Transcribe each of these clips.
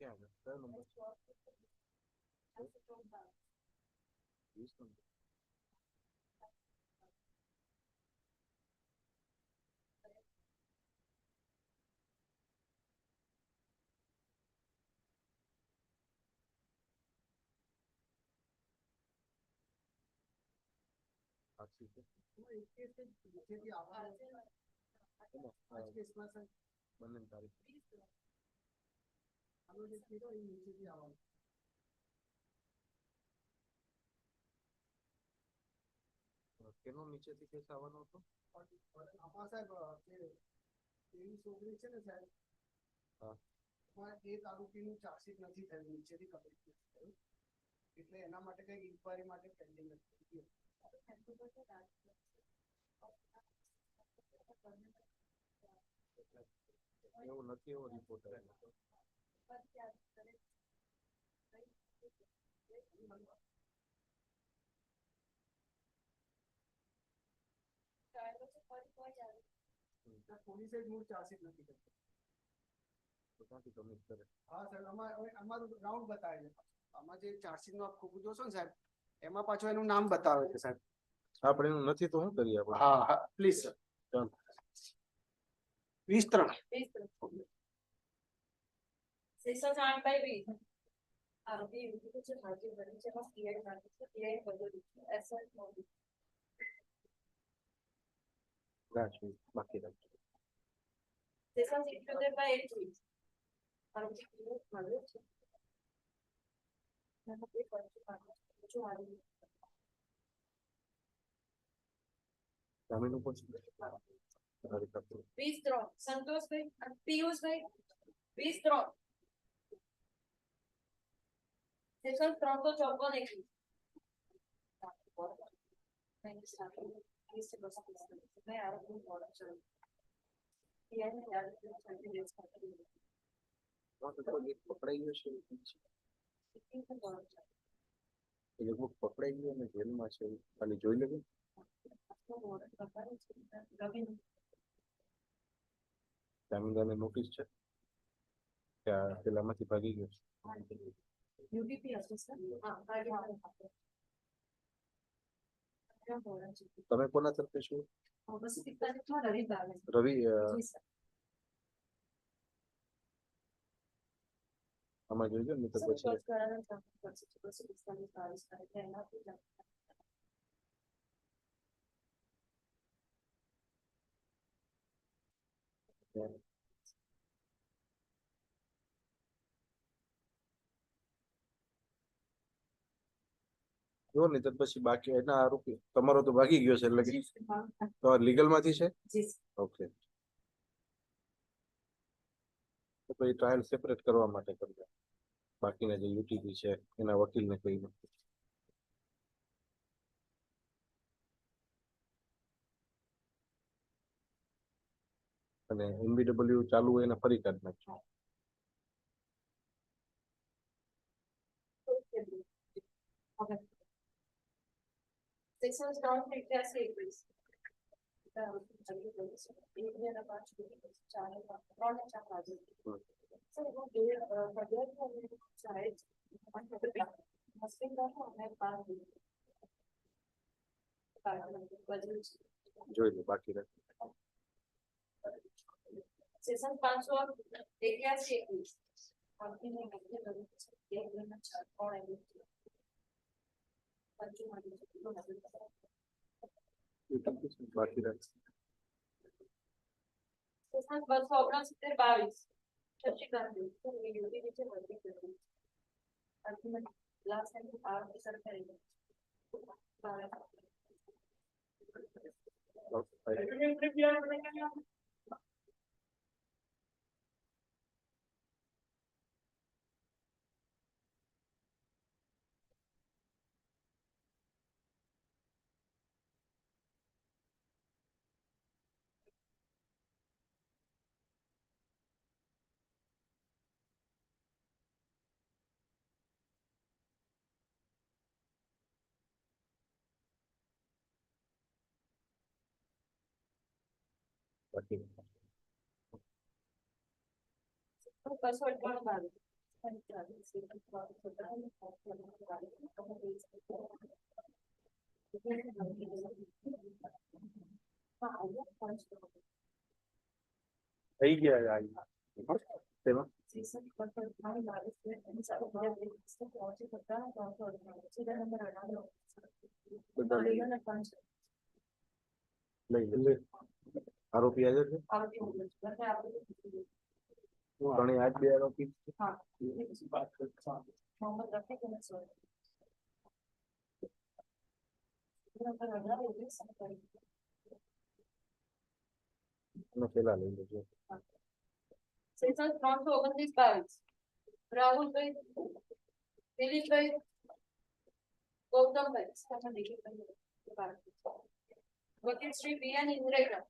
क्या है sir number 20 number आपसी से બંને તારીખ કેનો નીચેથી કેસ આવવાનો હતો આમાં સાહેબ એવી છોકરી છે ને સાહેબ હા એ તાલુકીનું ચાર્જશીટ નથી થયું નીચેથી કમ્પ્લીટ થયું એટલે એના માટે કઈ ઇન્ક્વાયરી માટે પેન્ડિંગ હતી એવું નથી એવો રિપોર્ટ પોલીસે જ મૂળ ચાર્જશીટ નથી કરતી તો ક્યાંથી કમિટ કરે હા સાહેબ અમારું રાઉન્ડ બતાવે છે આમાં જે ચાર્જશીટનું આપ ખૂબ જોશો ને સાહેબ એમાં પાછું એનું નામ બતાવે છે સાહેબ આપણે એનું નથી તો શું કરીએ આપણે હા હા પ્લીઝ સર 20-3 608/20 આરોપી યુવતી છે હાજર બની છે બસ પીઆઈ માટે છે પીઆઈ બધું એસએલ મોડી રાજી બાકી રાખજો 678/20 આરોપી યુવતી મળ્યો છે મેં તે પંચ જો આવી જામીન ઉપર 20-3 સંતોષભાઈ અને પિયુષભાઈ 20-3 सेक्शन 354 પકડાઈ ગયો છે લગભગ પકડાઈ ગયો અને જેલમાં છે ખાલી જોઈ લેજો જામીનદારને નોટિસ છે કે પેલામાંથી ભાગી ગયો છે યુટીપી હશે સર તમે કોના તરફે છો રવિ આમાં જોઈજો ને તો પછી જો નહીં તો પછી બાકી એના આરોપી તમારો તો ભાગી ગયો છે એટલે તો લીગલ માંથી છે ઓકે તો પછી ટ્રાયલ સેપરેટ કરવા માટે કરજો બાકીના જે યુટીપી છે એના વકીલને કહીને અને એમબીડબલ્યુ ચાલુ હોય એને ફરી કાઢી નાખજો જોઈ લો બાકી રહે सेशन 581 બાકી રહે सेशन 269/22 શશિકાંત યુટી નીચે વર્ગી કર્યું અંતિમ લાસ્ટ ટાઈમ આ સર કરી બાકી થઈ ગયા તેમાં લઈ આરોપી હાજર છે ઘણી આજ બે આરોપી પેલા લઈ લેજો સેશન 329 રાહુલભાઈ દિલીપભાઈ ગૌતમભાઈ વકીલ શ્રી બિયાન ઇન્દ્રેગા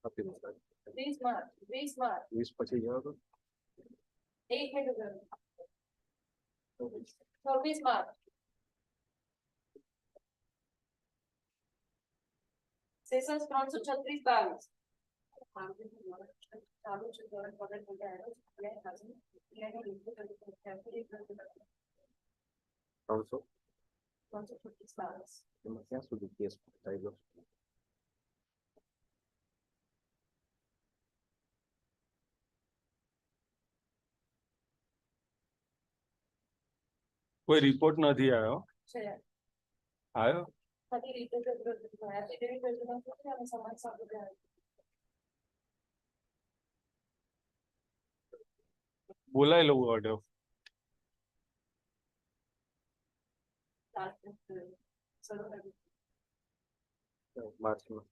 આપી દો સાહેબ. 20 માર્ચ 20 પછી જાઓ તો 1 મિનિટ 26 માર્ચ સેશન્સ 336 300 22 એમાં ક્યાં સુધી કેસ થયેલો કોઈ રિપોર્ટ નથી આવ્યો છે આવ્યો બધી રીતે સમાજ સાથે બોલાય લઉં ઓર્ડર માર્ચમાં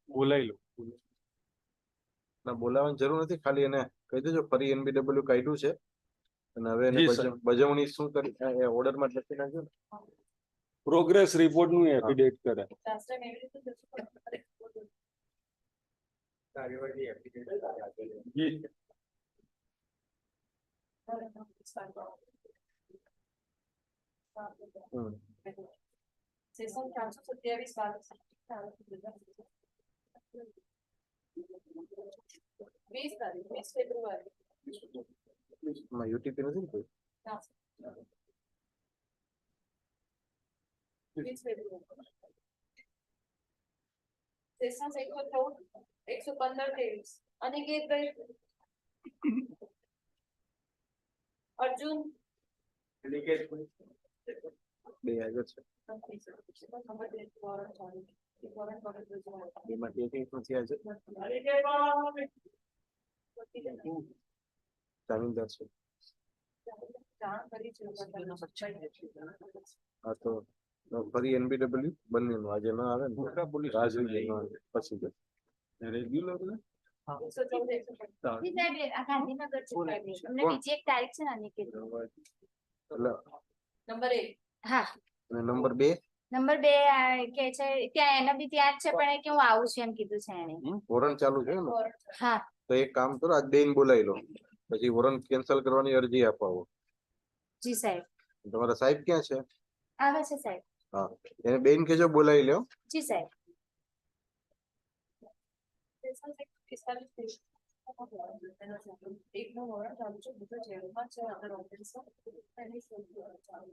બોલાય લઉં ના બોલાવવાની જરૂર નથી ખાલી એને કહી દેજો ફરી NBW કાઢ્યું છે અને હવે એને જી, સર. બજવણી શું કરી ઓર્ડર માં લખી નાખજો ને પ્રોગ્રેસ રિપોર્ટ નું એફિડેટ કરે જી સેશન 327 20 તારીખ 20 ફેબ્રુઆરી યુટીપી નથી ને કોઈ 20 ફેબ્રુઆરી સેશન 114 115 અનિકેતભાઈ અર્જુન બે હાજર છે એમાંથી એક નથી આજે જામીનદાર છે હા તો ફરી NBW બંને નું આજે ના આવે ને રાજવી નો આવે પછી રેગ્યુલર ગાંધીનગર છે અમને બીજી એક તારીખ છે ને અનિકેત નંબર 1 હા અને નંબર 2 નંબર 2 કે છે ત્યાં એને બી ત્યાં જ છે પણ એ કે હું આવું છું એમ કીધું છે એને વોરંટ ચાલુ છે ને હા તો એક કામ કરો આજ બેન બોલાવી લો પછી વોરંટ કેન્સલ કરવાની અરજી અપાવો જી સાહેબ તમારા સાહેબ ક્યાં છે આવે છે સાહેબ હા એને બેન કેજો બોલાવી લ્યો જી સાહેબ એકનો વોરંટ ચાલુ છે બીજો જેલમાં છે અધર ઓફિસર એની ચાલુ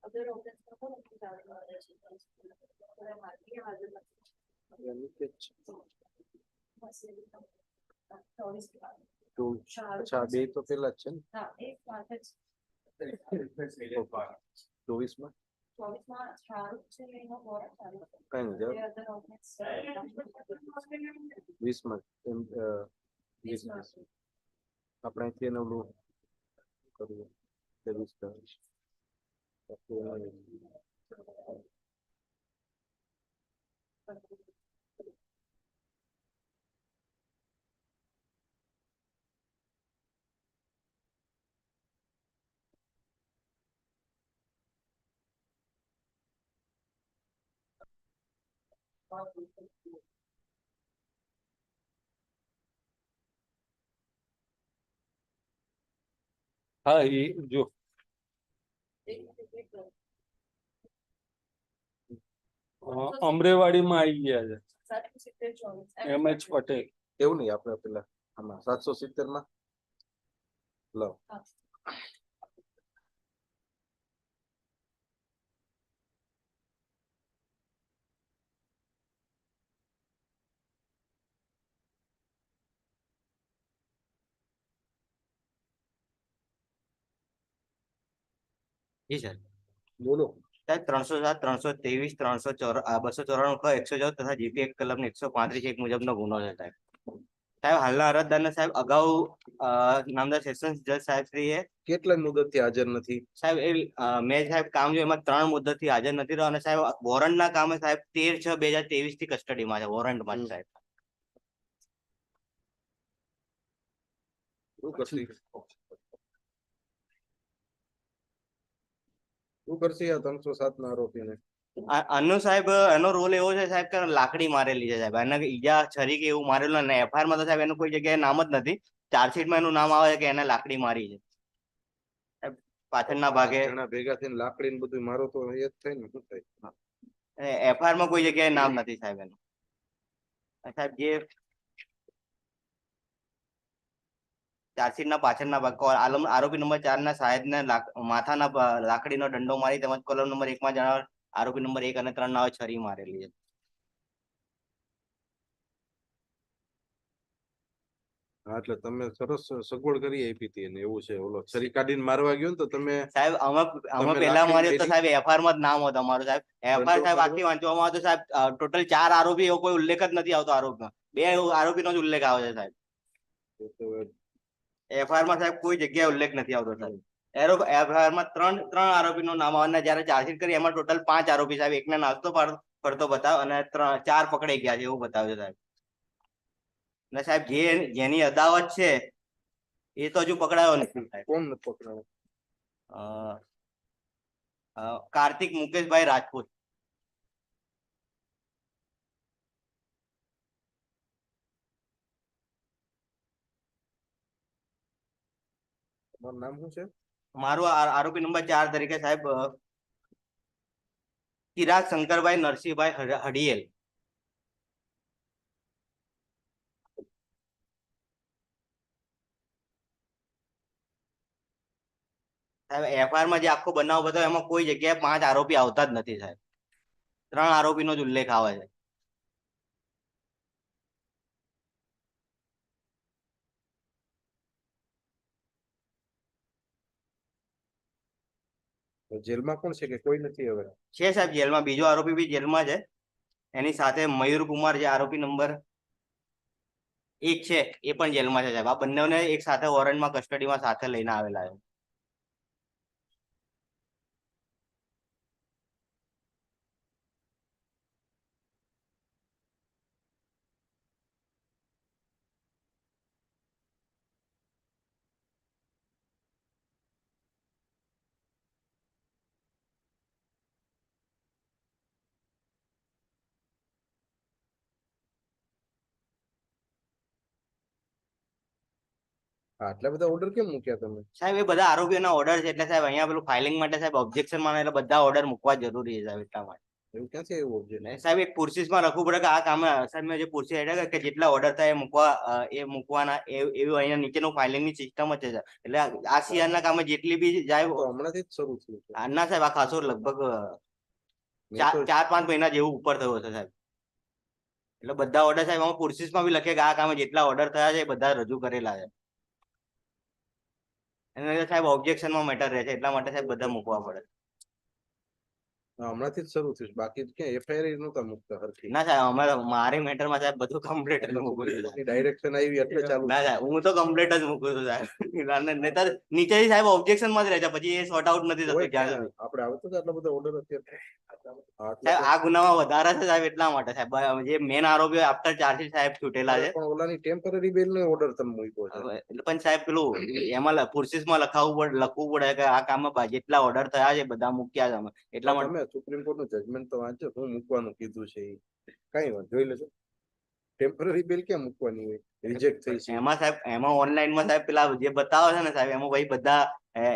અધર ઓફિસર તો અચ્છા બે તો પેલા જ છે ને હા એક સાથે જ 24 માં 24 માં ચાલુ છે એનો વોરંટ ચાલુ છે કઈ નથી એ અધર ઓફિસર 20 માં 20 માં આપણે અહીંથી એનું ઓલું કરીએ 23 હા એ જો અમરેવાડીમાં આવી ગયા છે એમ.એચ. પટેલ. એવું નહીં, આપણે પેલા આમાં 770 માં લો. જી સર. બોલો. સાહેબ 307, 323, 294, 114 તથા જીપી એક કલમ 135 એક મુજબનો ગુનો છે સાહેબ. સાહેબ હાલના અરજદારને સાહેબ અગાઉ નામદાર સેશન્સ જજ સાહેબ શ્રીએ કેટલા મુદતથી હાજર નથી? સાહેબ મેં સાહેબ કામ જો એમાં 3 મુદતથી હાજર નથી રહ્યો અને સાહેબ વોરંટના કામે સાહેબ 13/6/2023 થી કસ્ટડીમાં છે વોરંટમાં સાહેબ. શું કરશે આ 307 ના આરોપીને? આનો સાહેબ એનો રોલ એવો છે સાહેબ કે લાકડી મારેલી છે સાહેબ, એને ઈજા છરી કે એવું મારેલું ને એફઆઈઆર માં તો સાહેબ એનું કોઈ જગ્યાએ નામ જ નથી. ચાર્જશીટમાં એનું નામ આવે કે એને લાકડી મારી છે પાછળના ભાગે. જણા ભેગા થઈને લાકડી ને બધું મારો તો એ જ થાય ને, શું થાય? એફઆઈઆર માં કોઈ જગ્યાએ નામ નથી સાહેબ એનું. સાહેબ જે ચાર્જશીટના પાછળના ભાગ આરોપી નંબર 4 ના સાહેબને માથાના લાકડીનો દંડો મારી તેમજ કોલમ નંબર 1 માં જણાવેલ આરોપી નંબર 1 અને 3 ના છરી મારેલી છે. હા, એટલે તમે સરસ સગવડ કરી આપી હતી એને, એવું છે. ઓલો છરી કાઢીને મારવા ગયો ને તો તમે સાહેબ અમે પેલા માર્યો તો સાહેબ એફઆઈઆર માં જ નામ હતું અમારું સાહેબ. એફઆઈઆર સાહેબ આખી વાંચવામાં આવે તો સાહેબ ટોટલ 4 આરોપી એવો કોઈ ઉલ્લેખ જ નથી આવતો આરોપમાં. 2 આરોપીનો જ ઉલ્લેખ આવે છે સાહેબ. એફઆઈઆર માં સાહેબ કોઈ જગ્યાએ ઉલ્લેખ નથી આવતો સાહેબ. એફઆઈઆર માં 3 આરોપીનું નામ આવે અને જયારે ચાર્જશીટ કરી એમાં ટોટલ 5 આરોપી સાહેબ. એકને નાસ્તો ફરતો બતાવ અને 4 પકડાઈ ગયા છે એવું બતાવે છે સાહેબ. અને સાહેબ જેની અદાવત છે એ તો હજુ પકડાયો નથી સાહેબ. કોણ પકડાયો? કાર્તિક મુકેશભાઈ રાજપૂત. તમારું નામ શું છે? મારું આરોપી નંબર 4 તરીકે સાહેબ ચિરાગ શંકરભાઈ નરસિંહભાઈ હડિયેલ. સાહેબ એફઆઈઆર માં જે આખો બનાવ બતાવ્યો એમાં કોઈ જગ્યાએ 5 આરોપી આવતા જ નથી સાહેબ. 3 આરોપીનો જ ઉલ્લેખ આવે છે. જેલમાં કોણ છે કે કોઈ નથી હવે? છે સાહેબ જેલમાં બીજો આરોપી બી જેલમાં છે. એની સાથે મયુર કુમાર જે આરોપી નંબર 1 છે એ પણ જેલમાં છે સાહેબ. આ બંનેને એક સાથે વોરંટમાં કસ્ટડીમાં સાથે લઈને આવેલા છે. આટલા બધા ઓર્ડર કેમ મૂક્યા તમે? સાહેબ એ બધા આરોપીઓના ઓર્ડર છે એટલે સાહેબ અહીંયા પેલું ફાઇલિંગ માટે સાહેબ ઓબ્જેક્શન માં એટલે બધા ઓર્ડર મૂકવા જરૂરી છે સાહેબ એટલા માટે. એવું ક્યાંથી આવ્યું છે? સાહેબ એક પુરસીસમાં લખવું પડે કે આ કામે સાહેબ મેં જે પુરસી હેઠળ કે જેટલા ઓર્ડર થાય એ મૂકવાના એવું અહીંયા નીચેનું ફાઇલિંગની સિસ્ટમ જ છે એટલે આ સિયારના કામે જેટલી બી જાય તો હમણાંથી જ શરૂ થયું છે. ના સાહેબ આ ખાસો લગભગ 4-5 મહિના જેવું ઉપર થયું છે સાહેબ. એટલે બધા ઓર્ડર સાહેબ આમાં પુરસીસમાં બી લખે કે આ કામે જેટલા ઓર્ડર થયા છે એ બધા રજૂ કરેલા છે. અને સાહેબ ઓબ્જેક્શનમાં મેટર રહે છે એટલા માટે સાહેબ બધા મૂકવા પડે. હમણાંથી જ શરૂ થયું, બાકી ક્યાં એફઆઈઆર નહોતા મૂકતા હરખી? ના સાહેબ અમારે મારી મેટરમાં સાહેબ બધું કમ્પ્લીટ જ મૂકું છું. ડાયરેક્શન આવી એટલે ચાલુ. ના સાહેબ હું તો કમ્પ્લીટ જ મૂકું છું સાહેબ. નહીતર નીચેથી સાહેબ ઓબ્જેક્શન માં જ રહે છે પછી એ સોર્ટ આઉટ નથી થતું. આપણે આવતો આટલા બધા ઓર્ડર અત્યારે હા, એટલે સાહેબ આ ગુનામાં વધારે છે સાહેબ, એટલા માટે સાહેબ જે મેન આરોપીઓ આફ્ટર ચાર્જશીટ સાહેબ છૂટેલા છે. પણ ઓલાની ટેમ્પરરી બેલ નો ઓર્ડર તમે મૂક્યો છે. એટલે પણ સાહેબ પેલું એમાં પ્રોસેસમાં લખવું પડે કે આ કામમાં જેટલા ઓર્ડર થયા છે બધા મૂક્યા છે અમે, એટલા માટે. તમે સુપ્રીમ કોર્ટ નું જજમેન્ટ તો વાંચો, હું મૂકવાનું કીધું છે એ કઈ વાત જોઈ લેજો. ટેમ્પરરી બેલ ક્યાં મૂકવાની હોય, રિજેક્ટ થઈ છે. એમાં સાહેબ એમાં ઓનલાઈનમાં સાહેબ પેલા જે બતાવે છે ને સાહેબ એમાં ભાઈ બધા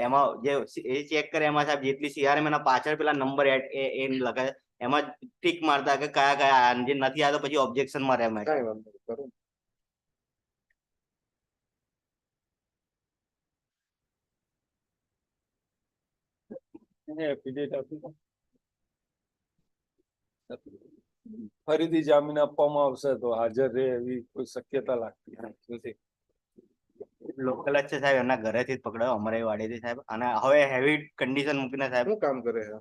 એમાં જે એ ચેક કરે એમાં સાહેબ જેટલી સીઆરએમ એના પાછળ પેલા નંબર એ લખે એમાં ટીક મારતા કે કયા કયા જે નથી આવતો પછી ઓબ્જેક્શન મારે એમાં. કઈ વાંધો નહીં, કરું. એફિડેવિટ આપી દો. ફરીથી જામીન આપવામાં આવશે તો હાજર રહે એવી કોઈ શક્યતા લાગતી નથી. લોકલ જ છે સાહેબ, એમના ઘરેથી જ પકડાયો અમારી વાડીથી સાહેબ, અને હવે હેવી કન્ડિશન મૂકીને સાહેબ શું કામ કરે છે?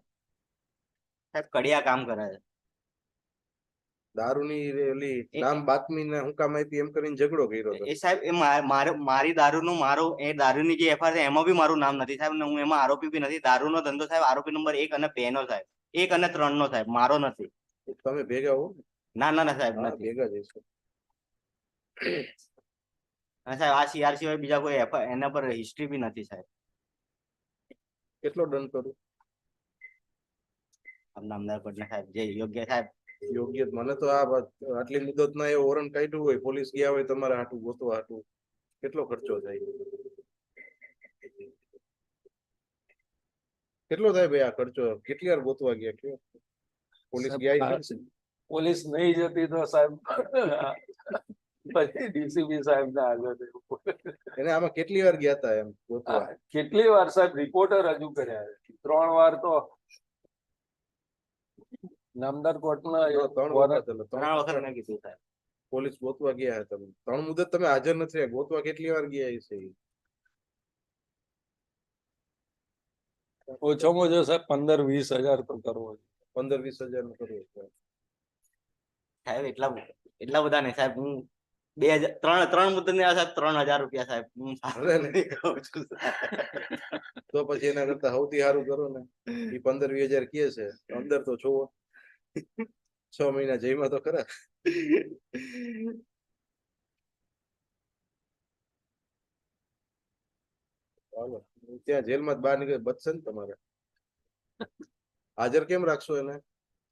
સાહેબ કડિયા કામ કરે છે. દારૂની ઓલી નામ બાતમી ને હું કામ આપી એમ કરીને ઝઘડો કર્યો હતો. એ સાહેબ એ મારી દારૂનું મારું એ દારૂની જે એફઆઈઆર છે એમાં બી મારું નામ નથી સાહેબ, ને હું એમાં આરોપી બી નથી. દારૂનો ધંધો સાહેબ આરોપી નંબર 1 અને 2 નો સાહેબ, 1 અને 3 નો સાહેબ, મારો નથી. તમે ભેગા હો? ના સાહેબ હા, નથી. ભેગા જઈશું. અને સાહેબ આ સીઆર સિવાય બીજા કોઈ એના પર હિસ્ટ્રી બી નથી સાહેબ. કેટલો દંડ કરું? નામદાર કોર્ટને સાહેબ જે યોગ્ય સાહેબ. યોગ્ય મને તો આ આટલી મુદત માં એ વોરંટ કાઢ્યું હોય, પોલીસ ગયા હોય તમારે હાટું ગોતવા હાટું, કેટલો ખર્ચો થાય? કેટલો થાય ભાઈ આ ખર્ચો? કેટલી વાર ગોતવા ગયા કયો? પોલીસ ગયા છે? પોલીસ નહીં જતી તો સાહેબ પછી ડીસીપી સાહેબ ને હાજર રહેવું પડે. એને આમાં કેટલી વાર ગયા હતા એમ ગોતવા? કેટલી વાર સાહેબ રિપોર્ટર રજૂ કર્યા છે, 3 વાર તો નામદાર કોર્ટના 3 વખત એટલે 3 વખત મેં કીધું સાહેબ. પોલીસ ગોતવા ગયા હતા તમે 3 મુદત તમે હાજર નથી રહ્યા, ગોતવા કેટલી વાર ગયા છે? ઓછામાં ઓછો સાહેબ 15-20 હજાર તો કરવો છે. 15-20 હજાર નું કરવું છે સાહેબ એટલા બધા નહીં સાહેબ. હું 2000 ત્રણ મુદ્દત ને સાહેબ 3000 રૂપિયા સાહેબ હું અરે કહું છું સાહેબ. તો પછી એના કરતા સૌથી સારું કરો ને, એ 15-20 હજાર કહે છે, અંદર તો છો 6 મહિના જઈમાં તો ખરા. ચાલો ત્યાં જેલમાં બહાર નીકળે બચશે ને તમારે. હાજર કેમ રાખશો એને?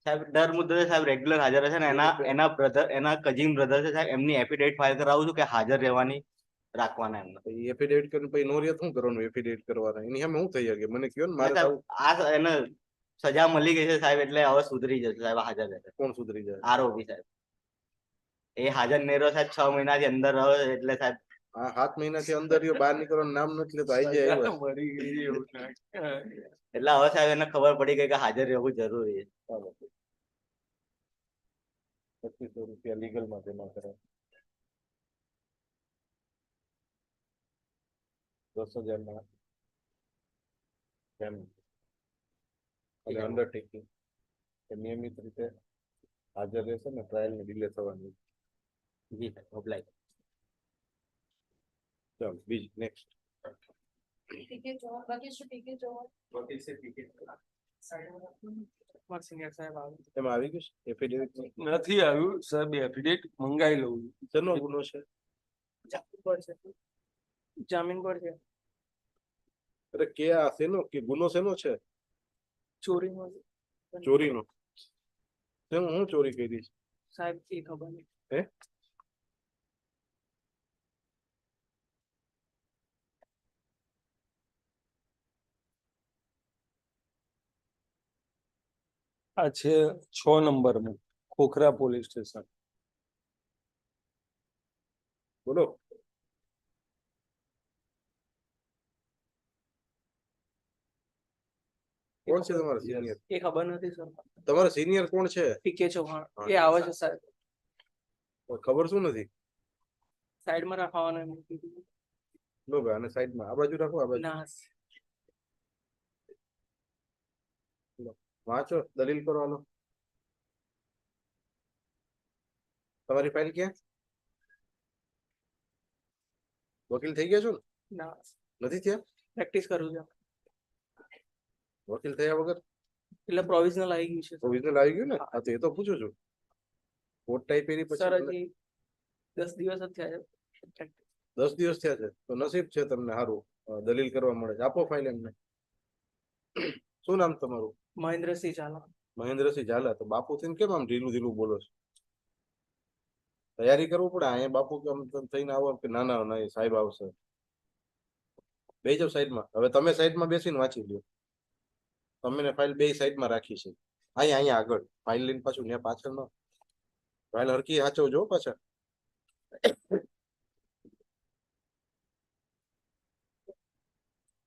સાહેબ દર મુદ્દે સાહેબ રેગ્યુલર હાજર હશે ને એના બ્રધર એના કઝિન બ્રધર છે સાહેબ, એમની એફિડેવિટ ફાઇલ કરાવું છું કે હાજર રહેવાની રાખવાના એમને. એફિડેવિટ કરીને પછી નો રે શું કરવાનું? એફિડેવિટ કરવાના એની સામે શું થઈ શકે મને કયો ને. મારે સાહેબ આ એને સજા મળી ગઈ છે સાહેબ, એટલે હવે સુધરી જશે સાહેબ, હાજર રહેશે. કોણ સુધરી જાય? આરોપી સાહેબ એ હાજર નહીં રહ્યો સાહેબ, 6 મહિનાથી અંદર રહ્યો એટલે સાહેબ. હા, 7 મહિનાથી અંદર રહ્યો, બહાર નીકળવાનું નામ નથી લેતો, આઈ જાય આવ્યો. મરી ગઈ એવું ના. એટલે હવે સાહેબ એને ખબર પડી ગઈ કે હાજર રહેવું જરૂરી છે. ચાલો 2500 રૂપિયા લીગલ માં જમા કરે, 10,000 ના અને અંડરટેકિંગ નિયમિત રીતે હાજર રહેશે ને ટ્રાયલ ની ડિલે થવાની. જી સાહેબ અપ્લાય. ચાલો બીજી નેક્સ્ટ. ટિકિટ જોવા બાકી શું ટિકિટ જોવા સિનિયર સાહેબ આવે એમાં આવી ગયું છે એફિડેવિટ? નથી આવ્યું સાહેબ, એફિડેવિટ મંગાઈ લઉં. શેનો ગુનો છે? જામીન પર છે અરે કે આ શેનો કે ગુનો શેનો છે? ચોરીનો ચોરીનો. શેનું હું ચોરી કરી છે સાહેબ એ ખબર નહીં. હે? આ છે 6 નંબરનું ખોખરા પોલીસ સ્ટેશન. બોલો. કોણ છે તમારા સિનિયર? એ ખબર નથી સર. તમારા સિનિયર કોણ છે? પીકે ચૌહાણ એ આવે છે સાહેબ. ખબર શું નથી? સાઈડમાં રાખવાનું એમ કીધું. લો ભાઈ આને સાઈડમાં આ બાજુ રાખો, આ બાજુ ના વાંચો, દલીલ કરો. હાલો તમારી ફાઇલ ક્યાં? વકીલ થઈ ગયા છો ને? ના નથી થયા? પ્રેક્ટિસ કરું છું. વકીલ થયા વગર એટલે પ્રોવિઝનલ આવી ગયું છે પ્રોવિઝનલ આવી ગયું ને? હા તો એ તો પૂછું છું. કોટ ટાઈ પહેરી સર. પછી હજી 10 દિવસ જ થયા છે. 10 દિવસ થયા છે તો નસીબ છે તમને સારું દલીલ કરવા મળે છે. આપો ફાઇલ એમને. શું નામ તમારું? મહેન્દ્રસિંહ ઝાલા. મહેન્દ્રસિંહ ઝાલા. તો બાપુ થઈને કેમ આમ ઢીલું ઢીલું બોલો છો? તૈયારી કરવું પડે. અહીંયા બાપુ કેમ થઈને આવો કે ના ના ના સાહેબ આવશે. બે જાવ સાઈડમાં. હવે તમે સાઈડમાં બેસીને વાંચી લ્યો. તમે ફાઇલ બે સાઈડમાં રાખી છે. અહીંયા આગળ ફાઇલ લઈને પાછું ત્યાં પાછળ ન ફાઇલ હરકી સાચવજો પાછા.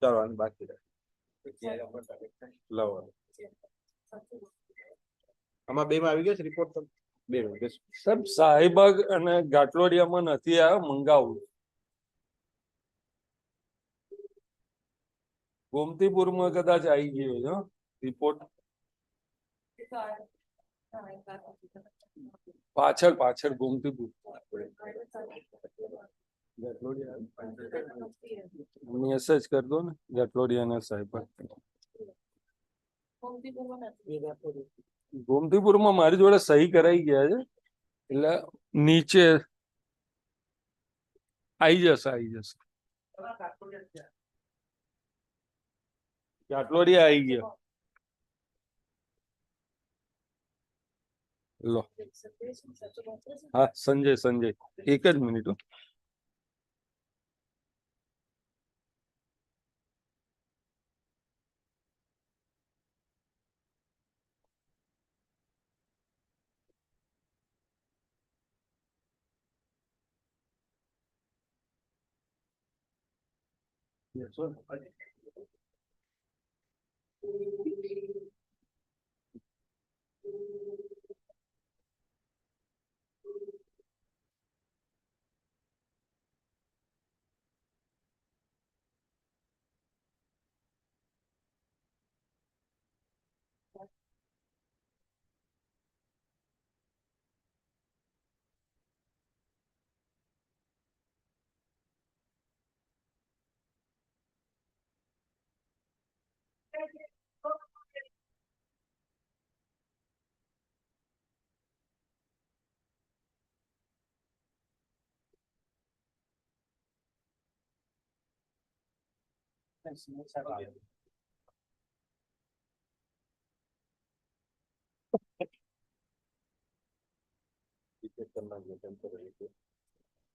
ચાલો આને બાકી રહે લાવો. આમાં બે માં આવી ગયા છે રિપોર્ટ. તમે બે મિનિટ સાહેબ શાહીબાગ અને ઘાટલોડિયામાં નથી આ મંગાવું. ગોમતીપુરમાં કદાચ આવી ગયો છે રિપોર્ટ. પાછળ પાછળ ગોમતીપુર. મેસેજ કરી દો ને ઘાટલોડિયાના સાહેબ. ગોમતીપુરમાં મારી જોડે સહી કરાઈ ગયા છે એટલે નીચે આવી જશે. ઘાટલોડિયા આવી ગયા. લો હા સંજય એક જ મિનિટ.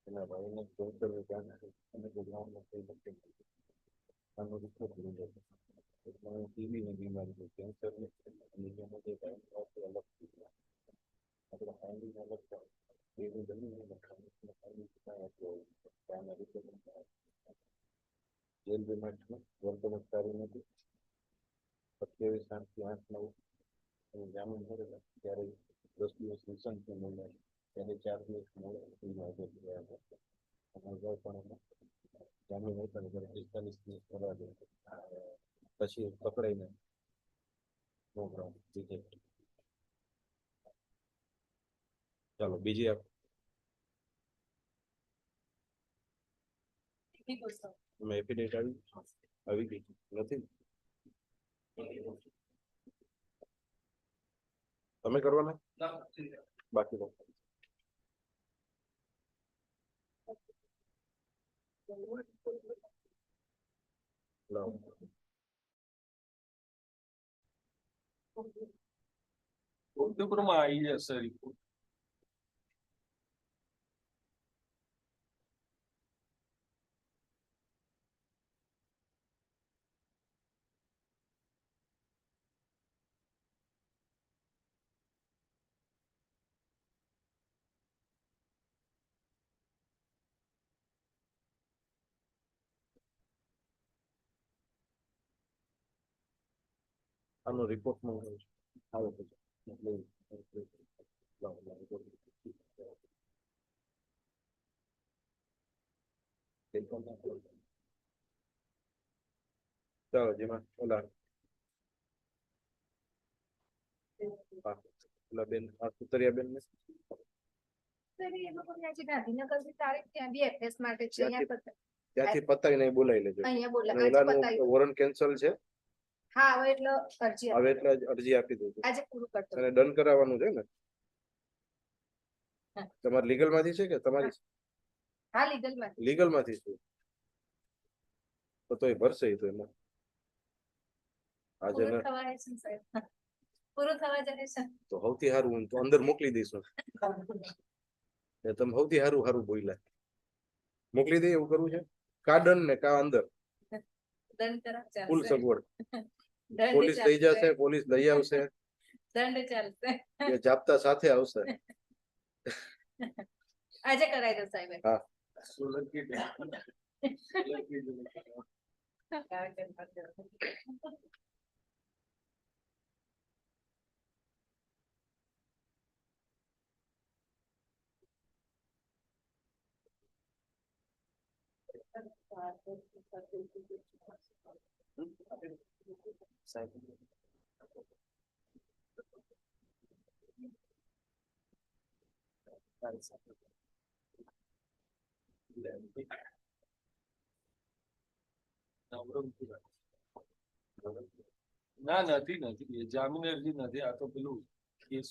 એના ભાઈને કેન્સર અને ગ્રાઉન્ડમાં થઈ શકે. આનો રિપોર્ટ લીધો એટલે ટીવીની બીમારી છે કેન્સરની અને એમાં જે અલગ થઈ ગયા આપણે ફાઇન્ડિંગ અલગ એવું જમીન જેલ રિમાન્ડમાં વર્તણૂક સારી નથી. 27/8 થી 8/9 જામીન મળેલા ત્યારે 10 દિવસ રિસન્ટ મળ્યા ત્યારે 4 દિવસ મળે જામીન હતા ને 45 દિવસ કરવા દે પછી પકડાઈને ચાલો બીજી આપ એફિડેવિટ આવી ગઈ નથી. તમે કરવાના બાકી ગોમતીપુરમાં આવી જશે રિપોર્ટ. આનો રિપોર્ટ મંગાવું છું આવે પછી ચાલો જેમાં ઓલા બેન સુતરિયા બેન ને ત્યાંથી પતાવીને બોલાવી લેજો. અહીંયા બોલા અને ઓલાનું વોરંટ કેન્સલ છે હા હવે એટલે અરજી હવે એટલે જ અરજી આપી દેજો આજે પૂરું કરતો અને ડન કરાવવાનું છે ને હા. તમારે લીગલ માંથી છે કે તમારી હા લીગલ માં લીગલ માંથી છે તો એ ભરશે ઈ તો એમાં આજે પૂરું થવા છે ને સાહેબ પૂરું થવા જાય છે તો સૌથી સારું હું તો અંદર મોકલી દઈશું એ તમે સૌથી સારું સારું બોલ્યા મોકલી દઈએ એવું કરવું છે કા ડન ને કા અંદર દંડ કરા ફૂલ ચાલશે સગવડ દંડ પોલીસ લઈ ચાલશે. જશે પોલીસ લઈ આવશે દંડ ચાલશે કે જાપ્તા સાથે આવશે આજે કરાવી દો સાહેબ હા સોલંકી ના નથી જામીન અરજી નથી આ તો પેલું કેસ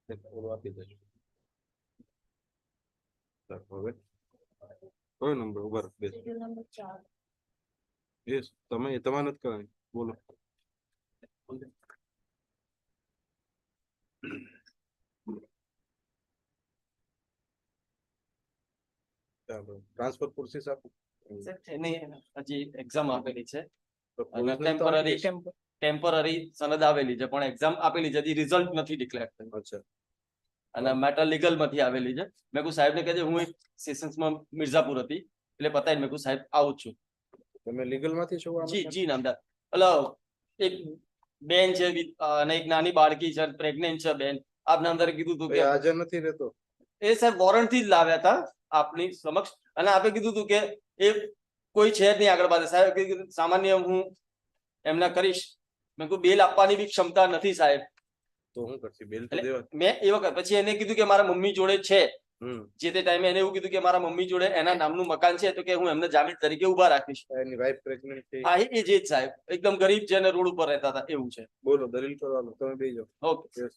આપી દેજો હવે કયો નંબર ઉભા બે નંબર 4 યસ તમે તમારે નથી કરવાની બોલો ચાલો ટ્રાન્સફર પ્રોસેસ આપો હજી એક્ઝામ આપેલી છે અને provisional તો આપી દેશે. ટેમ્પરરી સનદ આવેલી છે પણ એક્ઝામ આપેલી છે હજી રિઝલ્ટ નથી ડિક્લેર થયું અચ્છા અને મેટર લીગલ માંથી આવેલી છે મેં કહું સાહેબ ને કહેજે હું એક સેશન્સમાં મિર્ઝાપુર હતી એટલે પતાવી મેં કહું સાહેબ આવું જ છું તમે લીગલ માંથી છો આમાં? જી નામદાર એટલે એક બેન છે અને એક નાની બાળકી છે પ્રેગ્નેન્ટ છે બેન આપ નામદારે કીધું હતું ભાઈ કે હાજર નથી રહેતો એ સાહેબ વોરંટ થી જ લાવ્યા હતા આપની સમક્ષ અને આપે કીધું હતું કે એ કોઈ છે જ નહીં આગળ પાસે સાહેબ કીધું સામાન્ય હું એમના કરીશ મેં કહું બેલ આપવાની બી ક્ષમતા નથી સાહેબ તો હું કરશે બેલ તો એટલે દેવા મેં એ વખત પછી એને કીધું કે મારા મમ્મી જોડે છે હમ જે તે ટાઈમે એને એવું કીધું કે મારા મમ્મી જોડે એના નામનું મકાન છે તો કે હું એમને જામીન તરીકે ઉભા રાખીશ. એની વાઈફ પ્રેગ્નન્ટ છે. હા એ જ સાહેબ એકદમ ગરીબ છે અને રોડ ઉપર રહેતા હતા એવું છે. બોલો દલીલ કરવાનું, તમે બેજો. ઓકે.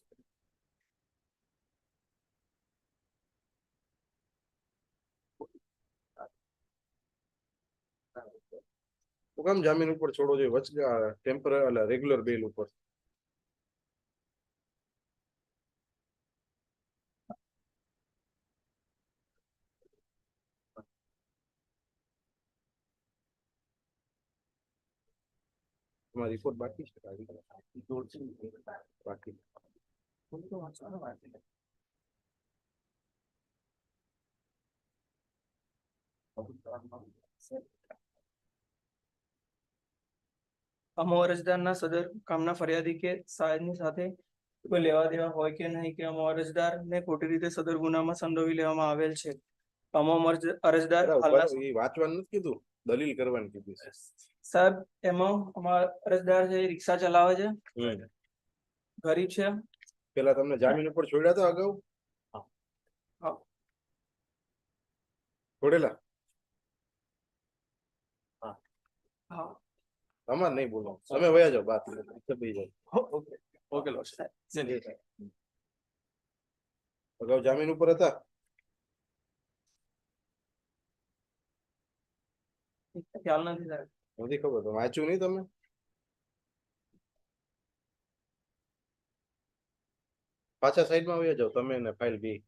તો કેમ જામીન ઉપર છોડો જોઈએ વચગા ટેમ્પરરી રેગ્યુલર બેલ ઉપર? તમારો રિપોર્ટ બાકી છે? બાકી. અમો અરજદારના સદર કામના ફરિયાદી કે સાહેબની સાથે કોઈ લેવા દેવા હોય કે નહીં કે અમો અરજદારને ખોટી રીતે સદર ગુનામાં સંડોવી લેવામાં આવેલ છે. અમો અરજદાર હાલના એ વાંચવાનું નથી કીધું, દલીલ કરવાની કીધી છે. સાહેબ એમાં અમારા અરજદાર છે એ રિક્ષા ચલાવે છે, ગરીબ છે. પેલા તમને જામીન ઉપર છોડ્યા હતા અગાઉ? હા. છોડેલા? હા. તમારે નહીં બોલો, તમે વયા જાઓ બાત બે જાય. ઓકે ઓકે લો સાહેબ. અગાઉ જામીન ઉપર હતા? ખ્યાલ નથી સાહેબ. નથી ખબર, તો વાંચ્યું નહીં તમે? પાછા સાઈડમાં વયા જાઓ તમે ને ફાઇલ બી.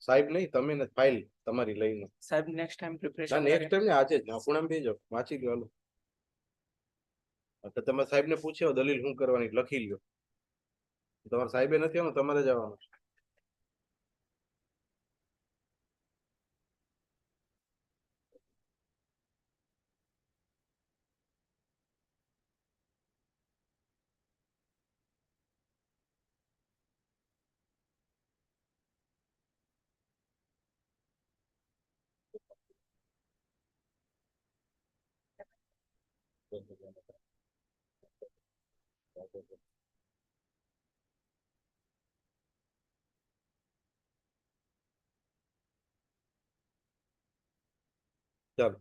સાહેબ નહીં, તમે ને ફાઇલ તમારી લઈને. સાહેબ નેક્સ્ટ ટાઈમ ના પ્રિપરેશન નેક્સ્ટ ટાઈમ ને આજે જ ખૂણામાં બે જાઓ, વાંચી લો. હાલો તમે સાહેબ ને પૂછ્યો દલીલ શું કરવાની લખી લ્યો. તમારા સાહેબે નથી આવવાનું, તમારે જ આવવાનું. ચાલો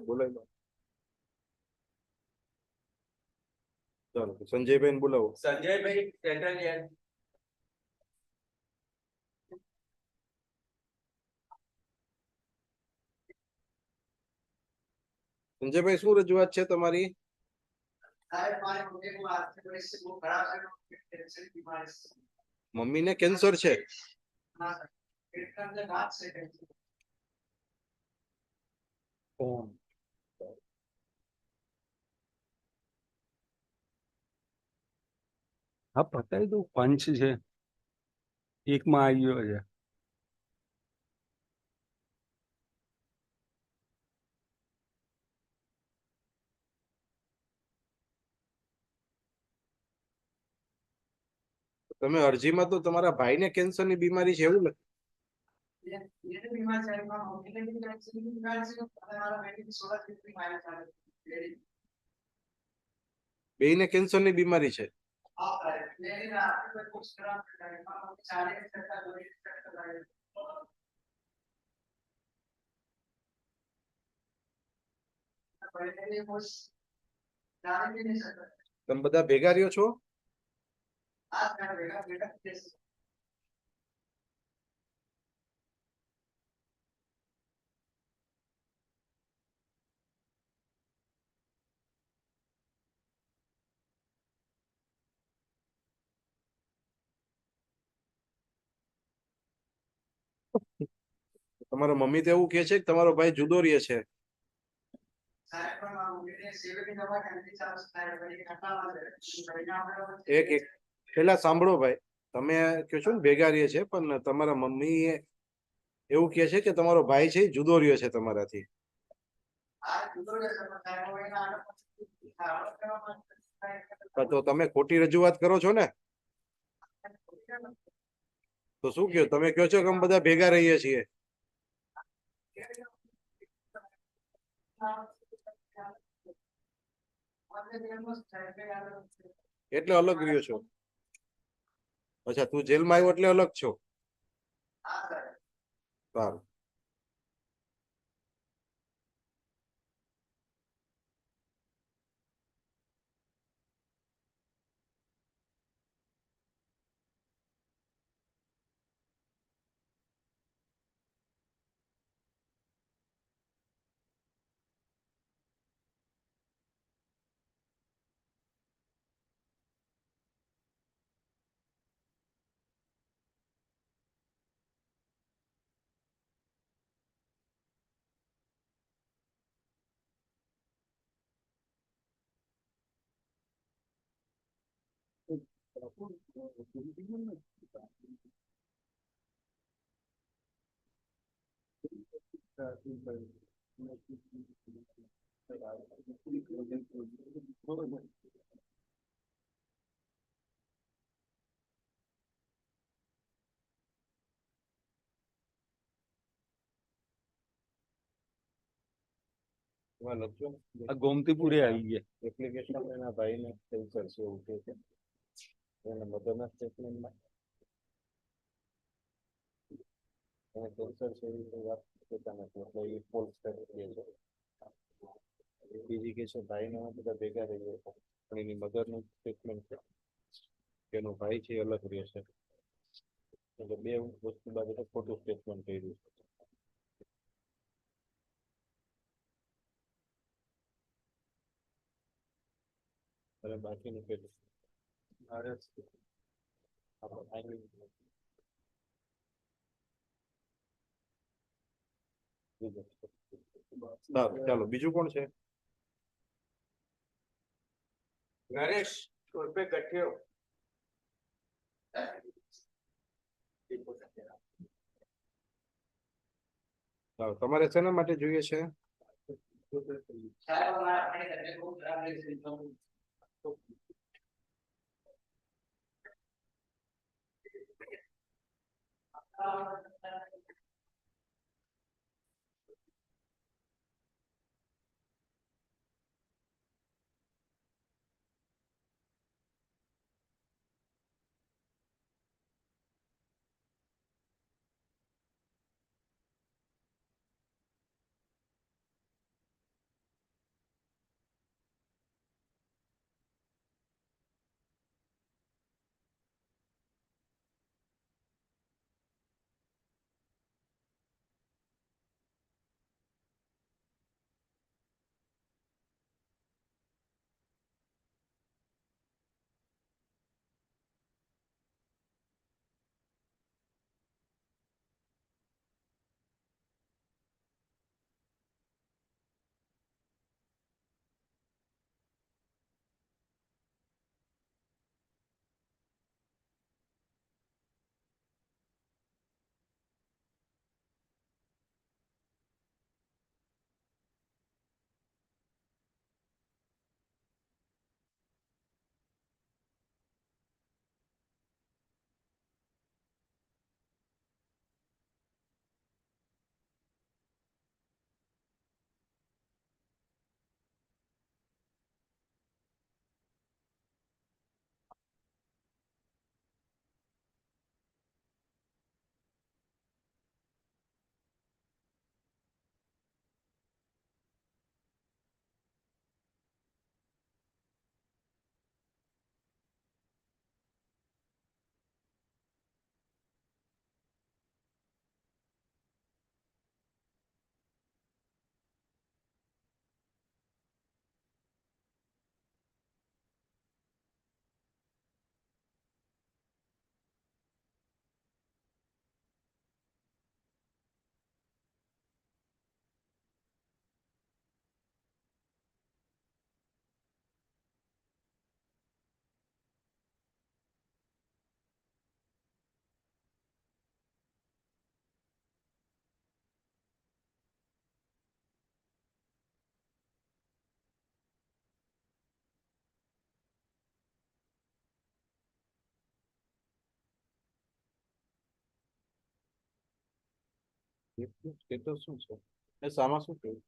બોલાવી લો. ચાલો સંજયભાઈ ને બોલાવો. સંજયભાઈ સેન્ટ્રલ સંજયભાઈ શું રજૂઆત છે તમારી? મમ્મી ને કેન્સર છે? હા બતાવી દઉં, પંચ છે એકમાં આવ્યો છે. તમે અરજીમાં તો તમારા ભાઈને કેન્સર ની બીમારી છે એવું લખ્યું. બેયને કેન્સર ની બીમારી છે. તમે બધા ભેગા રહ્યો છો? તમારા મમ્મી તો એવું કે છે કે તમારો ભાઈ જુદો રહે છે. એક પેલા સાંભળો ભાઈ, તમે કહો છો ને ભેગા રહે છે, પણ તમારા મમ્મી એવું કે છે કે તમારો ભાઈ છે જુદો રહ્યો છે તમારાથી. તો તમે ખોટી રજૂઆત કરો છો ને? તો શું કહો તમે કહો છો કે અમે બધા ભેગા રહીએ છીએ? એટલે અલગ રહ્યો છો? અચ્છા, તું જેલમાં આવ્યો એટલે અલગ છો? સારું. એમાં લખજો ને. આ ગોમતીપુરે આવી ગયા. એપ્લિકેશન એના ભાઈને કેન્સર છે એવું કહે છે. એના મધરના સ્ટેટમેન્ટમાં એને કેન્સર છે એવી કોઈ વાત કહેતા નથી, એટલે એ ફોલ્સ કહે છે. બીજી કે છે ભાઈને બધા ભેગા રહીએ પણ એની મધરનું સ્ટેટમેન્ટ છે કે એનો ભાઈ છે એ અલગ રહે છે, એટલે બે વસ્તુ બાબતે ખોટું સ્ટેટમેન્ટ કર્યું છે. અને બાકીનું પેલું સારું, ચાલો બીજું કોણ છે? નરેશ ઉર્ફે ગઠિયો. સારું, તમારે શેના માટે જોઈએ છે? સાહેબ અમારા તબિયત બહુ ખરાબ રહી છે. સ્ટેટસ શું છે? એ સામા શું થયું?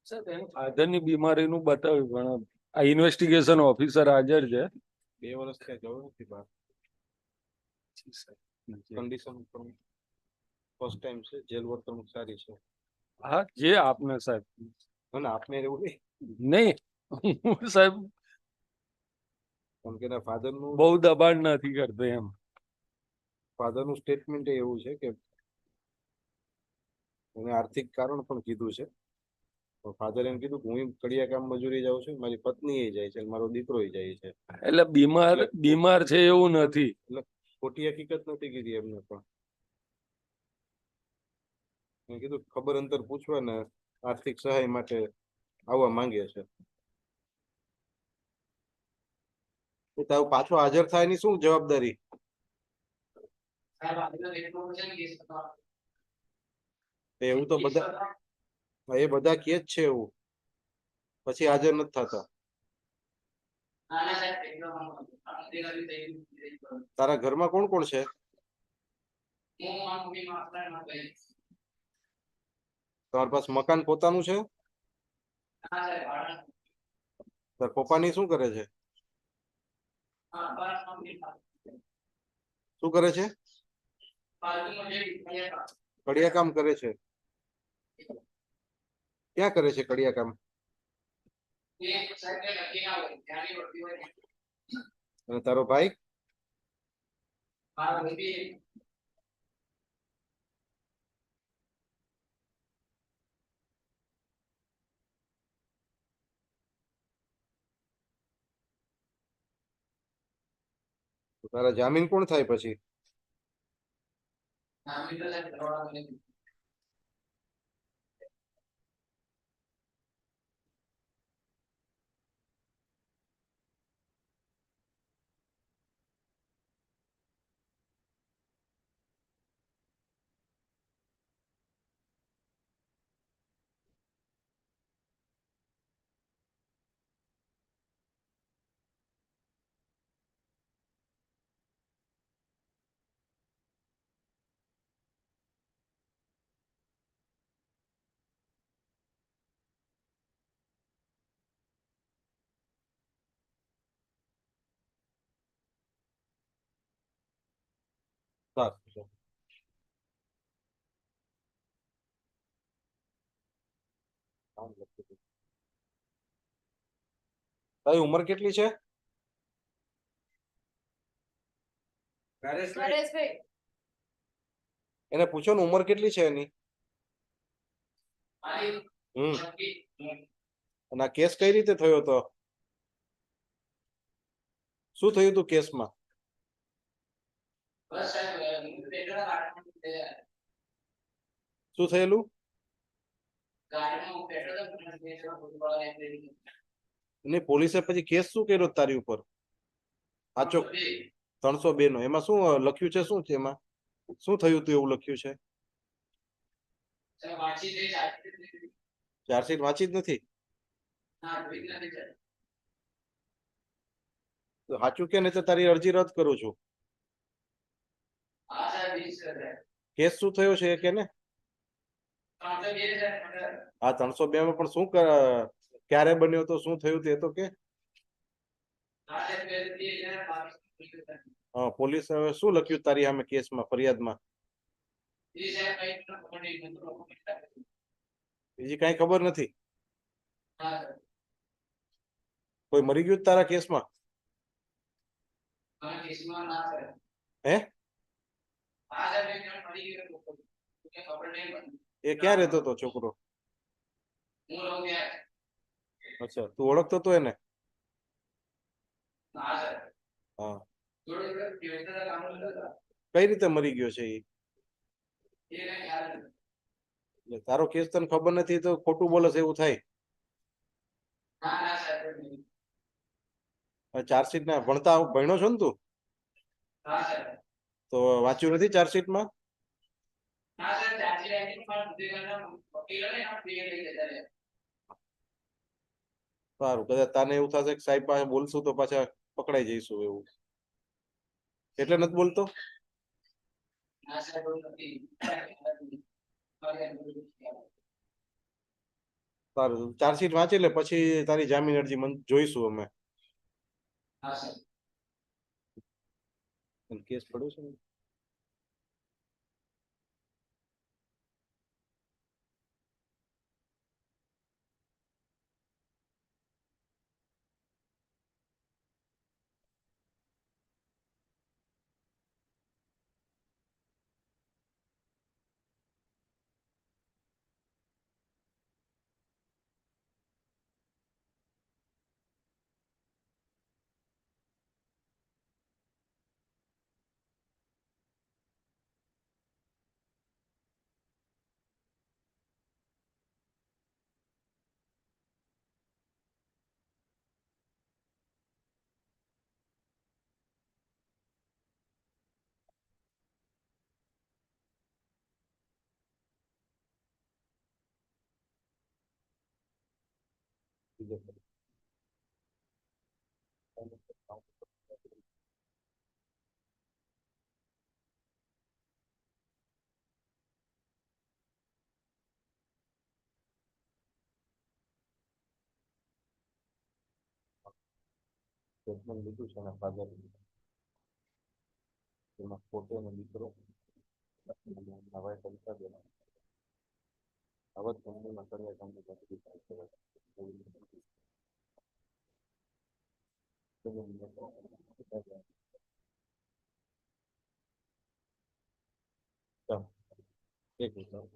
સાહેબ એનું ફાધરની બીમારીનું બતાવ્યું પણ આ ઇન્વેસ્ટિગેશન ઓફિસર હાજર છે. 2 વર્ષ ત્યાં ગયો નથી બહાર. કન્ડિશન પણ ફર્સ્ટ ટાઈમ છે. જેલ વર્તણૂક સારી છે. હા, જે આપને સાહેબ. અને આપને એવું નહીં, નહીં, હું સાહેબ કેમ કે ફાધર નું બહુ દબાણ નથી કરતો એમ. સ્ટેટમેન્ટ એવું છે કે એને આર્થિક કારણ પણ કીધું છે. ફાધર એમ કીધું કે હું કડિયા કામ મજૂરી જાઉં છું, મારી પત્ની એ જાય છે, મારો દીકરો જાય છે. એટલે બીમાર છે એવું નથી. એટલે ખોટી હકીકત નથી કીધી એમને. પણ મેં કીધું ખબર અંતર પૂછવા ને આર્થિક સહાય માટે આવવા માંગે છે. તો તારું પાછો હાજર થાય ની શું જવાબદારી? એવું તો બધા એ બધા કે જ છે એવું, પછી હાજર નથી થતા. તારા ઘરમાં કોણ કોણ છે? તમારી પાસે મકાન પોતાનું છે? તાર પપ્પાની શું કરે છે? શું કરે છે? કડિયા કામ કરે છે. ક્યાં કરે છે કડિયા કામ? અને તારો ભાઈ? તારા જામીન કોણ થાય પછી? તારી ઉંમર કેટલી છે? એને પૂછો ને ઉંમર કેટલી છે એની. અને આ કેસ કઈ રીતે થયો હતો? શું થયું હતું કેસમાં? શું થયેલું? અને પોલીસે પછી કેસ શું કર્યો તારી ઉપર? સાચો 302 નો. એમાં શું લખ્યું છે? શું છે એમાં? શું થયું હતું એવું લખ્યું છે? ચાર્જશીટ વાંચી જ નથી? સાચું કે નહીં તો તારી અરજી રદ કરું છું. કેસ શું થયો છે એ કે ને. હા, 302 માં પણ શું ક્યારે બન્યો હતો, શું થયું તે તો કે. પોલીસ હવે શું લખ્યું તારી સામે કેસમાં, ફરિયાદમાં? બીજી કઈ ખબર નથી? કોઈ મરી ગયું તારા કેસમાં? હે? એ ક્યાં રહેતો હતો છોકરો? અચ્છા, તું ઓળખતો તો એને? હા. કઈ રીતે મરી ગયો છે એ? તારો કેસ તને ખબર નથી તો ખોટું બોલે છે એવું થાય. ચાર્જશીટ ના ભણ્યો છો ને તું? તો વાંચ્યું નથી ચાર્જશીટમાં? સારું, કદાચ તને એવું થશે કે સાહેબ પાસે બોલશું તો પાછા પકડાઈ જઈશું એવું, એટલે નથી બોલતો. તારું ચાર્જશીટ વાંચી લે પછી તારી જામીન અરજી જોઈશું અમે. કેસ પડ્યો છે ને? સ્ટેટમેન્ટ લીધું છે એના ફાધર, એમાં ફોટો અને દીકરો નવા પૈસા દેવા હવે કંપનીમાં કર્યા એક મિનિટ.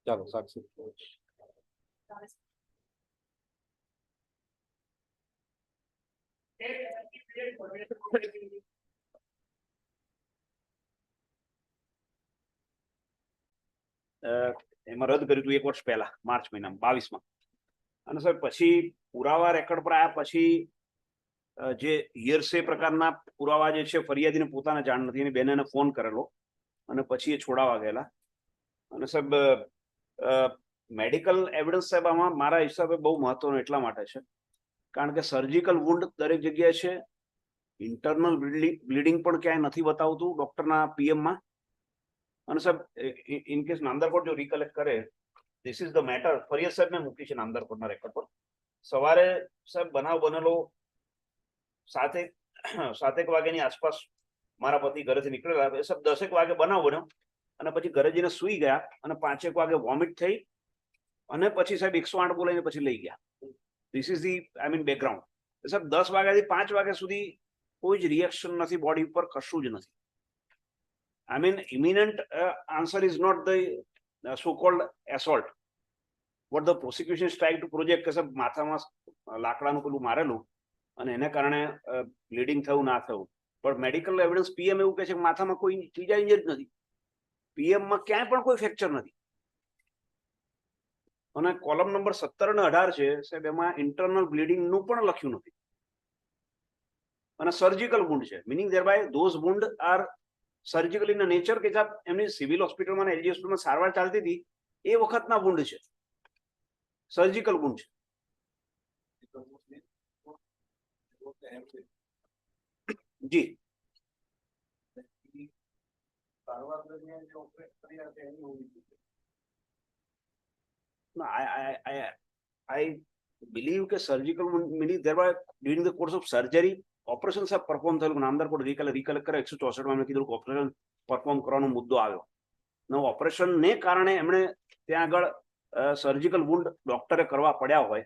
ચાલો સાક્ષી. એમાં રદ કર્યું હતું 1 વર્ષ પહેલા માર્ચ મહિનામાં 22માં. અને સાહેબ પછી પુરાવા રેકોર્ડ પર આવ્યા પછી જે હિયરસે પ્રકારના પુરાવા જે છે ફરિયાદીને પોતાને જાણ નથી, એની બેને ફોન કરેલો અને પછી એ છોડાવા ગયેલા. અને સાહેબ મેડિકલ એવિડન્સ સાહેબ આમાં મારા હિસાબે બહુ મહત્વનું એટલા માટે છે કારણ કે સર્જિકલ વુન્ડ દરેક જગ્યાએ છે, ઇન્ટરનલ બ્લીડિંગ પણ ક્યાંય નથી બતાવતું ડોક્ટરના પીએમમાં. અને સાહેબ ઇન કેસ નામદાર કોર્ટ જો રિકલેક્ટ કરે, ધીસ ઇઝ ધ મેટર, ફરિયાદ સાહેબને મૂકી છે નામદાર કોર્ટના રેકોર્ડ પર. સવારે સાહેબ બનાવ બનેલો 7-1 વાગ્યાની આસપાસ મારા પતિ ઘરેથી નીકળેલા, સાહેબ 10 વાગે બનાવ બન્યો અને પછી ઘરે જઈને સુઈ ગયા અને 5 વાગે વોમિટ થઈ અને પછી સાહેબ 108 બોલાવીને પછી લઈ ગયા. This is the background. સાહેબ 10 વાગ્યાથી 5 વાગ્યા સુધી કોઈ જ રિએક્શન નથી બોડી ઉપર, કશું જ નથી. Imminent answer is not the so called assault what the prosecution try to project કે સાહેબ માથામાં લાકડાનું પેલું મારેલું અને એને કારણે બ્લીડિંગ થયું ના થયું. પણ મેડિકલ એવિડન્સ પીએમ એવું કહે છે કે માથામાં કોઈ ત્રીજા ઇન્જરી નથી, પીએમમાં ક્યાંય પણ કોઈ ફ્રેક્ચર નથી. અને કોલમ નંબર 17 અને 18 છે સાહેબ, એમાં ઇન્ટરનલ બ્લીડિંગ નું પણ લખ્યું નથી અને સર્જિકલ વુન્ડ છે, meaning thereby those wound are surgical in nature કે સાહેબ એમની સિવિલ હોસ્પિટલમાં એલજી હોસ્પિટલમાં સારવાર ચાલતી હતી એ વખતના વુન્ડ છે, સર્જિકલ વુન્ડ છે. જી I believe કે surgical meaning thereby during the course of surgery operation સાહેબ પરફોર્મ થયેલું. નામદાર કોર્ટ રિકલેક્ટ કરે 164 માં કીધું કે ઓપરેશન પરફોર્મ કરવાનો મુદ્દો આવ્યો. ઓપરેશન ને કારણે એમણે ત્યાં આગળ સર્જિકલ વુન્ડ ડોક્ટરે કરવા પડ્યા હોય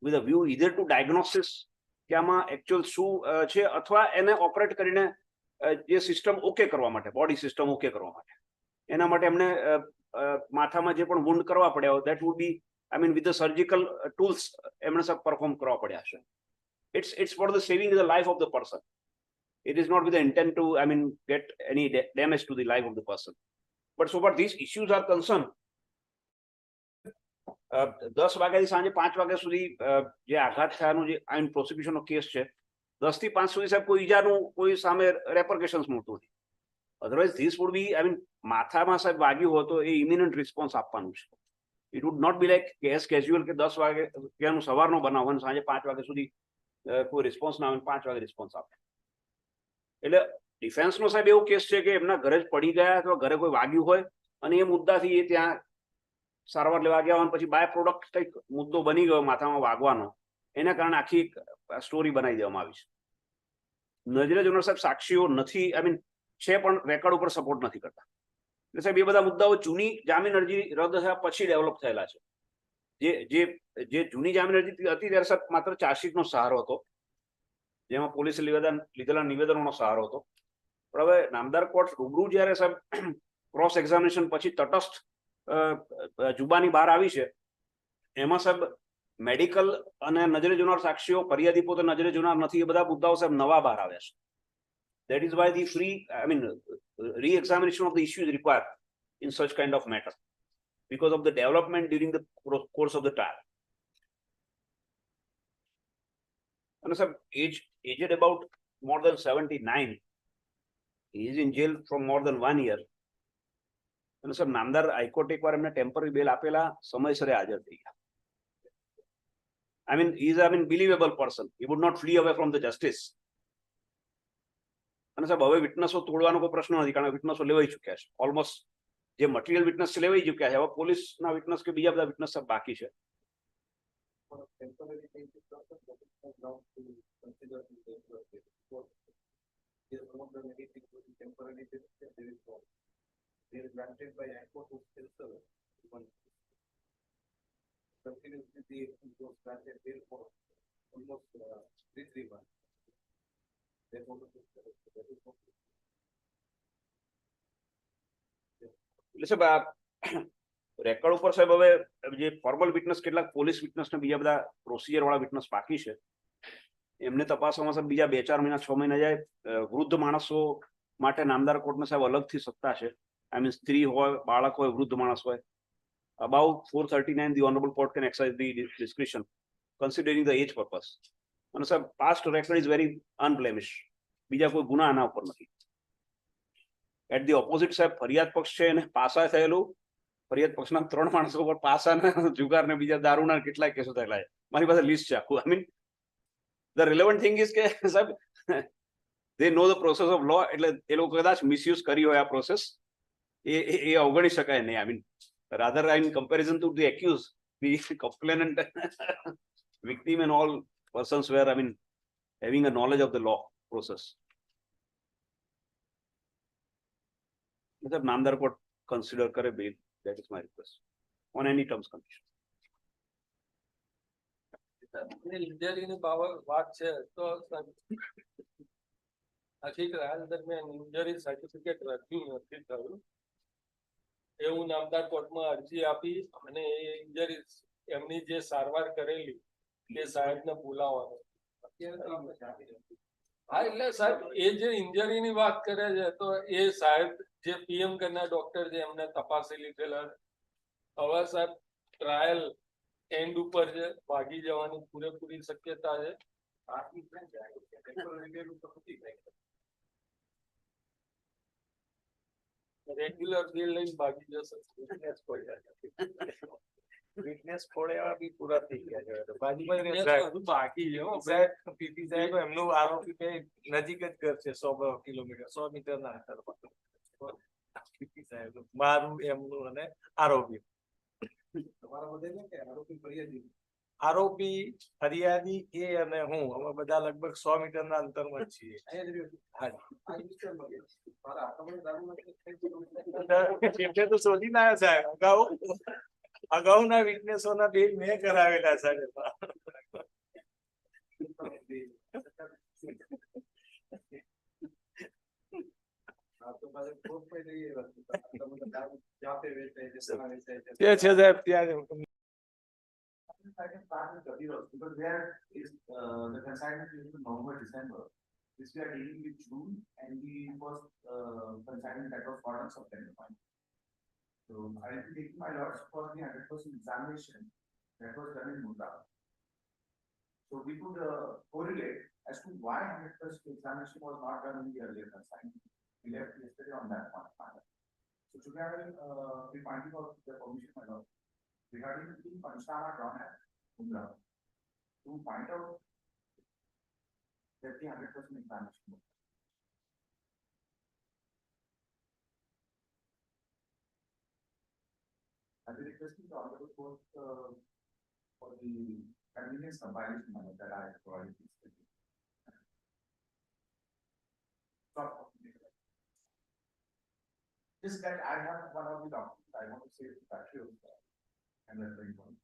with a view either to diagnosis કે આમાં એકચ્યુઅલ શું છે અથવા એને ઓપરેટ કરીને જે સિસ્ટમ ઓકે કરવા માટે, બોડી સિસ્ટમ ઓકે કરવા માટે, એના માટે એમને માથામાં જે પણ વુન્ડ કરવા પડ્યા હોય that would be with the surgical tools એમણે સબ પરફોર્મ કરવા પડ્યા છે. It's for the saving the life of the person. It is not with the intent to get any damage to the life of the person. But so far these issues are concerned, 10 વાગ્યાથી સાંજે 5 વાગ્યા સુધી જે આઘાત થયાનું જે પ્રોસિક્યુશનનો case છે, 10 થી 5 સુધી સાહેબ કોઈ ઈજાનું કોઈ સામે રેપરકેશન્સ મળતું નથી. અધરવાઇઝ ધીસ વુડ બી માથામાં સાહેબ વાગ્યું હોય તો એ ઇમિનન્ટ રિસ્પોન્સ આપવાનું છે. It would not be like as casual કે 10 વાગ્યાનું સવારનો બનાવ અને સાંજે 5 વાગ્યા સુધી કોઈ રિસ્પોન્સ ના આવે, 5 વાગે રિસ્પોન્સ આપે. એટલે ડિફેન્સનો સાહેબ એવો કેસ છે કે એમના ઘરે જ પડી ગયા અથવા ઘરે કોઈ વાગ્યું હોય અને એ મુદ્દાથી એ ત્યાં સારવાર લેવા ગયા હોય, પછી બાય પ્રોડક્ટ કંઈક મુદ્દો બની ગયો માથામાં વાગવાનો, એના કારણે આખી સ્ટોરી બનાવી દેવામાં આવી છે. નજરે જોનાર સાહેબ સાક્ષીઓ નથી, છે પણ રેકોર્ડ ઉપર સપોર્ટ નથી કરતા. એટલે સાહેબ એ બધા મુદ્દાઓ જૂની જામીન અરજી રદ થયા પછી ડેવલપ થયેલા છે. જે જૂની જામીન અરજી હતી ત્યારે સાહેબ માત્ર ચાર્જશીટનો સહારો હતો, જેમાં પોલીસે લીધેલા નિવેદનોનો સહારો હતો. પણ હવે નામદાર કોર્ટ રૂબરૂ જ્યારે સાહેબ ક્રોસ એક્ઝામિનેશન પછી તટસ્થ જુબાની બહાર આવી છે, એમાં સાહેબ મેડિકલ અને નજરે જોનાર સાક્ષીઓ, ફરિયાદી પોતે નજરે જોનાર નથી, એ બધા મુદ્દાઓ સાહેબ નવા બહાર આવ્યા છે. That is why the re-examination of the issue is required in such kind of matter because of the development during the course of the trial. And sir, aged about more than 79, he is in jail from more than 1 year. And sir, નામદાર high court એકવાર એમને temporary બેલ આપેલા, સમયસરે હાજર થઈ ગયા. He is believable person. He would not flee away from the justice. અને સાહેબ હવે વિટનેસો તોડવાનો કોઈ પ્રશ્ન નથી, કારણ કે વિટનેસો લેવાઈ ચૂક્યા છે. ઓલમોસ્ટ જે મટીરિયલ વિટનેસ છે લેવાઈ ચૂક્યા છે. હવે પોલીસના વિટનેસ કે બીજા બધા વિટનેસ બાકી છે. એટલે સાહેબ રેકોર્ડ ઉપર સાહેબ હવે જે ફોર્મલ વિટનેસ કેટલાક પોલીસ વિટનેસ ને બીજા બધા પ્રોસિજર વાળા વિટનેસ બાકી છે, એમને તપાસવામાં સાહેબ બીજા 2-4 મહિના 6 મહિના જાય. વૃદ્ધ માણસો માટે નામદાર કોર્ટને સાહેબ અલગથી સત્તા છે. સ્ત્રી હોય, બાળક હોય, વૃદ્ધ માણસ હોય. About 439 the honorable court can exercise the discretion considering the age purpose. અને સાહેબ past record is very unblemished. બીજા કોઈ ગુના આના ઉપર નથી. એટ ધી ઓપોઝિટ સાહેબ ફરિયાદ પક્ષ છે એને પાસા થયેલું ફરિયાદ પક્ષના 3 માણસો પર પાસાના જુગાર ને બીજા દારૂના કેટલાય કેસો થયેલા છે. મારી પાસે લિસ્ટ છે આખું. I mean the relevant thing is કે સાહેબ દે નો ધ પ્રોસેસ ઓફ લો, એટલે એ લોકો કદાચ મિસયુઝ કરી હોય આ પ્રોસેસ, એ અવગણી શકાય નહીં. I mean rather in comparison to the accused, the complainant, victim and all persons were, I mean, having a knowledge of the law process. मतलब नामदार कोर्ट consider करे bail. That is my request on any terms condition. ઇન્જરીની વાત છે તો આખી trial દરમિયાન injury certificate રજૂ નથી થયું. એવું નામદાર કોર્ટમાં અરજી આપી અને એ ઇન્જરી એમની જે સારવાર કરેલી તે સાહેબને બોલાવવાનો. હા, એટલે સાહેબ એ જે ઇન્જરીની વાત કરે છે તો એ સાહેબ જે પીએમ કરનાર ડોક્ટર છે એમને તપાસી લીધેલા. હવે સાહેબ ટ્રાયલ એન્ડ ઉપર છે, ભાગી જવાની પૂરેપૂરી શક્યતા છે. રેગ્યુલર બિલ લઈને ભાગી જશે. વિટનેસ ખોળ્યા બી પૂરા થઈ ગયા છે. બાકી છે હો. પીપી સાહેબ એમનું આરોપી નજીક જ ઘર છે, 100 કિલોમીટર, 100 મીટર ના અંતરમાં. પીપી સાહેબ મારું એમનું અને આરોપી. આરોપી ફરિયાદી એ અને હું અમે બધા લગભગ 100 મીટર ના અંતરમાં જ છીએ. તો શોધી ના સાહેબ અગાઉના વિટનેસોના બિલ મેં કરાવેલા સાહેબ. છે સાહેબ ત્યાં because there is the consignment is in November, December. This we are dealing with June, and the first consignment that was got on September 1. So I will be taking my lots for the 100% examination that was done in Mundra. So we could correlate as to why 100% examination was not done in the earlier consignment. We left yesterday on that one. So today I will be finding out the permission my lord regarding the Panchnama drawn at Mundra to find out that the 100% examination. I will request the honorable court for the convenience compilation manner that I have provided this study. Just that I have one of the documents I want to say the factory of that and then bring one.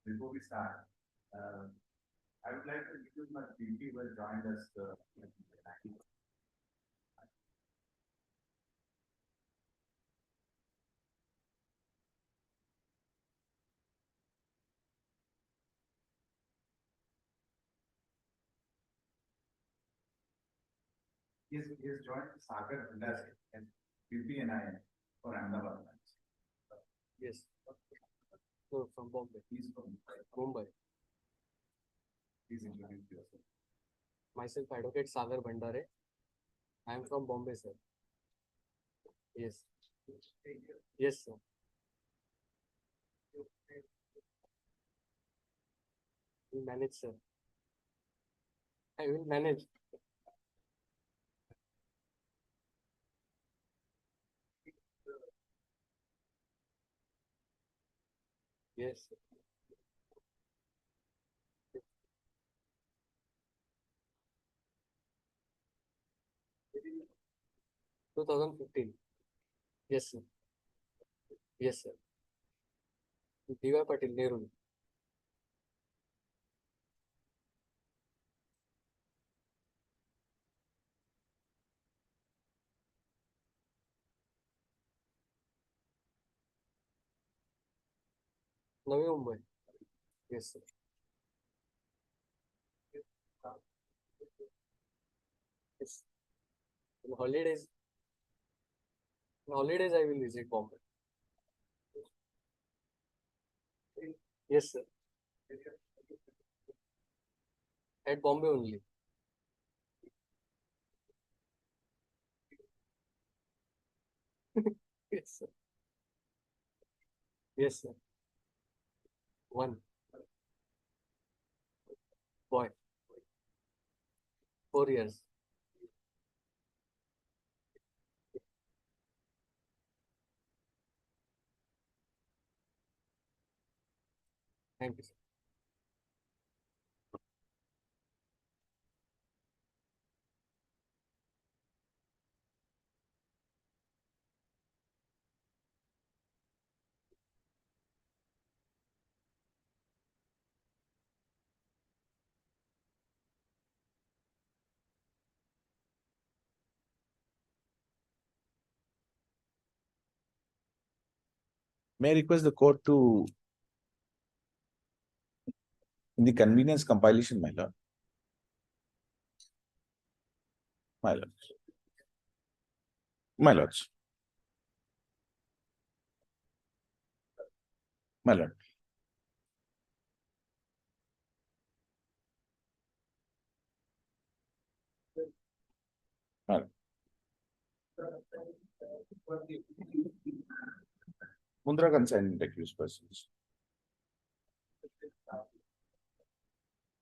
Before we start, I would like to introduce my VP who has joined us. He has joined Sagar Industry and VP and I for Ahmedabad. Yes. No, from Bombay. He's from Mumbai. Please introduce yourself. Myself, Advocate Sagar Bhandare. I am from Bombay, sir. Yes. Yes, sir. Will manage, sir. I will manage. Yes. 2015. Yes, sir. Yes, sir. DY Patil, Nehru. Navi Mumbai. Yes, sir. Yes. In holidays, I will visit Bombay. Yes, sir. At Bombay only. Yes, sir. Yes, sir. One boy. 4 years. Thank you, sir. May I request the court to, in the convenience compilation, my lord. My lords. My lords. My lord. My lord. Mundra consignment accused persons.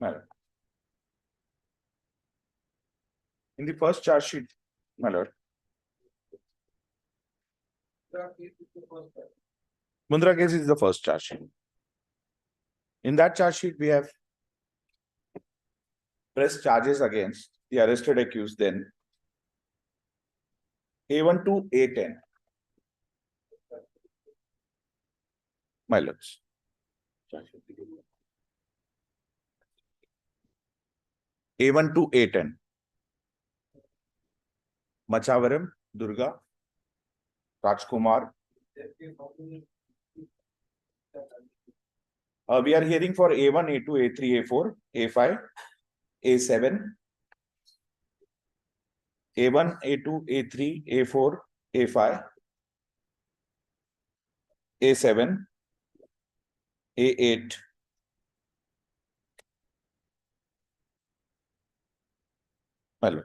My lord. In the first charge sheet, my lord. Mundra case is the first charge sheet. In that charge sheet, we have pressed charges against the arrested accused then A1 to A10. My lords. A1 to A10. Machavaram, Durga, Rajkumar. We are hearing for A1, A2, A3, A4, A5, A7, A1, A2, A3, A4, A5, A7, A8. Hello.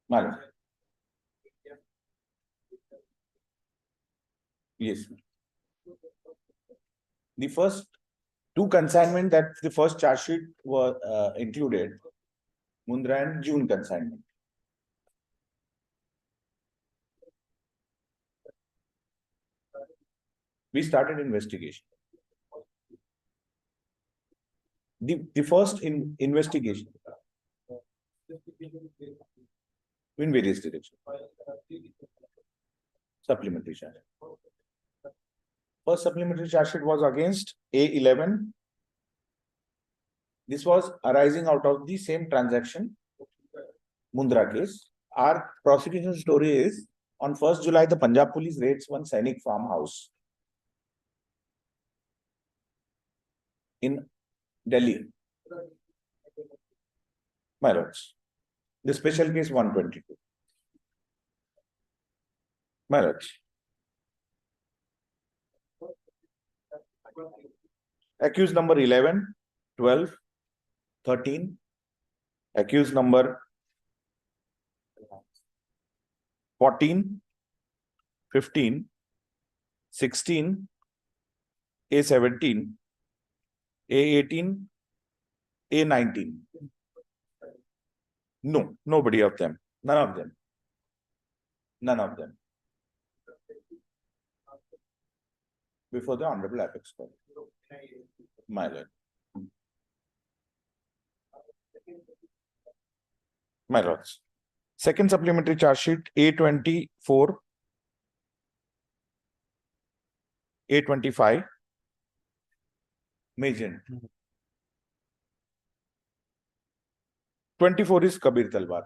Hello. Yes. The first two consignment that the first charge sheet was included, Mundra and June consignment. We started investigation. The first investigation in various directions. Supplementary charge. First supplementary charge sheet was against A11. This was arising out of the same transaction, Mundra case. Our prosecution story is on 1st July, the Punjab police raids one Sainik farmhouse in Delhi. My lords, the special case 122. My lords. Accused number 11, 12, 13. Accused number 14, 15, 16, A17, A18, A19. No, nobody of them. None of them. None of them. Before the Honorable Apex Court. My lord. My lords. Second supplementary charge sheet A24, A25. Major. 24 is Kabir Talwar.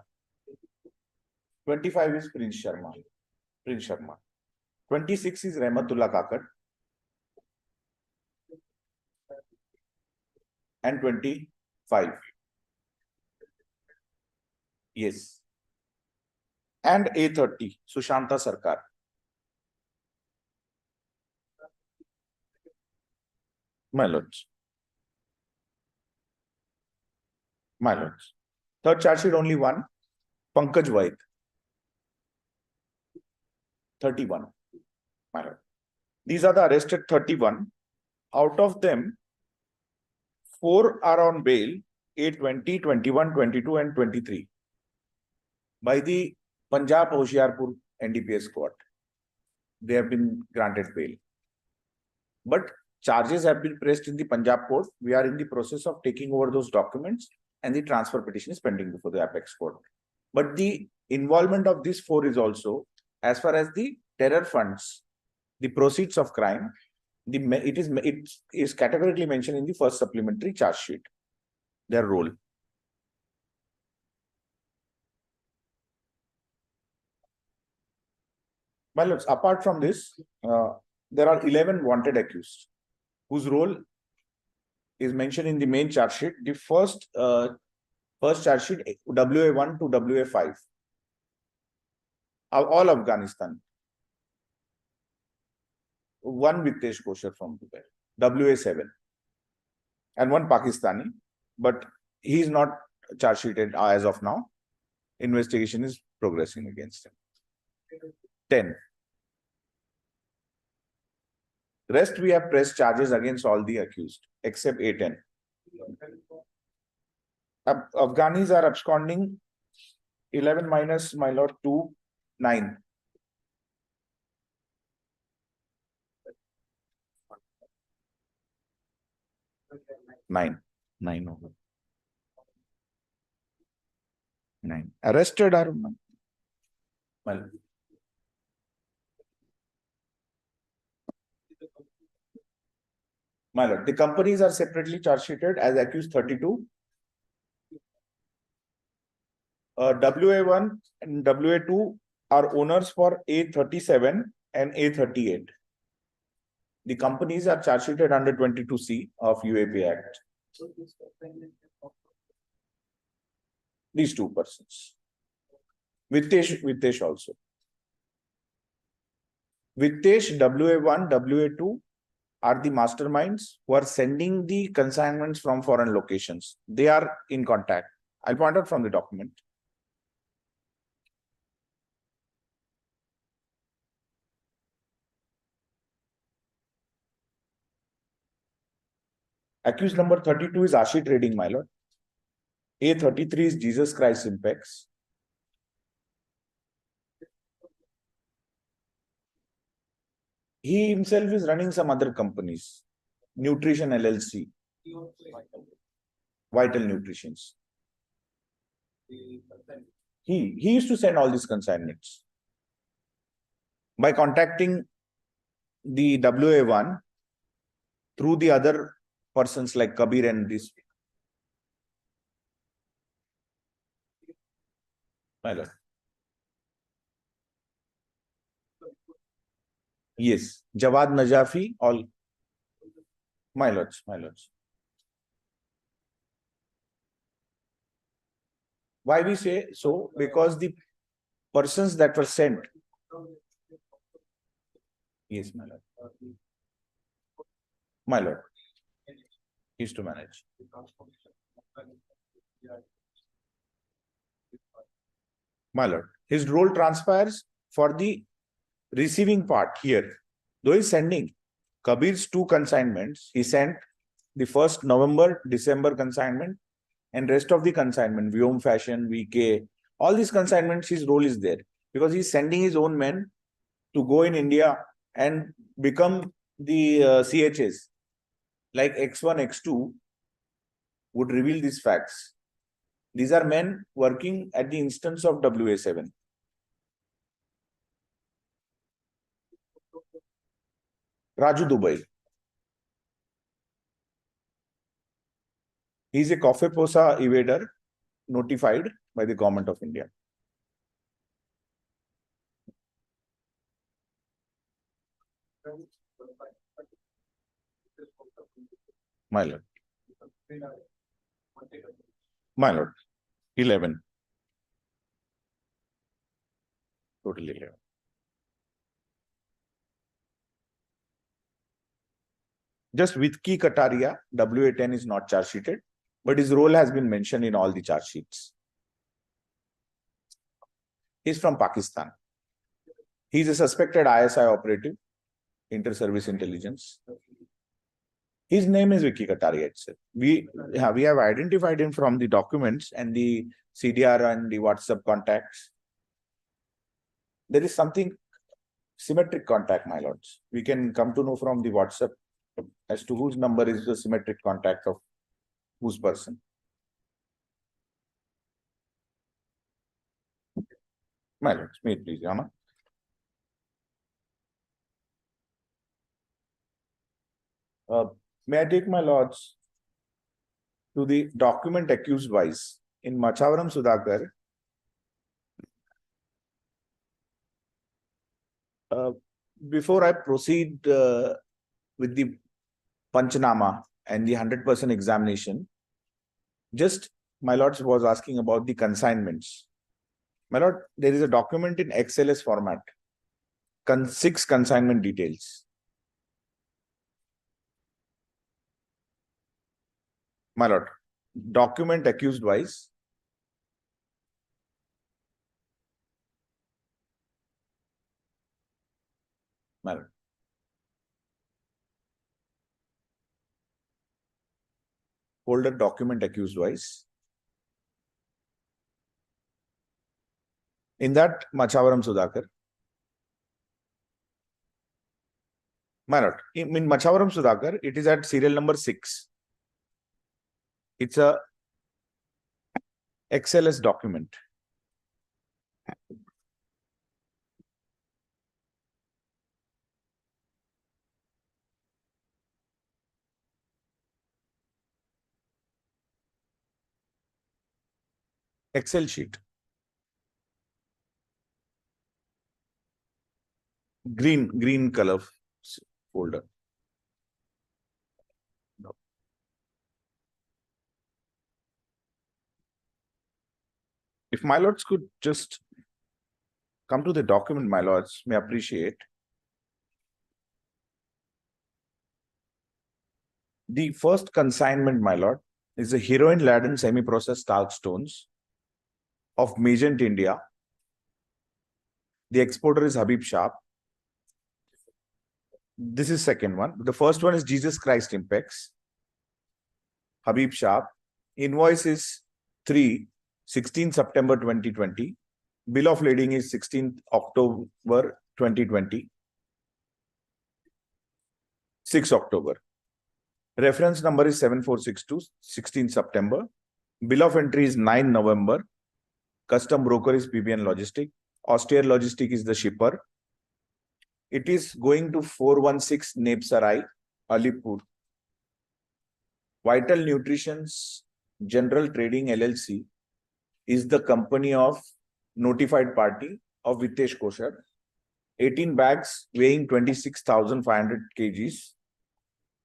25 is Prince Sharma. 26 is Rahmatullah Kakar. And 25. Yes. And A30, Sushanta Sarkar. My lords. My lords. Third charge sheet only one. Pankaj Vaid. 31. My lord. These are the arrested 31. Out of them, 4 are on bail, 8, 20, 21, 22 and 23 by the Punjab Hoshiarpur NDPS court. They have been granted bail. But charges have been pressed in the Punjab court. We are in the process of taking over those documents and the transfer petition is pending before the Apex court. But the involvement of these 4 is also, as far as the terror funds, the proceeds of crime, it is categorically mentioned in the first supplementary charge sheet, their role. My lords, apart from this, there are 11 wanted accused whose role is mentioned in the main charge sheet. The first charge sheet, WA1 to WA5, all Afghanistan. One Vitesh Koshar from Dubai, WA7, and one Pakistani, but he is not charge sheeted as of now. Investigation is progressing against him. 10. Rest we have pressed charges against all the accused except A10. Afghanis are absconding 11 minus, my lord, 2, 9. Nine over. 9. Arrested are well. My lord, the companies are separately charge sheeted as accused 32. WA1 and WA2 are owners for A37 and A38. The companies are charge sheeted under 22C of UAP Act. These 2 persons. Vitesh also. Vitesh, WA1, WA2 are the masterminds who are sending the consignments from foreign locations. They are in contact. I'll point out from the document. Accused number 32 is Ashi Trading, my lord. A33 is Jesus Christ Impex. He himself is running some other companies. Nutrition LLC. Vital Nutritions. He used to send all these consignments. By contacting the WA1 through the other persons like Kabir and this. My lord. Yes, Jawad Najafi, all. My lords, my lords. Why we say so? Because the persons that were sent. Yes, my lord. My lord. He used to manage. My lord. His role transpires for the receiving part here. Though he's sending Kabir's 2 consignments, he sent the first November, December consignment And rest of the consignment, Vyom Fashion, VK, all these consignments, his role is there because he's sending his own men to go in India and become the CHs. Like X1, X2 would reveal these facts. These are men working at the instance of WA7. Raju Dubai. He is a Coffeposa evader notified by the government of India. My lord. My lord. 11. Total 11. Just Vitki Kataria, WA10 is not charge sheeted, but his role has been mentioned in all the charge sheets. He's from Pakistan. He's a suspected ISI operative, inter-service intelligence. His name is Vicky Kataria itself. We have identified him from the documents and the CDR and the WhatsApp contacts. There is something symmetric contact, my lords. We can come to know from the WhatsApp as to whose number is the symmetric contact of whose person. My lords, may it please, Your Honor. May I take my lords to the document accused wise in Machavaram Sudhakar. Before I proceed with the Panchanama and the 100% examination, just my lords was asking about the consignments. My lord, there is a document in XLS format, 6 consignment details. My lord, document accused wise. My lord. Folder document accused wise. In that, Machavaram Sudhakar. My lord, in Machavaram Sudhakar, it is at serial number 6. It's a XLS document. Excel sheet. Green color folder. No. If my lords could just come to the document, my lords, may appreciate. The first consignment, my lord, is a heroin-laden semi-processed talc stones of Magent, India. The exporter is Habib Shah. This is second one. The first one is Jesus Christ Impex. Habib Shah. Invoice is 16 September 2020. Bill of lading is 16th October 2020. 6 October. Reference number is 7462, 16 September. Bill of entry is 9 November. Custom broker is PBN Logistic. Austere Logistic is the shipper. It is going to 416 Nebsarai, Alipur. Vital Nutrition's General Trading LLC is the company of notified party of Vitesh Koshar. 18 bags weighing 26,500 kgs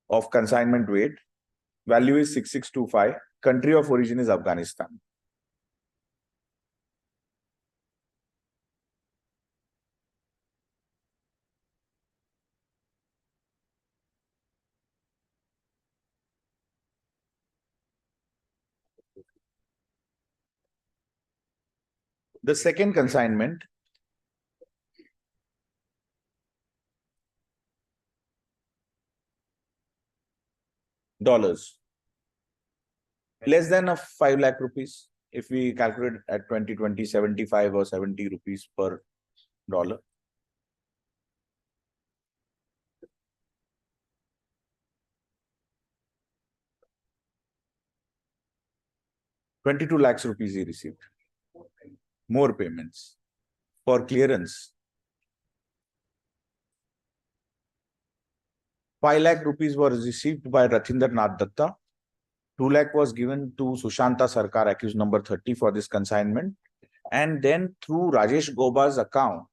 of consignment weight. Value is 6625. Country of origin is Afghanistan. The second consignment dollars. less than a 5 lakh rupees. If we calculate at 2020, 75 or 70 rupees per dollar. ₹22 lakhs he received. More payments for clearance. 5 lakh rupees was received by Rathinder Nath Datta. 2 lakh was given to Sushanta Sarkar, accused number 30, for this consignment. And then through Rajesh Goba's account,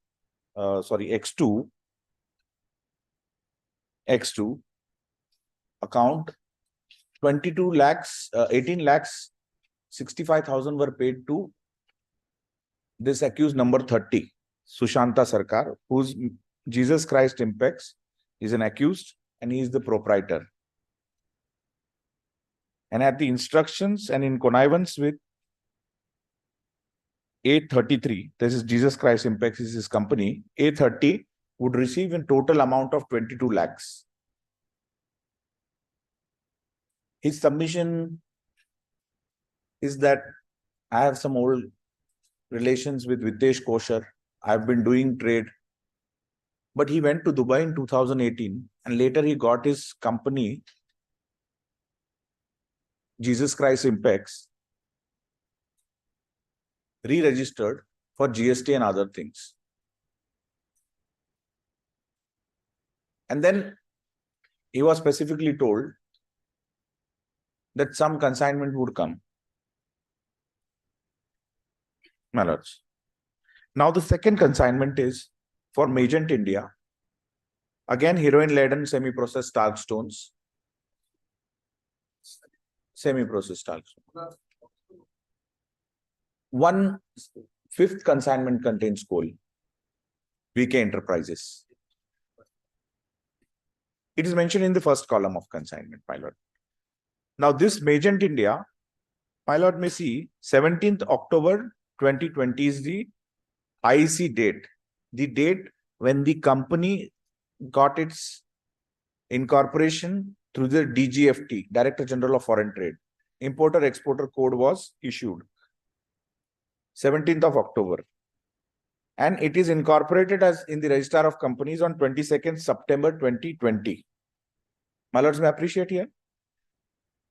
X2 account, 22 lakhs, 18 lakhs, 65,000 were paid to this accused number 30, Sushanta Sarkar, whose Jesus Christ Impex is an accused and he is the proprietor. And at the instructions and in connivance with 833, this is Jesus Christ Impex is his company, 830 would receive in total amount of 22 lakhs. His submission is that I have some old relations with Vitesh Kosher. I've been doing trade. But he went to Dubai in 2018 and later he got his company, Jesus Christ Impex, re-registered for GST and other things. And then he was specifically told that some consignment would come. My lords. Now the second consignment is for Magent India. Again, heroin-laden semi-processed talc stones. Semi-processed talc stones. 1/5 consignment contains coal. VK Enterprises. It is mentioned in the first column of consignment, my lord. Now this Magent India, my lord may see 17th October 2020 is the IEC date. The date when the company got its incorporation through the DGFT, Director General of Foreign Trade. Importer-Exporter Code was issued 17th of October. And it is incorporated as in the Register of Companies on 22nd September 2020. My lords may appreciate here.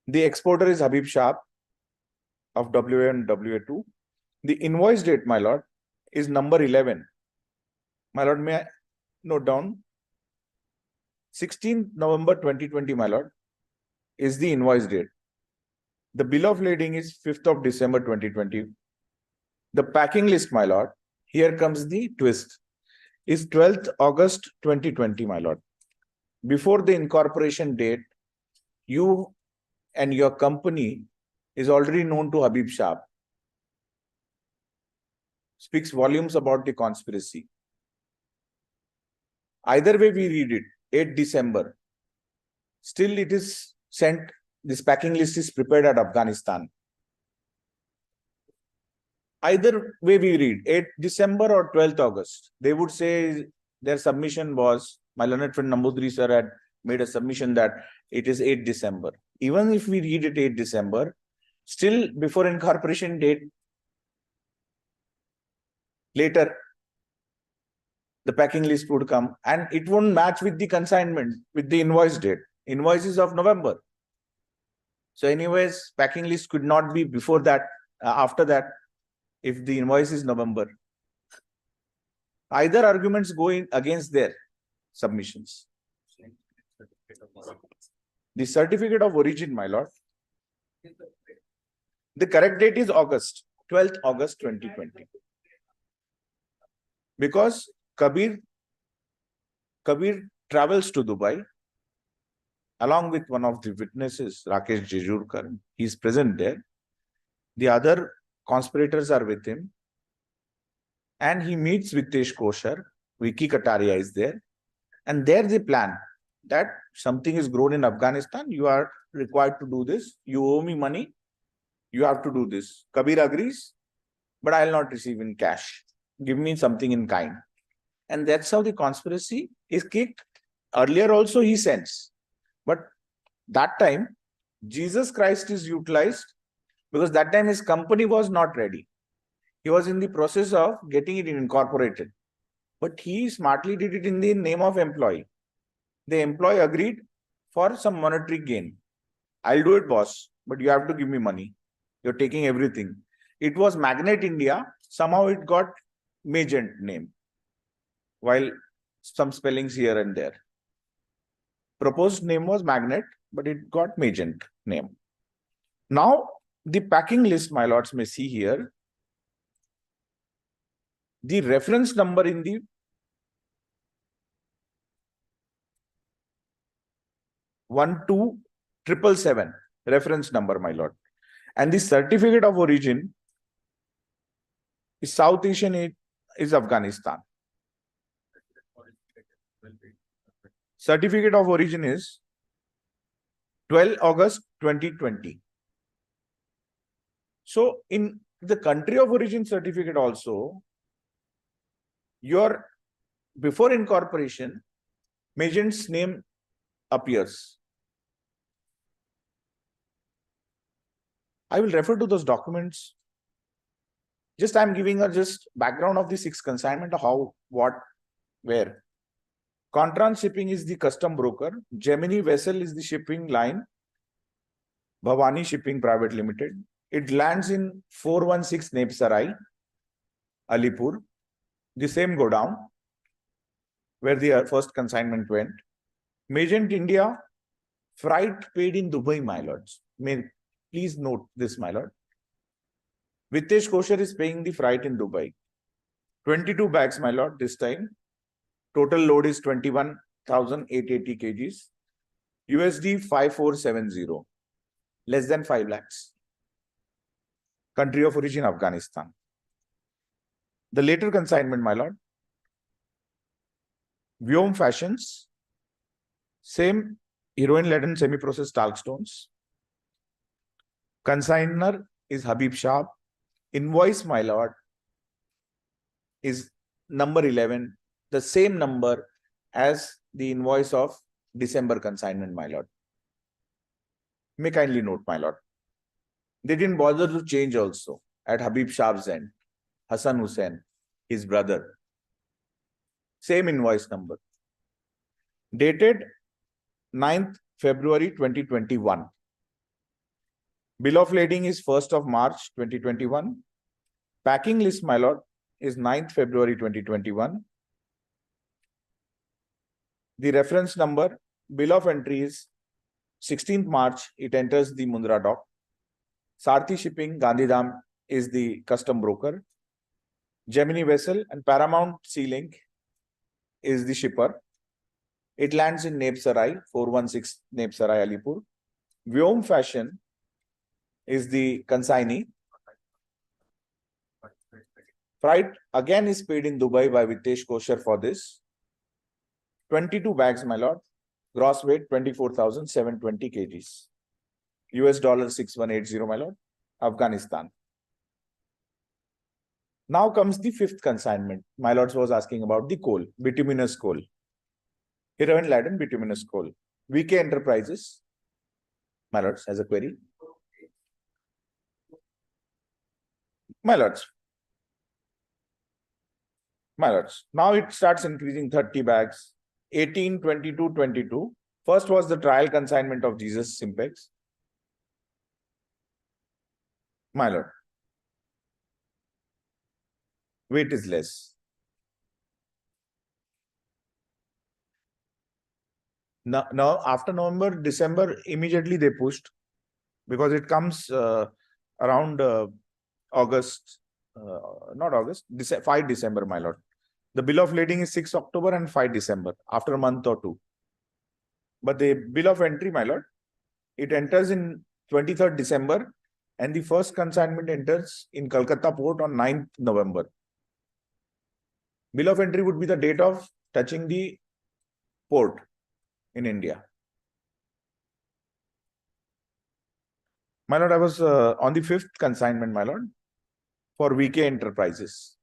The exporter is Habib Shah of WA and WA2. The invoice date, my lord, is number 11. My lord, may I note down? 16th November 2020, my lord, is the invoice date. The bill of lading is 5th of December 2020. The packing list, my lord, here comes the twist, is 12th August 2020, my lord. Before the incorporation date, you and your company is already known to Habib Shah. Speaks volumes about the conspiracy. Either way we read it, 8 December. Still it is sent, this packing list is prepared at Afghanistan. Either way we read, 8 December or 12th August. They would say their submission was, my learned friend Nambudri sir had made a submission that it is 8 December. Even if we read it 8 December, still before incorporation date, later, the packing list would come and it won't match with the consignment, with the invoice date. Invoice is of November. So anyways, packing list could not be before that, after that, if the invoice is November. Either arguments go in against their submissions. The certificate of origin, my lord. The correct date is August, 12th August 2020. Because Kabir travels to Dubai along with one of the witnesses, Rakesh Jejurkar. He is present there. The other conspirators are with him. And he meets with Vitesh Kosher. Vicky Kataria is there. And there they plan that something is grown in Afghanistan. You are required to do this. You owe me money. You have to do this. Kabir agrees, but I will not receive in cash. Give me something in kind. And that's how the conspiracy is kicked. Earlier also he sends. But that time, Jesus Christ is utilized because that time his company was not ready. He was in the process of getting it incorporated, but he smartly did it in the name of employee. The employee agreed for some monetary gain. I'll do it, boss, but you have to give me money. You're taking everything. It was Magnet India. Somehow it got Magent name, while some spellings here and there. Proposed name was Magnet, but it got Magent name. Now, the packing list, my lords may see here, the reference number in the one two triple seven reference number, my lord, and the certificate of origin is South Asian, is Afghanistan. Certificate of origin is 12 August 2020. So in the country of origin certificate also, your before incorporation, Magent's name appears. I will refer to those documents. Just I'm giving a just background of the 6 consignment, how, what, where. Contran Shipping is the custom broker. Gemini Vessel is the shipping line. Bhavani Shipping Private Limited. It lands in 416 Nepsarai, Alipur. The same go down where the first consignment went. Magent India, freight paid in Dubai, my lords. Please note this, my lord. Vitesh Kosher is paying the freight in Dubai. 22 bags, my lord, this time. Total load is 21,880 kgs. USD 5470. Less than 5 lakhs. Country of origin, Afghanistan. The later consignment, my lord. Vyom Fashions. Same heroin-laden semi-processed talc stones. Consigner is Habib Shah. Invoice, my lord, is number 11, the same number as the invoice of December consignment, my lord. May kindly note, my lord. They didn't bother to change also at Habib Shah's end. Hassan Hussain, his brother. Same invoice number. Dated 9th February 2021. Bill of lading is 1st of March 2021. Packing list, my lord, is 9th February 2021. The reference number, bill of entry is 16th March. It enters the Mundra dock. Sarthi Shipping, Gandhidham is the custom broker. Gemini Vessel and Paramount Sea Link is the shipper. It lands in Nepsarai, 416 Nepsarai, Alipur. Vyom Fashion is the consignee. Freight again is paid in Dubai by Vitesh Kosher for this. 22 bags, my lord. Gross weight 24,720 kgs. US dollar 6180, my lord. Afghanistan. Now comes the 5th consignment. My lords was asking about the coal, bituminous coal. Heroin-laden bituminous coal. VK Enterprises. My lords, has a query. My lords. My lords. Now it starts increasing 30 bags. 18, 22, 22. First was the trial consignment of Jesus Simpex. My lord. Weight is less. Now after November, December, immediately they pushed because it comes around August, not August, 5 December, my lord. The bill of lading is 6 October and 5 December, after a month or two. But the bill of entry, my lord, it enters in 23rd December and the first consignment enters in Calcutta port on 9th November. Bill of entry would be the date of touching the port in India. My lord, I was on the 5th consignment, my lord, for VK Enterprises.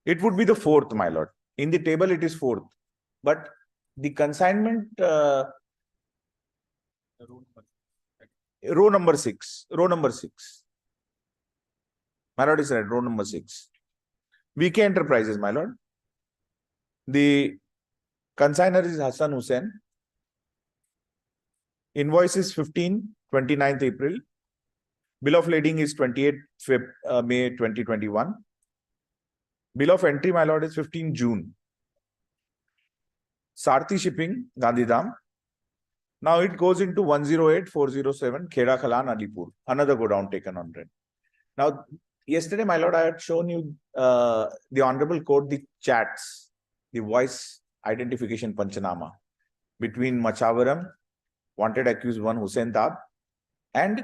It would be the fourth, my lord. In the table, it is fourth. But the consignment, row number 6. Row number 6. My lord is right. Row number 6. VK Enterprises, my lord. The consignor is Hassan Hussain. Invoice is 29th April. Bill of lading is 28th May 2021. Bill of entry, my lord, is 15 June. Sarthi Shipping, Gandhidham. Now it goes into 108407 Kheda Khalan, Alipur. Another go down taken on rent. Now, yesterday, my lord, I had shown you the Honorable Court, the chats, the voice identification Panchanama between Machavaram, wanted accused one Hussain Tab, and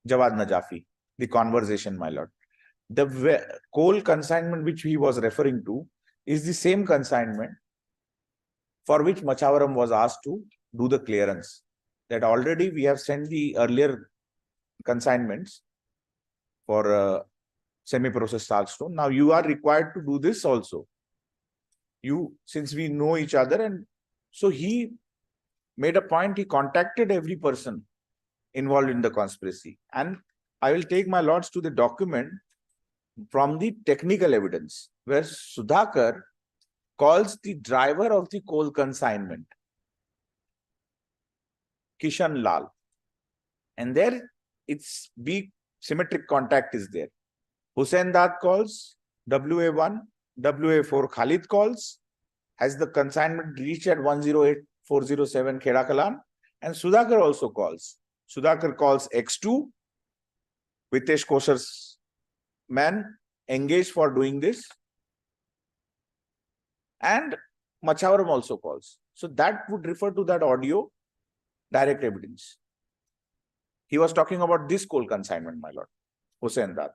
Jawad Najafi, the conversation, my lord. The coal consignment which he was referring to is the same consignment for which Machavaram was asked to do the clearance. That already we have sent the earlier consignments for semi-processed salt stone. Now you are required to do this also. Since we know each other, and so he made a point, he contacted every person involved in the conspiracy. And I will take my lords to the document from the technical evidence, where Sudhakar calls the driver of the coal consignment Kishan Lal. And there its big symmetric contact is there. Hussain Dad calls, WA1, WA4 Khalid calls, has the consignment reached at 108407 Kheda Khalan, and Sudhakar also calls. Sudhakar calls X2, Vitesh Kosar's man engaged for doing this, and Machavaram also calls. So that would refer to that audio direct evidence. He was talking about this coal consignment, my lord, Hussain Dad.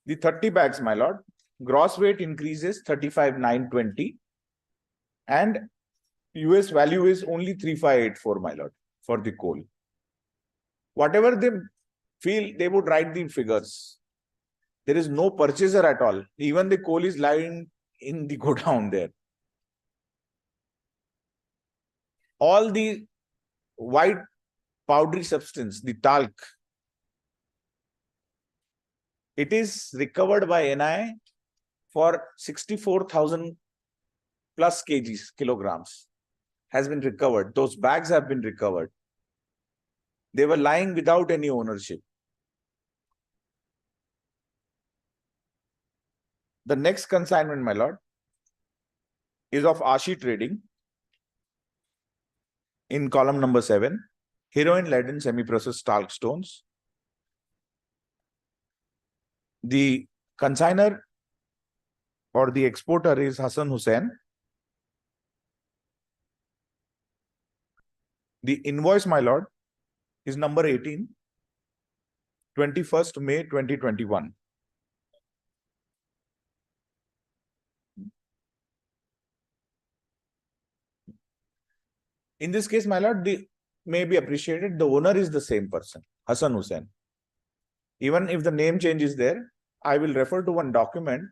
The 30 bags, my lord, gross weight increases 35,920, and US value is only 3584, my lord, for the coal. Whatever they feel, they would write the figures. There is no purchaser at all. Even the coal is lying in the godown there. All the white powdery substance, the talc, it is recovered by NI for 64,000 plus kilograms has been recovered. Those bags have been recovered. They were lying without any ownership. The next consignment, my lord, is of Ashi Trading in column number 7, heroin laden semi-processed talc stones. The consignor or the exporter is Hassan Hussain. The invoice, my lord, is number 18, 21st May 2021. In this case, my lord, the may be appreciated, the owner is the same person, Hassan Hussain. Even if the name change is there, I will refer to one document,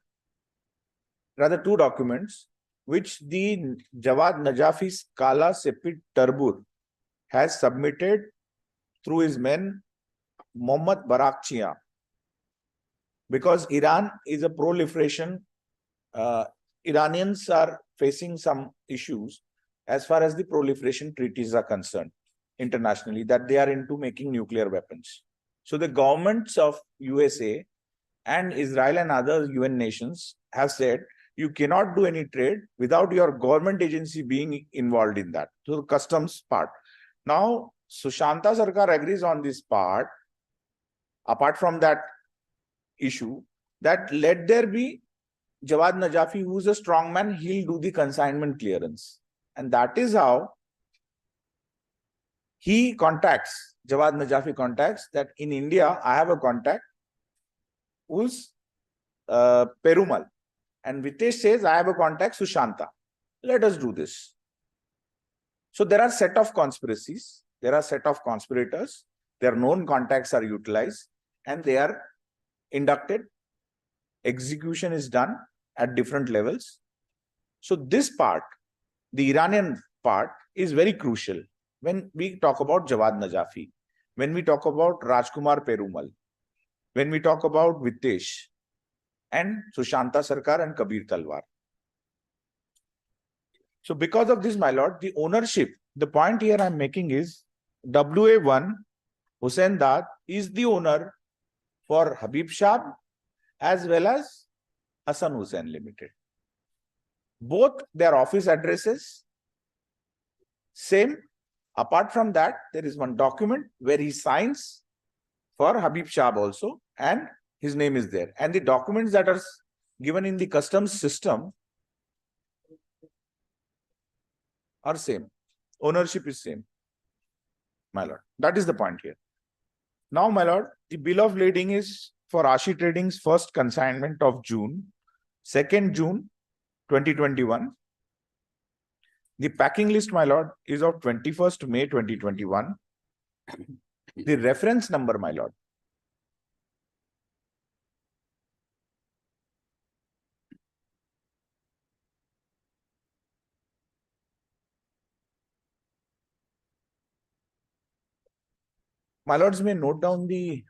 rather two documents, which the Jawad Najafi's Kala Sepid Tarbur has submitted through his men, Mohammad Barakchia. Because Iran is a proliferation, Iranians are facing some issues as far as the proliferation treaties are concerned internationally, that they are into making nuclear weapons. So the governments of USA and Israel and other UN nations have said, you cannot do any trade without your government agency being involved in that. So the customs part. Now, Sushanta Sarkar agrees on this part, apart from that issue, that let there be Jawad Najafi, who is a strong man, he'll do the consignment clearance. And that is how he contacts, Jawad Najafi contacts, that in India, I have a contact who's Perumal. And Vitesh says, I have a contact, Sushanta. Let us do this. So there are set of conspiracies, there are set of conspirators, their known contacts are utilized, and they are inducted. Execution is done. at different levels. So this part, the Iranian part, is very crucial when we talk about Jawad Najafi, when we talk about Rajkumar Perumal, when we talk about Vitesh and Sushanta Sarkar and Kabir Talwar. So because of this, my lord, the ownership, the point here I'm making is WA1 Hussain Dad is the owner for Habib Shah as well as Hassan Hussain Limited. Both their office addresses same. Apart from that, there is one document where he signs for Habib Shah also, and his name is there. And the documents that are given in the customs system are same. Ownership is same, my lord. That is the point here. Now, my lord, the bill of lading is for Ashi Trading's first consignment of June, 2nd June 2021. The packing list, my lord, is of 21st May 2021. The reference number, my lord, my lords may note down the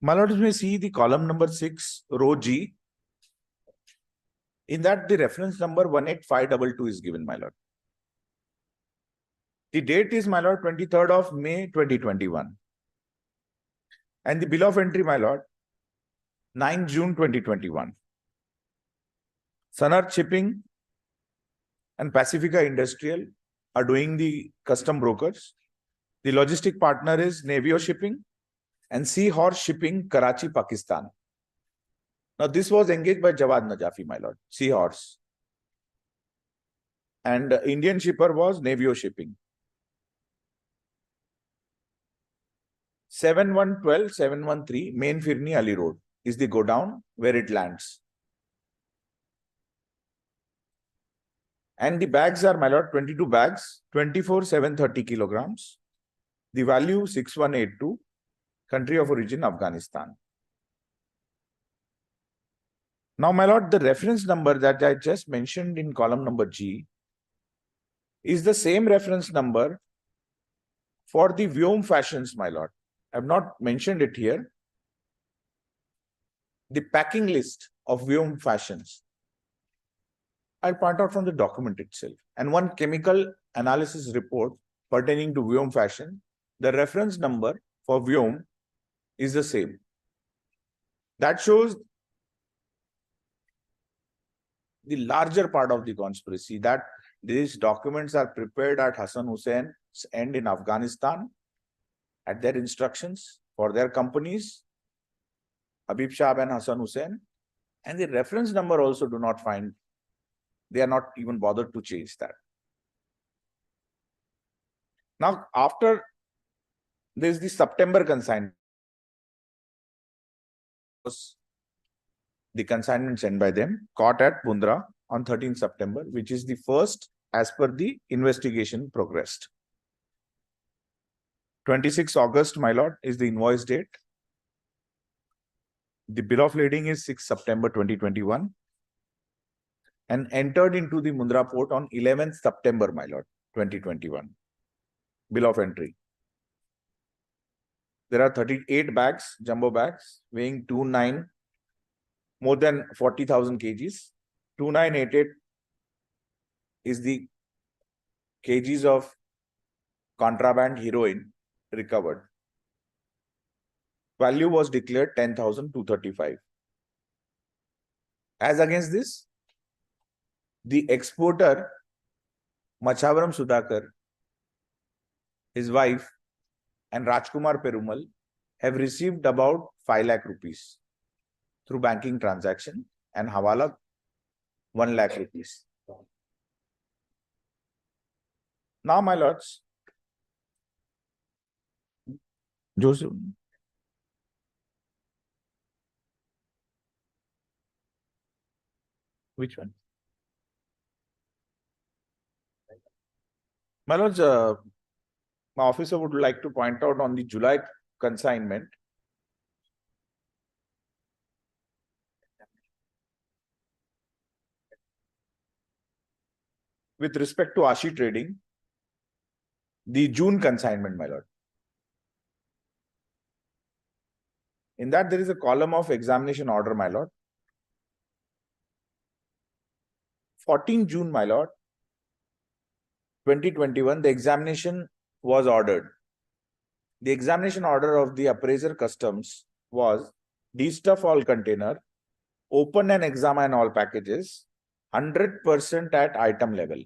my lords may see the column number 6, row G. In that, the reference number 18522 is given, my lord. The date is, my lord, 23rd of May 2021. And the bill of entry, my lord, 9 June 2021. Sanart Shipping and Pacifica Industrial are doing the custom brokers. The logistic partner is Navio Shipping and Seahorse Shipping, Karachi, Pakistan. Now, this was engaged by Jawad Najafi, my lord, Seahorse. And Indian shipper was Navio Shipping. 7112-713 Main Firni Ali Road is the godown where it lands. And the bags are, my lord, 22 bags, 24,730 kilograms. The value 6182, country of origin Afghanistan. Now, my lord, the reference number that I just mentioned in column number G is the same reference number for the Vyom Fashions, my lord. I have not mentioned it here. The packing list of Vyom Fashions, I'll point out from the document itself. And one chemical analysis report pertaining to Vyom Fashion, the reference number for Vyom is the same. That shows the larger part of the conspiracy, that these documents are prepared at Hassan Hussein's end in Afghanistan at their instructions for their companies, Habib Shah and Hassan Hussain, and the reference number also do not find, they are not even bothered to change that. Now, after this, the September consignment, the consignment sent by them, caught at Bundra on 13th September, which is the first as per the investigation progressed. 26 August, my lord, is the invoice date. The bill of lading is 6 September 2021 and entered into the Mundra port on 11th September, my lord, 2021. Bill of entry. There are 38 bags, jumbo bags, weighing 29, more than 40,000 kgs. 2988 is the kgs of contraband heroin recovered. Value was declared 10,235. As against this, the exporter, Machavaram Sudhakar, his wife, and Rajkumar Perumal have received about 5 lakh rupees through banking transaction and Hawala 1 lakh rupees. Now, my lords, Joseph, which one? My lords, my officer would like to point out on the July consignment. With respect to Ashi Trading, the June consignment, my lord. In that, there is a column of examination order, my lord. 14 June, my lord, 2021, the examination was ordered. The examination order of the appraiser customs was destuff all container, open and examine all packages, 100% at item level.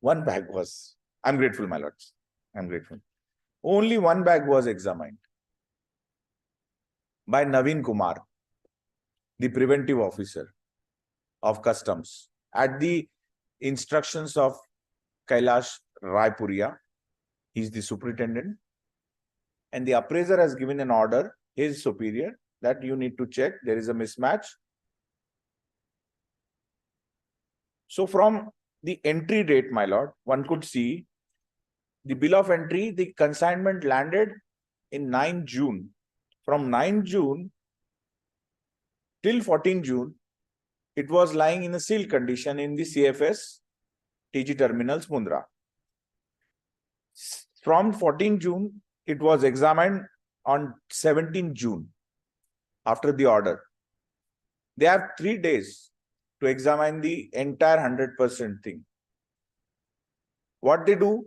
One bag was, I'm grateful, my lords. I'm grateful. Only one bag was examined by Naveen Kumar, the preventive officer of customs, at the instructions of Kailash Raipuria. He's the superintendent. And the appraiser has given an order, his superior, that you need to check, there is a mismatch. So from the entry date, my lord, one could see the bill of entry, the consignment landed in 9 June. From 9 June till 14 June, it was lying in a sealed condition in the CFS TG Terminals, Mundra. From 14 June, it was examined on 17 June after the order. They have 3 days to examine the entire 100% thing. What they do?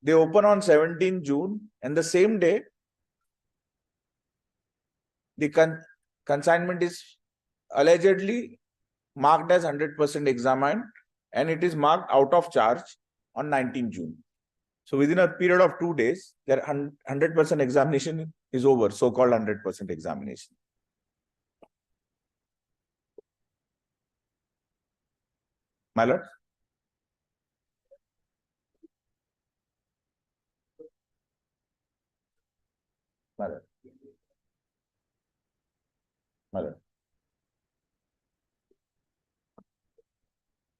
They open on 17 June and the same day, the consignment is allegedly marked as 100% examined and it is marked out of charge on 19 June. So within a period of 2 days, their 100% examination is over, so-called 100% examination. My lord? My lord. My lord.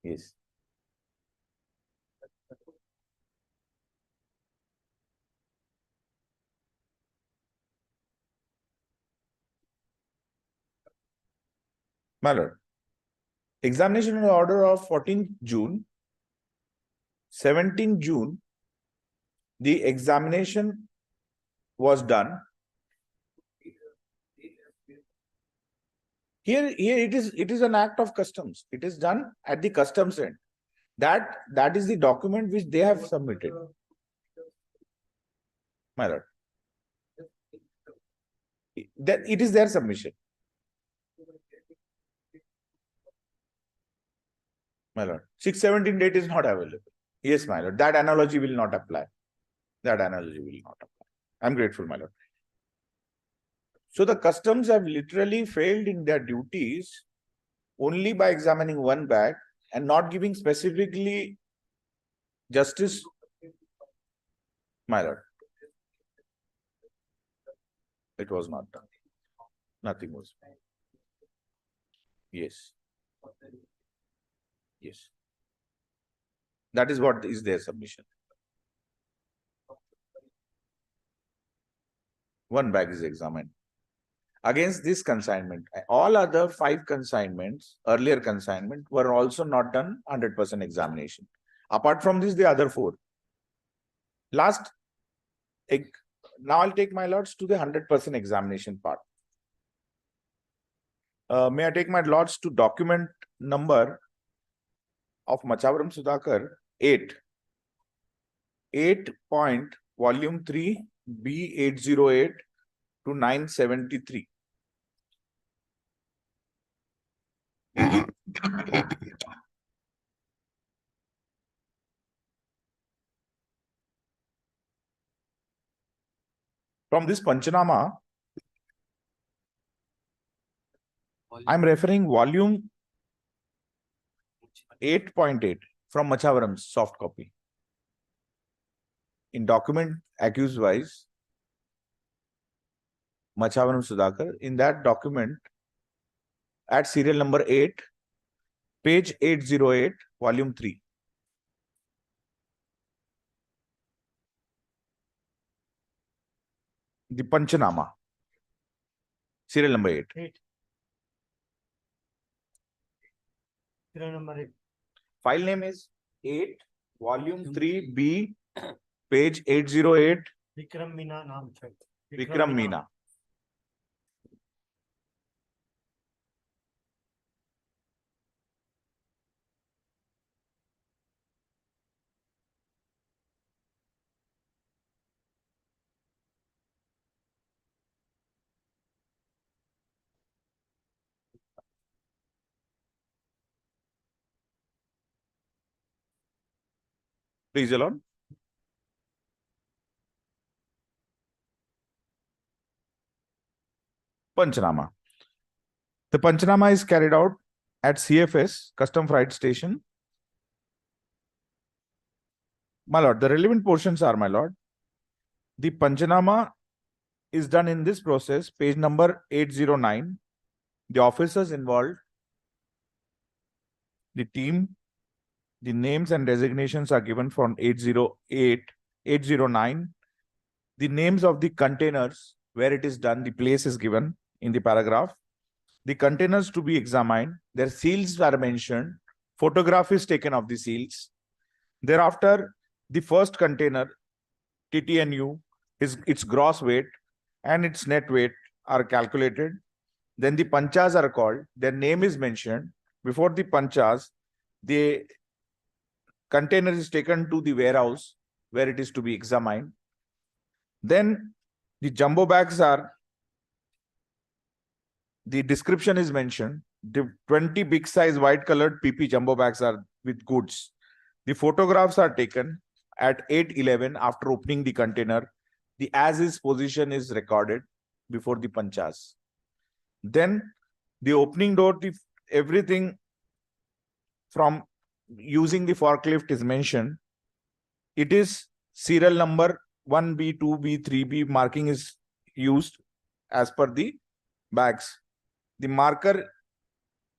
Yes. My lord. Examination order of 14 June, 17 June, the examination was done. Here it is an act of customs. It is done at the customs end. That is the document which they have submitted. My lord. That it is their submission. My lord. 617 date is not available. Yes, my lord. That analogy will not apply. That analogy will not apply. I'm grateful, my lord. So the customs have literally failed in their duties only by examining one bag and not giving specifically justice. My lord. It was not done. Nothing was. Yes. Yes. That is what is their submission. One bag is examined. Against this consignment, all other 5 consignments, earlier consignment, were also not done 100% examination. Apart from this, the other 4. Last, now I'll take my lords to the 100% examination part. May I take my lords to document number of Machavaram Sudhakar 8. 8 point volume 3 B808 to 973. From this Panchanama, I'm referring volume 8.8 from Machavaram's soft copy. In document accused wise, Machavaram Sudhakar, in that document, at serial number 8, page 808, volume 3. the Panchanama. Serial number 8. Serial number 8. File name is 8, volume 3B, page 808, Vikram Meena नाम है. Vikram Meena. Please alone. Panchanama. The Panchanama is carried out at CFS, Custom Freight Station. My lord, the relevant portions are, my lord, the Panchanama is done in this process, page number 809. The officers involved, the team, the names and designations are given from 808, 809. The names of the containers where it is done, the place is given in the paragraph. The containers to be examined, their seals are mentioned, photograph is taken of the seals. Thereafter, the first container, TTNU, its gross weight and its net weight are calculated. Then the panchas are called, their name is mentioned. Before the panchas, the container is taken to the warehouse where it is to be examined. Then the jumbo bags are, the description is mentioned. The 20 big size white colored PP jumbo bags are with goods. The photographs are taken at 8:11 after opening the container. The as is position is recorded before the panchas. Then the opening door, everything from using the forklift is mentioned. It is serial number 1B, 2B, 3B marking is used as per the bags. The marker,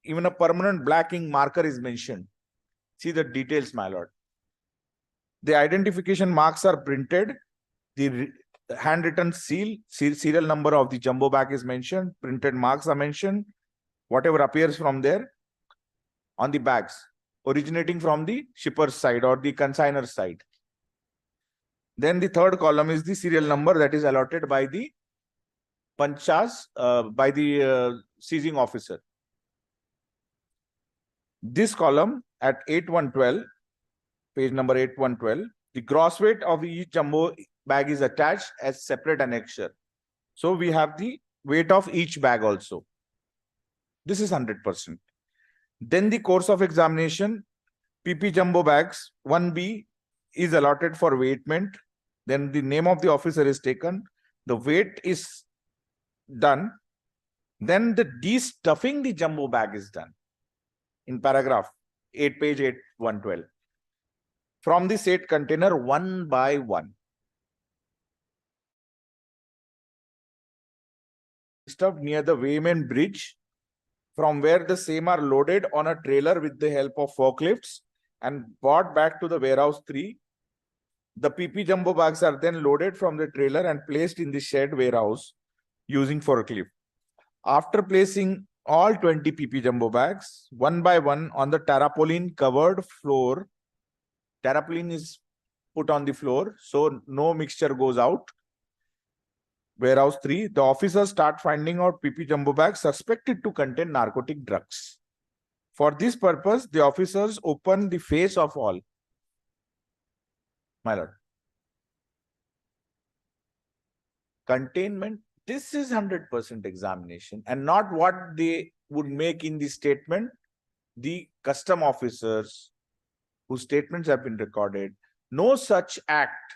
even a permanent black ink marker is mentioned. See the details, my lord. The identification marks are printed. The handwritten serial number of the jumbo bag is mentioned. Printed marks are mentioned. Whatever appears from there on the bags, originating from the shipper's side or the consigner's side. Then the third column is the serial number that is allotted by the panchas, by the seizing officer. This column at 8112, page number 8112, the gross weight of each jumbo bag is attached as separate annexure. So we have the weight of each bag also. This is 100%. Then the course of examination, PP jumbo bags 1B is allotted for weightment. Then the name of the officer is taken. The weight is done. Then the de-stuffing the jumbo bag is done in paragraph 8, page 8112. From the said container one by one. Stuffed near the weighman bridge, from where the same are loaded on a trailer with the help of forklifts and brought back to the warehouse 3. The PP jumbo bags are then loaded from the trailer and placed in the shed warehouse using forklift. After placing all 20 PP jumbo bags one by one on the tarpaulin covered floor, tarpaulin is put on the floor so no mixture goes out. Warehouse 3, the officers start finding out PP jumbo bags suspected to contain narcotic drugs. For this purpose, the officers open the face of all. My lord. Containment, this is 100% examination and not what they would make in the statement. The custom officers whose statements have been recorded, no such act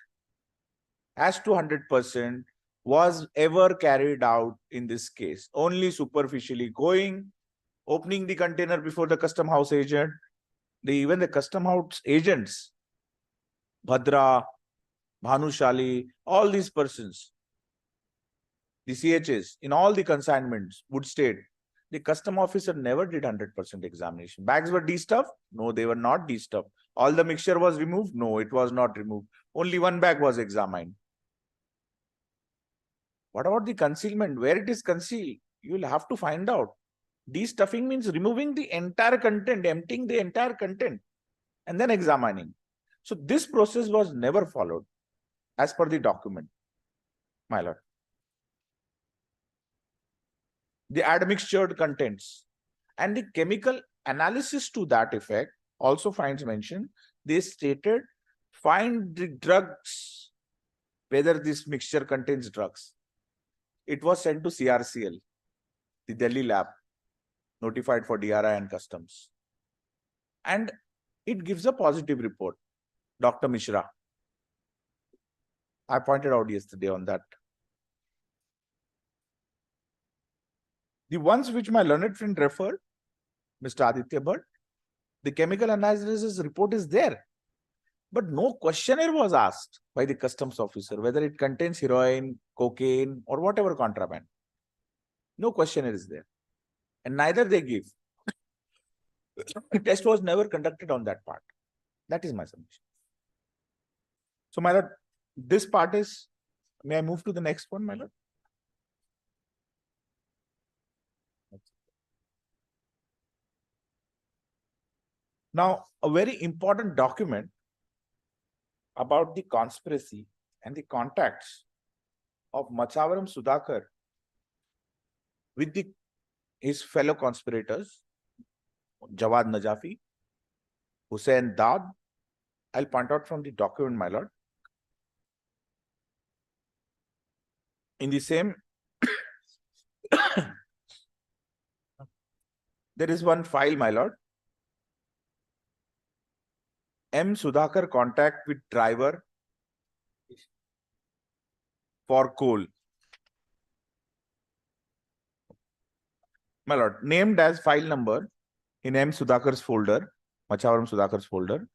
as to 100% was ever carried out in this case. Only superficially going, opening the container before the custom house agent. Even the custom house agents, Bhadra, Bhanushali, all these persons, the CHs in all the consignments would state the custom officer never did 100% examination. Bags were de-stuffed? No, they were not de-stuffed. All the mixture was removed? No, it was not removed. Only one bag was examined. What about the concealment? Where it is concealed? You will have to find out. Destuffing means removing the entire content, emptying the entire content, and then examining. So this process was never followed as per the document, my lord. The admixtured contents and the chemical analysis to that effect also finds mention. They stated, find the drugs, whether this mixture contains drugs. It was sent to CRCL, the Delhi lab, notified for DRI and customs. And it gives a positive report. Dr. Mishra, I pointed out yesterday on that. The ones which my learned friend referred, Mr. Aditya Bhatt, the chemical analysis report is there. But no questionnaire was asked by the customs officer whether it contains heroin, cocaine, or whatever contraband. No questionnaire is there. And neither they give. The test was never conducted on that part. That is my submission. So, my lord, this part is, may I move to the next one, my lord? Now, a very important document about the conspiracy and the contacts of Machavaram Sudhakar with his fellow conspirators, Jawad Najafi, Hussain Dad. I'll point out from the document, my lord. In the same, there is one file, my lord. M. Sudhakar contact with driver for coal. My lord, named as file number in M. Sudhakar's folder, Machavaram Sudhakar's folder,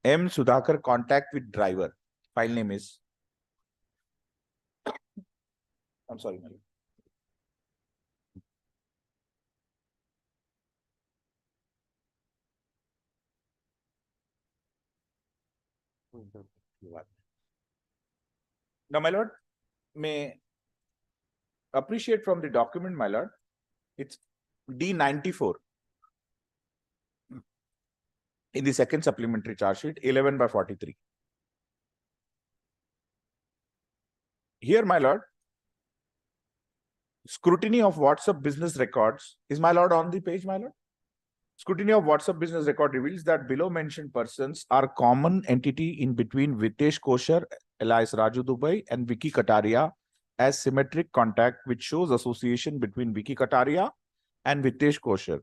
M. Sudhakar contact with driver. File name is, I'm sorry, my lord. Now, my lord, may appreciate from the document, my lord, it's D94 in the second supplementary charge sheet, 11/43. Here, my lord, scrutiny of WhatsApp business records is, my lord, on the page, my lord. Scrutiny of WhatsApp business record reveals that below mentioned persons are common entity in between Vitesh Koshar, alias Raju Dubai, and Vicky Kataria as symmetric contact, which shows association between Vicky Kataria and Vitesh Koshar.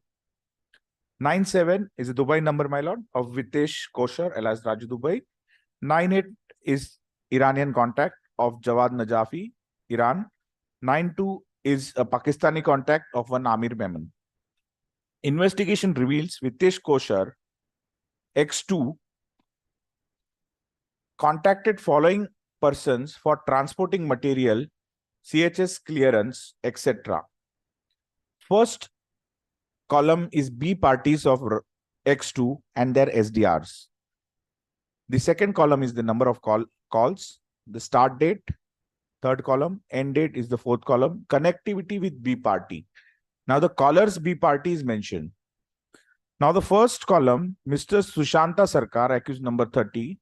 97 is a Dubai number, my lord, of Vitesh Koshar, alias Raju Dubai. 98 is Iranian contact of Jawad Najafi, Iran. 92 is a Pakistani contact of one Amir Memon. Investigation reveals Vitesh Koshar, X2, contacted following persons for transporting material, CHS clearance, etc. First column is B parties of X2 and their SDRs. The second column is the number of calls, the start date, third column, end date is the fourth column, connectivity with B party. Now the caller's B party is mentioned. Now the first column, Mr. Sushanta Sarkar, accused number 30,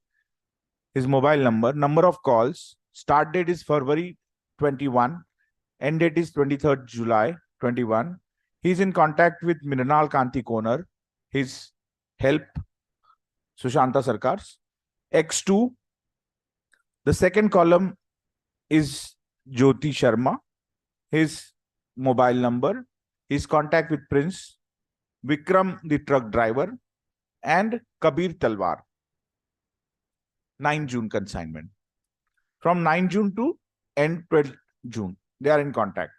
his mobile number of calls, start date is February 21, end date is 23rd July 21. He's in contact with Mrinal Kanti Konar, his help, Sushanta Sarkar's. X2, the second column is Jyoti Sharma, his mobile number, his contact with Prince, Vikram, the truck driver, and Kabir Talwar. 9 June consignment. From 9 June to end 12 June, they are in contact.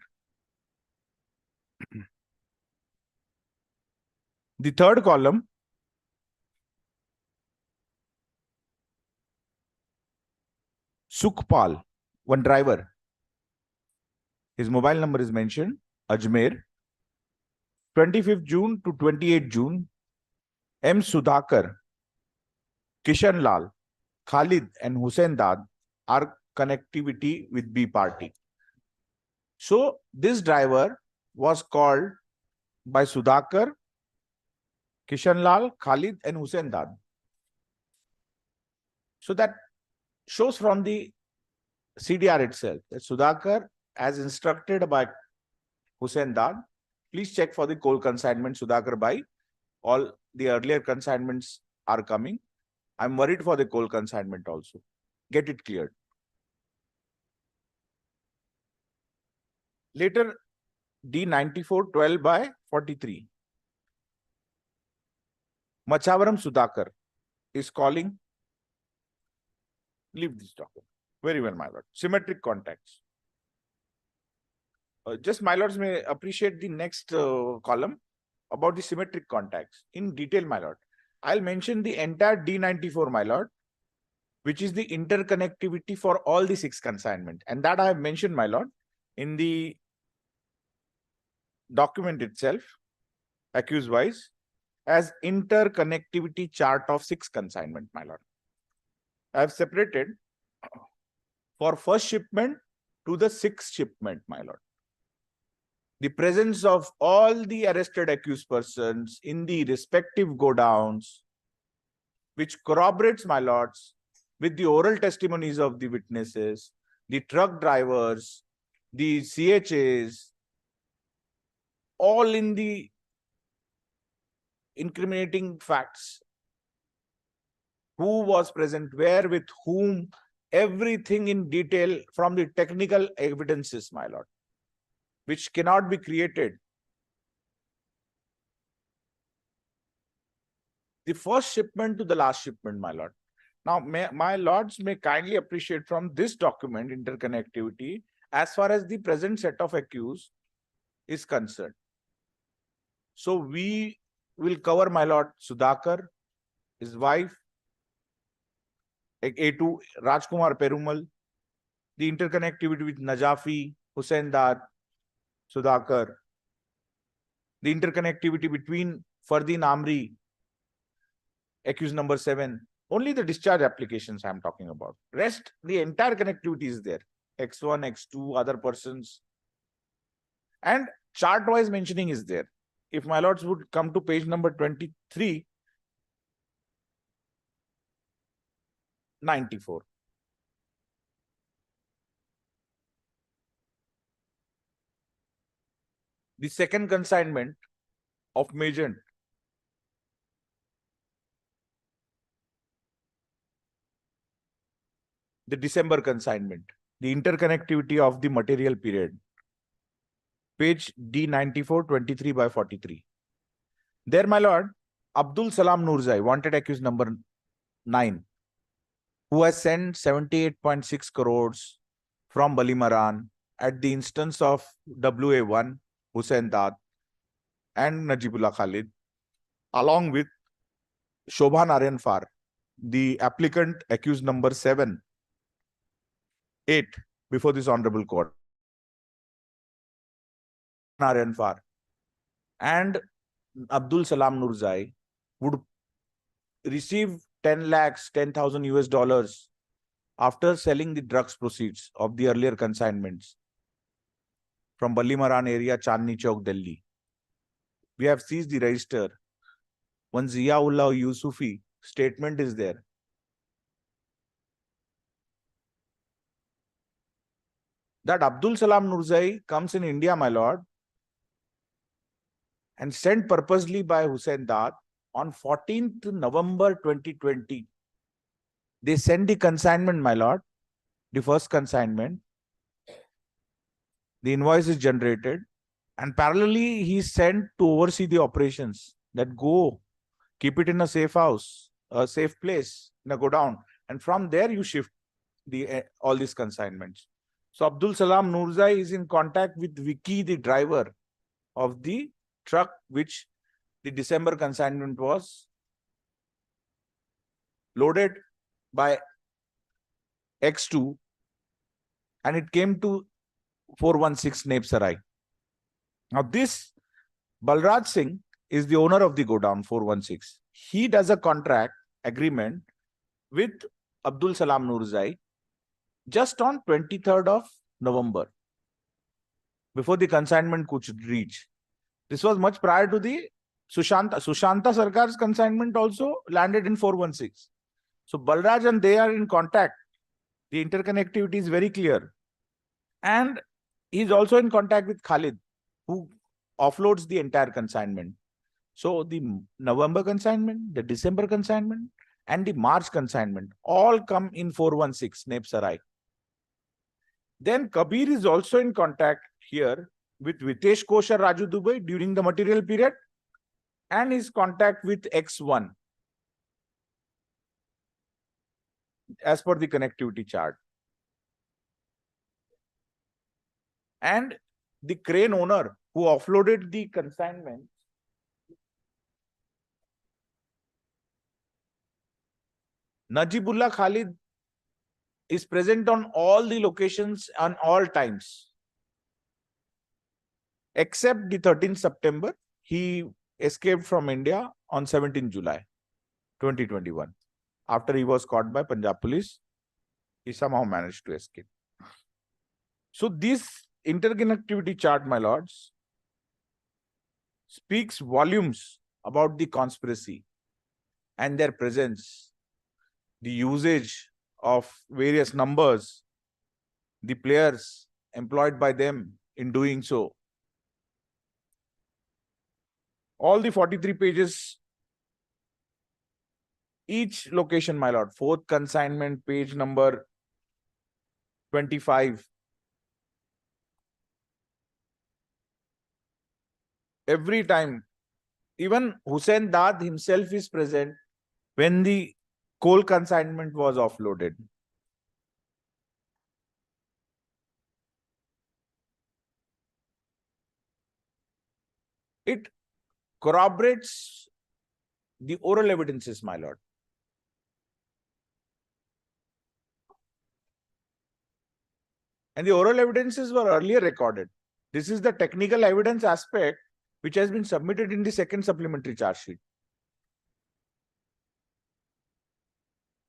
The third column, Sukhpal, one driver. His mobile number is mentioned, Ajmer. 25th June to 28th June, M. Sudhakar, Kishan Lal, Khalid and Hussain Dad are connectivity with B party. So this driver was called by Sudhakar, Kishanlal, Khalid, and Hussein Dad. So that shows from the CDR itself that Sudhakar, as instructed by Hussein Dad, please check for the coal consignment, Sudhakar Bhai. All the earlier consignments are coming. I'm worried for the coal consignment also. Get it cleared. Later, D94 12 by 43. Machavaram Sudhakar is calling. Leave this document. Very well, my lord. Symmetric contacts. Just my lords may appreciate the next column about the symmetric contacts in detail, my lord. I'll mention the entire D94, my lord, which is the interconnectivity for all the 6 consignment. And that I have mentioned, my lord, in the document itself, accused wise, as interconnectivity chart of 6 consignment, my lord. I have separated for first shipment to the 6th shipment, my lord. The presence of all the arrested accused persons in the respective godowns, which corroborates, my lords, with the oral testimonies of the witnesses, the truck drivers, the CHAs, all in the incriminating facts. Who was present, where, with whom, everything in detail from the technical evidences, my lord, which cannot be created. The first shipment to the last shipment, my lord. Now, my lords may kindly appreciate from this document interconnectivity as far as the present set of accused is concerned. So we will cover, my lord, Sudhakar, his wife, A2, Rajkumar Perumal, the interconnectivity with Najafi, Hussein Dad, Sudhakar, the interconnectivity between Fardeen Amri, accused number 7, only the discharge applications I'm talking about. Rest, the entire connectivity is there. X1, X2, other persons. And chart-wise mentioning is there. If my lords would come to page number 23, 94. The second consignment of Magent, the December consignment, the interconnectivity of the material period, page D94, 23 by 43. There, my lord, Abdul Salam Nurzai, wanted accused number 9, who has sent 78.6 crores from Balimaran at the instance of WA1, Hussein Dad, and Najibullah Khalid, along with Shobha Narayan Far, the applicant accused number 7, 8 before this honorable court. Narayan Far and Abdul Salam Nurzai would receive 10 lakhs, 10,000 US dollars after selling the drugs proceeds of the earlier consignments from Balimaran area, Chandni Chowk, Delhi. We have seized the register. One Ziaullah Yusufi statement is there. That Abdul Salam Nurzai comes in India, my lord, and sent purposely by Hussein Dad on 14th November 2020. They sent the consignment, my lord, the first consignment. The invoice is generated, and parallelly he sent to oversee the operations, that go keep it in a safe house, a safe place, in a godown, and from there you shift the all these consignments. So Abdul Salam Nurzai is in contact with Vicky, the driver of the truck, which the December consignment was loaded by X2, and it came to 416 Nepsarai. Now this Balraj Singh is the owner of the godown 416. He does a contract agreement with Abdul Salam Nurzai just on 23rd of November. before the consignment could reach. This was much prior to the Sushanta Sarkar's consignment also landed in 416. So Balraj and they are in contact. The interconnectivity is very clear. And he's also in contact with Khalid, who offloads the entire consignment. So the November consignment, the December consignment, and the March consignment all come in 416 Nepsarai. Then Kabir is also in contact here with Vitesh Kosh or Raju Dubai during the material period, and his contact with X1 as per the connectivity chart. And the crane owner who offloaded the consignment Najibullah Khalid is present on all the locations on all times. Except the 13th September, he escaped from India on 17 July 2021. After he was caught by Punjab police, he somehow managed to escape. So this interconnectivity chart, my lords, speaks volumes about the conspiracy and their presence, the usage of various numbers, the players employed by them in doing so. All the 43 pages, each location, my lord, fourth consignment, page number 25. Every time, even Hussain Dad himself is present when the coal consignment was offloaded. It corroborates the oral evidences, my lord. And the oral evidences were earlier recorded. This is the technical evidence aspect which has been submitted in the second supplementary charge sheet.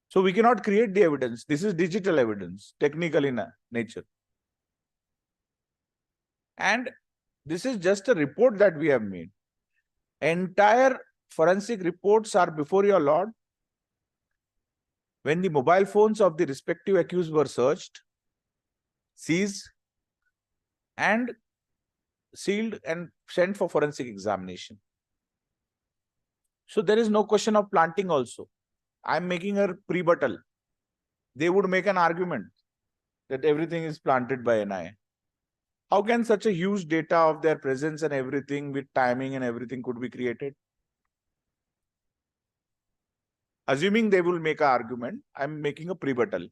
So we cannot create the evidence. This is digital evidence, technical in nature. And this is just a report that we have made. Entire forensic reports are before your lord. When the mobile phones of the respective accused were searched, seized, and sealed and sent for forensic examination. So there is no question of planting also. I'm making a rebuttal. They would make an argument that everything is planted by NIA. How can such a huge data of their presence and everything with timing and everything could be created? Assuming they will make an argument, I'm making a rebuttal.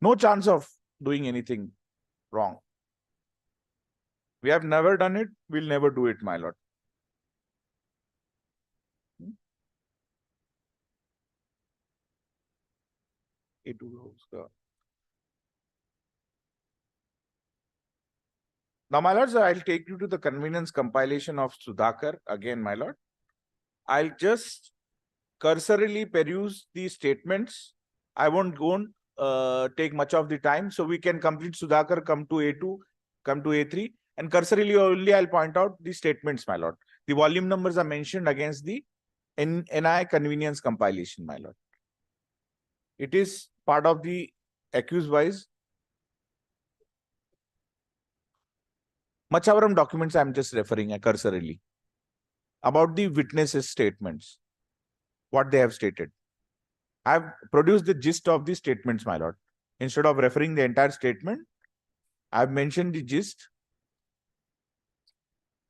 No chance of doing anything wrong. We have never done it. We'll never do it, my lord. Now, my lords, I'll take you to the convenience compilation of Sudhakar. Again, my lord, I'll just cursorily peruse the statements. I won't go on take much of the time. So we can complete Sudhakar, come to A2, come to A3. And cursorily only I'll point out the statements, my lord. The volume numbers are mentioned against the NI convenience compilation, my lord. It is part of the accused wise Machavaram documents. I'm just referring cursorily about the witnesses' statements, what they have stated. I've produced the gist of the statements, my lord. Instead of referring the entire statement, I've mentioned the gist.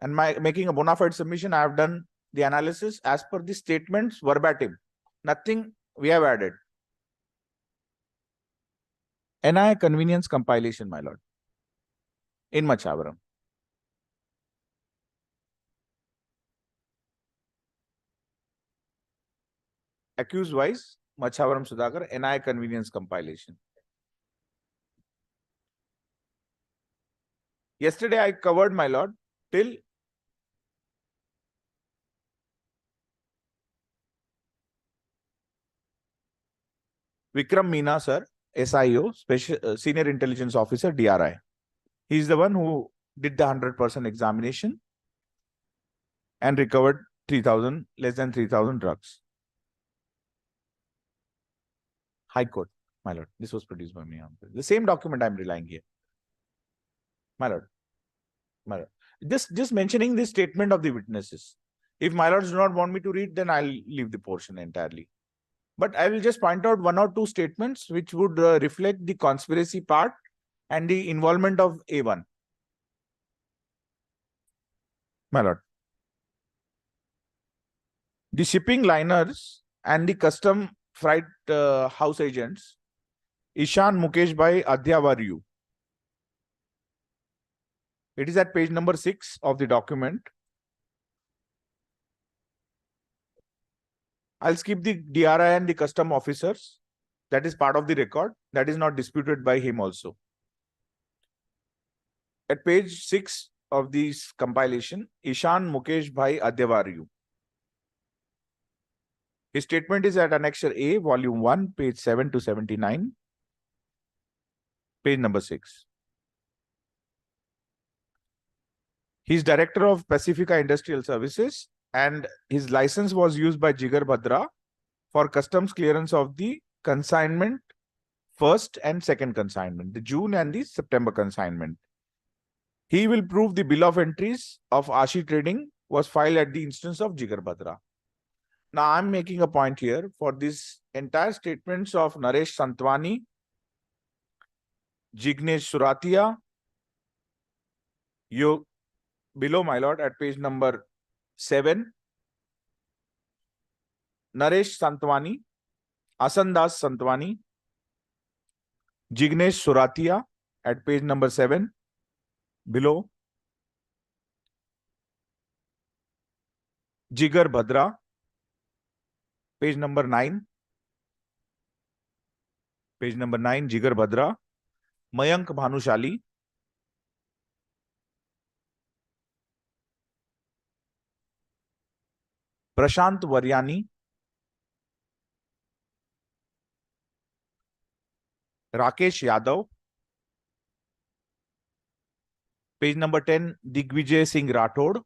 And making a bona fide submission, I have done the analysis as per the statements verbatim. Nothing we have added. NI convenience compilation, my lord, in Machavaram. Accused wise, Machavaram Sudhakar, NI convenience compilation. Yesterday I covered, my lord, till Vikram Meena, sir, SIO, Senior Intelligence Officer, DRI. He is the one who did the 100% examination and recovered 3,000, less than 3,000 drugs. High Court, my lord. This was produced by me. The same document I'm relying here. My lord. My lord. Just mentioning the statement of the witnesses. If my lords do not want me to read, then I'll leave the portion entirely. But I will just point out one or two statements which would reflect the conspiracy part and the involvement of A1. My lord. The shipping liners and the custom freight house agents, Ishan Mukesh Bhai Adhyavaryu. It is at page number 6 of the document. I'll skip the DRI and the custom officers. That is part of the record. That is not disputed by him also. At page 6 of this compilation, Ishan Mukesh Bhai Adhyavaryu. His statement is at Annexure A, Volume 1, page 7 to 79, page number 6. He is Director of Pacifica Industrial Services and his license was used by Jigar Bhadra for customs clearance of the consignment, first and second consignment, the June and the September consignment. He will prove the bill of entries of Ashi Trading was filed at the instance of Jigar Bhadra. Now, I'm making a point here for this entire statements of Naresh Santwani, Jignesh Suratia, below, my lord, at page number 7, Naresh Santwani, Asandas Santwani, Jignesh Suratia at page number 7, below, Jigar Bhadra, page number 9. Page number 9, Jigar Bhadra. Mayank Bhanushali. Prashant Varyani. Rakesh Yadav. Page number 10, Digvijay Singh Rathod.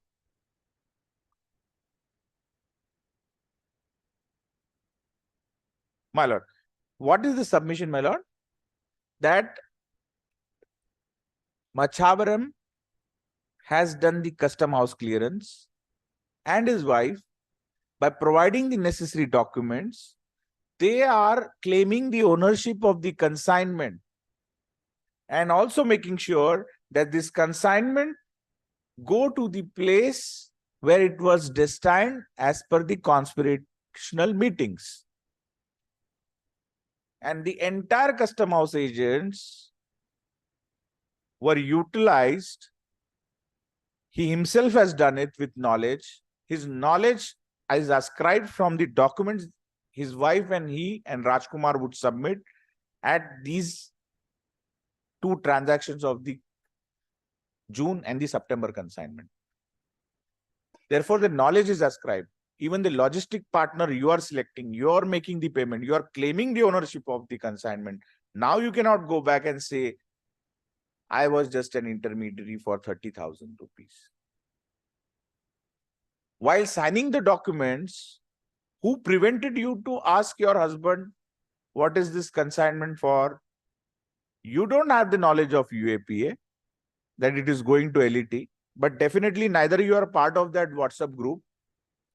My lord, what is the submission, my lord? That Machavaram has done the custom house clearance and his wife, by providing the necessary documents, they are claiming the ownership of the consignment and also making sure that this consignment go to the place where it was destined as per the conspirational meetings. And the entire custom house agents were utilized. He himself has done it with knowledge. His knowledge is ascribed from the documents his wife and he and Rajkumar would submit at these two transactions of the June and the September consignment. Therefore, the knowledge is ascribed. Even the logistic partner you are selecting, you are making the payment, you are claiming the ownership of the consignment. Now you cannot go back and say, I was just an intermediary for 30,000 rupees. While signing the documents, who prevented you to ask your husband, what is this consignment for? You don't have the knowledge of UAPA, that it is going to LET, but definitely neither you are part of that WhatsApp group.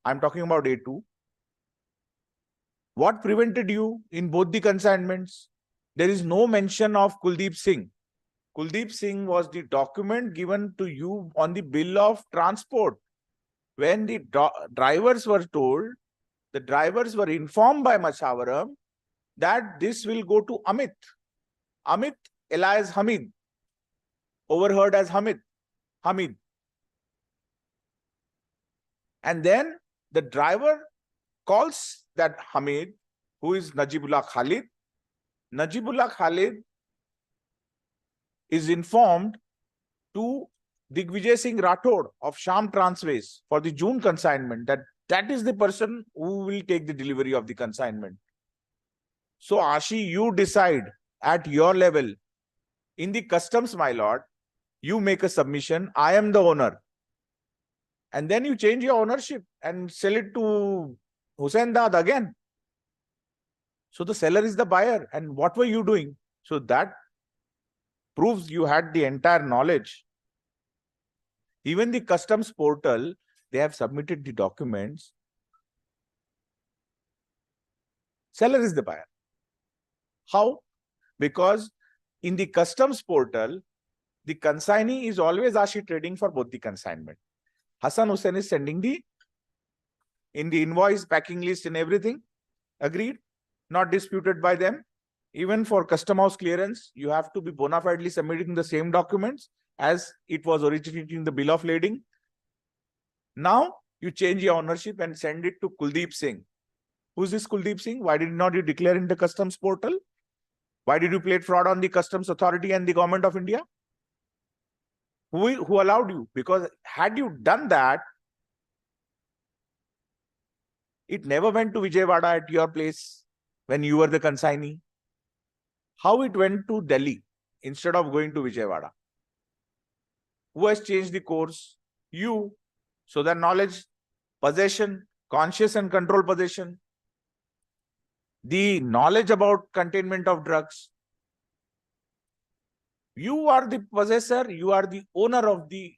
I'm talking about A2. What prevented you in both the consignments? There is no mention of Kuldeep Singh. Kuldeep Singh was the document given to you on the bill of transport. When the drivers were told, the drivers were informed by Machavaram that this will go to Amit. Amit alias Hamid, overheard as Hamid. And then the driver calls that Hamid, who is Najibullah Khalid. Najibullah Khalid is informed to Digvijay Singh Rathod of Sham Transways for the June consignment that is the person who will take the delivery of the consignment. So Ashi, you decide at your level, in the customs, my lord, you make a submission, I am the owner. And then you change your ownership and sell it to Hussain Dad again. So the seller is the buyer. And what were you doing? So that proves you had the entire knowledge. Even the customs portal, they have submitted the documents. Seller is the buyer. How? Because in the customs portal, the consignee is always Ashi Trading for both the consignment. Hassan Hussain is sending in the invoice, packing list and everything. Agreed? Not disputed by them. Even for custom house clearance, you have to be bona fidely submitting the same documents as it was originating in the bill of lading. Now, you change your ownership and send it to Kuldeep Singh. Who is this Kuldeep Singh? Why did not you declare in the customs portal? Why did you play fraud on the customs authority and the government of India? Who allowed you? Because had you done that, it never went to Vijayawada at your place when you were the consignee. How it went to Delhi instead of going to Vijayawada? Who has changed the course? You. So that knowledge, possession, conscious and control possession, the knowledge about containment of drugs. You are the possessor, you are the owner of the,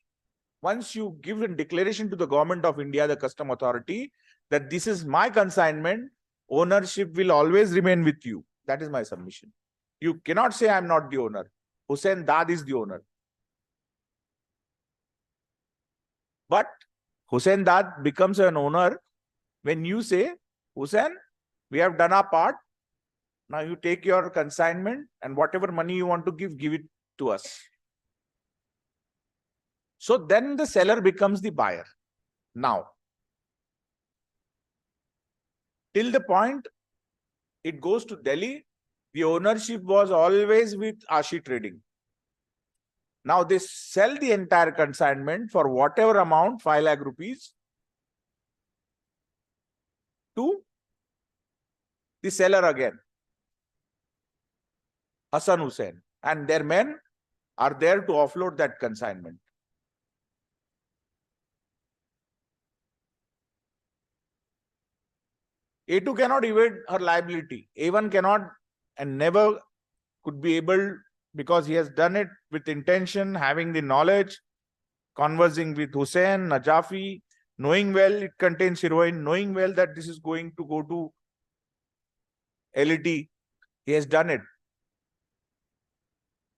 once you give a declaration to the government of India, the custom authority, that this is my consignment, ownership will always remain with you. That is my submission. You cannot say I am not the owner. Hussain Dad is the owner. But Hussain Dad becomes an owner when you say, Hussain, we have done our part. Now you take your consignment and whatever money you want to give it to us. So then the seller becomes the buyer. Now, till the point it goes to Delhi, the ownership was always with Ashi Trading. Now they sell the entire consignment for whatever amount, 5 lakh rupees, to the seller again, Hassan Hussain, and their men are there to offload that consignment. A2 cannot evade her liability. A1 cannot and never could be able, because he has done it with intention, having the knowledge, conversing with Hussain, Najafi, knowing well it contains heroin, knowing well that this is going to go to LET. He has done it.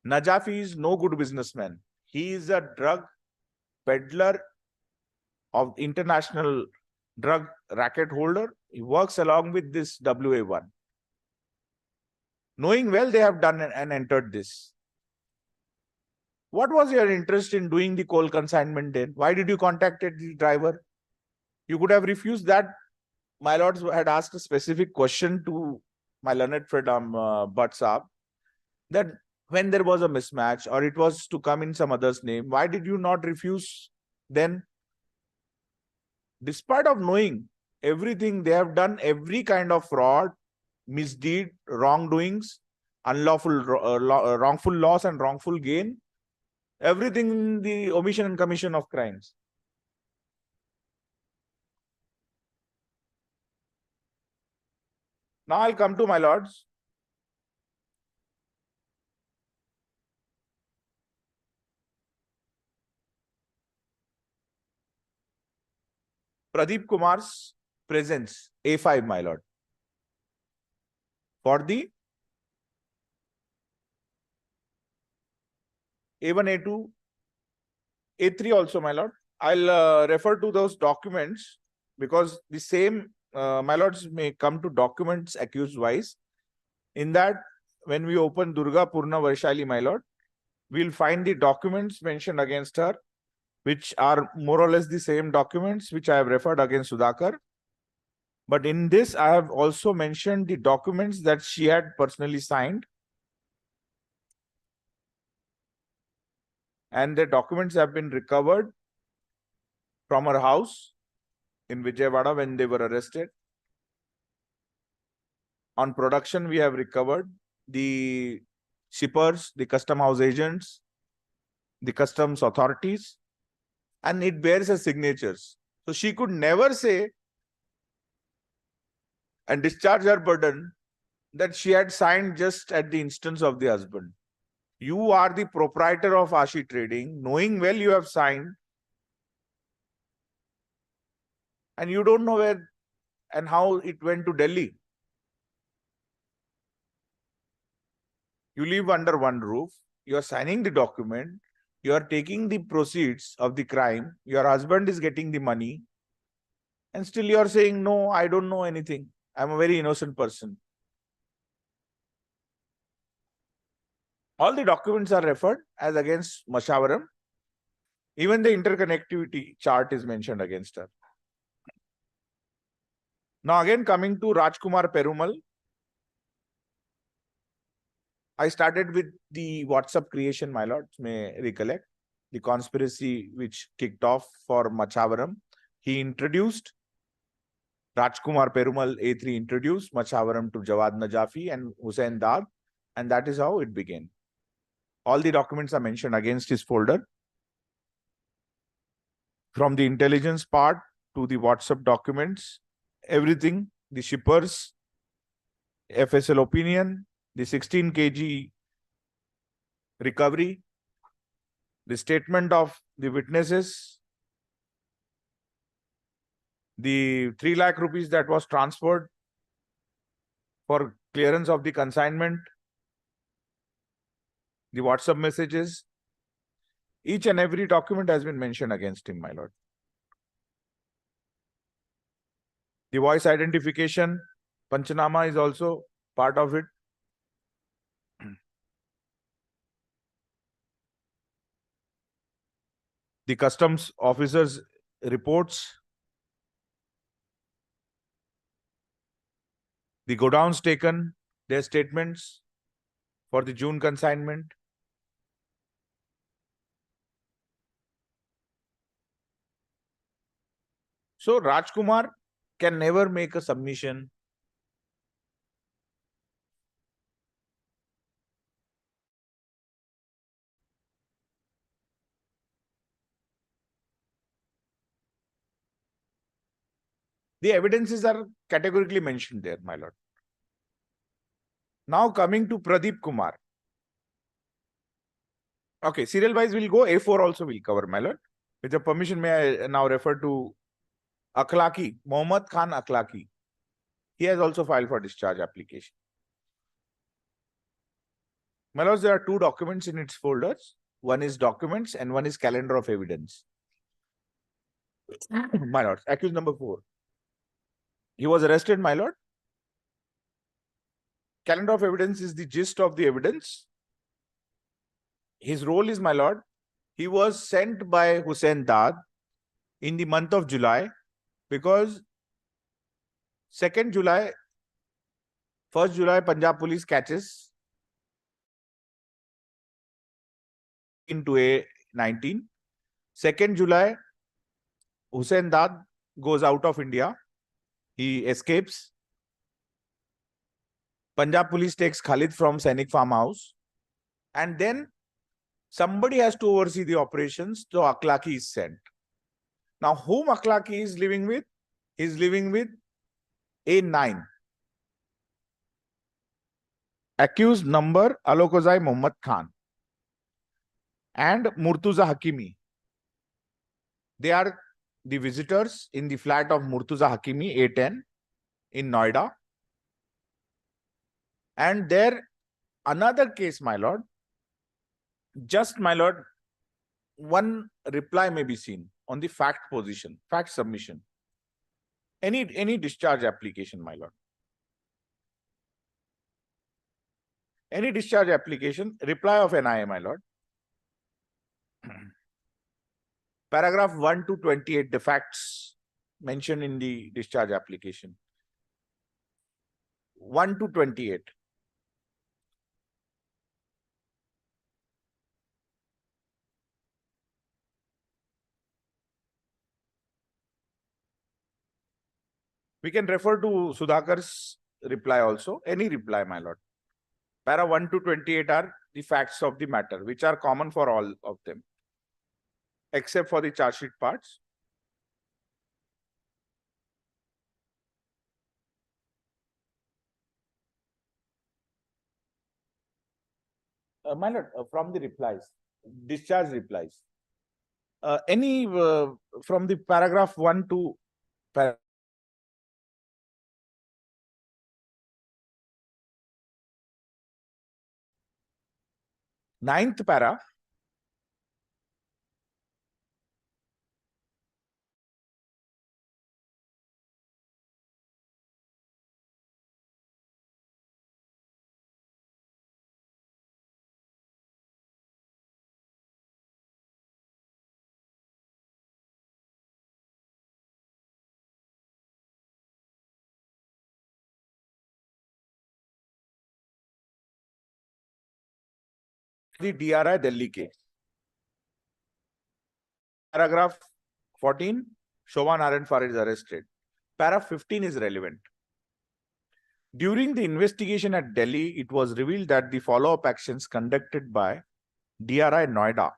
Najafi is no good businessman. He is a drug peddler of international drug racket holder. He works along with this WA1. Knowing well they have done and entered this. What was your interest in doing the coal consignment then? Why did you contact the driver? You could have refused that. My lords had asked a specific question to my learned friend Bhatt Saab, that when there was a mismatch or it was to come in some other's name, why did you not refuse then? Despite of knowing everything, they have done every kind of fraud, misdeed, wrongdoings, unlawful, wrongful loss and wrongful gain, everything in the omission and commission of crimes. Now I'll come to my lords. Pradeep Kumar's presence, A5, my lord. For the A1, A2, A3 also, my lord. I'll refer to those documents because the same, my lords, may come to documents accused wise. In that, when we open Durga Purna Vaishali, my lord, we'll find the documents mentioned against her, which are more or less the same documents which I have referred against Sudhakar. But in this, I have also mentioned the documents that she had personally signed. And the documents have been recovered from her house in Vijayawada when they were arrested. On production, we have recovered the shippers, the custom house agents, the customs authorities, and it bears her signatures. So she could never say and discharge her burden that she had signed just at the instance of the husband. You are the proprietor of Ashi Trading, knowing well you have signed, and you don't know where and how it went to Delhi. You live under one roof, you are signing the document, you are taking the proceeds of the crime, your husband is getting the money, and still you are saying, no, I don't know anything. I'm a very innocent person. All the documents are referred as against Mashavaram. Even the interconnectivity chart is mentioned against her. Now again coming to Rajkumar Perumal. I started with the WhatsApp creation, my lords, may recollect. The conspiracy which kicked off for Machavaram. He introduced Rajkumar Perumal, A3 introduced Machavaram to Jawad Najafi and Hussain Dad, and that is how it began. All the documents are mentioned against his folder. From the intelligence part to the WhatsApp documents, everything, the shippers, FSL opinion, the 16 kg recovery, the statement of the witnesses, the 3 lakh rupees that was transferred for clearance of the consignment, the WhatsApp messages, each and every document has been mentioned against him, my lord. The voice identification, Panchanama is also part of it. The customs officers' reports, the godowns taken, their statements for the June consignment. So Rajkumar can never make a submission. The evidences are categorically mentioned there, my lord. Now coming to Pradeep Kumar. Okay, serial wise will go, A4 also will cover, my lord. With your permission, may I now refer to Akhlaki, Mohammad Khan Akhlaki. He has also filed for discharge application. My lords, there are 2 documents in its folders. One is documents and one is calendar of evidence. My lords, accused number 4. He was arrested, my lord. Calendar of evidence is the gist of the evidence. His role is, my lord, he was sent by Hussain Dad in the month of July because 2nd July, 1st July, Punjab police catches into A19. 2nd July, Hussain Dad goes out of India. He escapes. Punjab police takes Khalid from Sainik farmhouse. And then somebody has to oversee the operations, so Akhlaki is sent. Now, whom Akhlaki is living with? He is living with A9. Accused number Alokozai Muhammad Khan and Murtuza Hakimi. They are the visitors in the flat of Murtuza Hakimi, A10 in Noida. And there, another case, my lord, just, my lord, one reply may be seen on the fact position, fact submission. Any discharge application, my lord. Any discharge application, reply of NIA, my lord. Paragraph 1 to 28, the facts mentioned in the discharge application. 1 to 28. We can refer to Sudhakar's reply also, any reply, my lord. Para 1 to 28 are the facts of the matter, which are common for all of them, except for the charge sheet parts. My lord, from the replies, discharge replies, any from the paragraph 1 to ninth para, the DRI Delhi case. Paragraph 14, Shovan Narayan Farid is arrested. Para 15 is relevant. During the investigation at Delhi, it was revealed that the follow-up actions conducted by DRI Noida,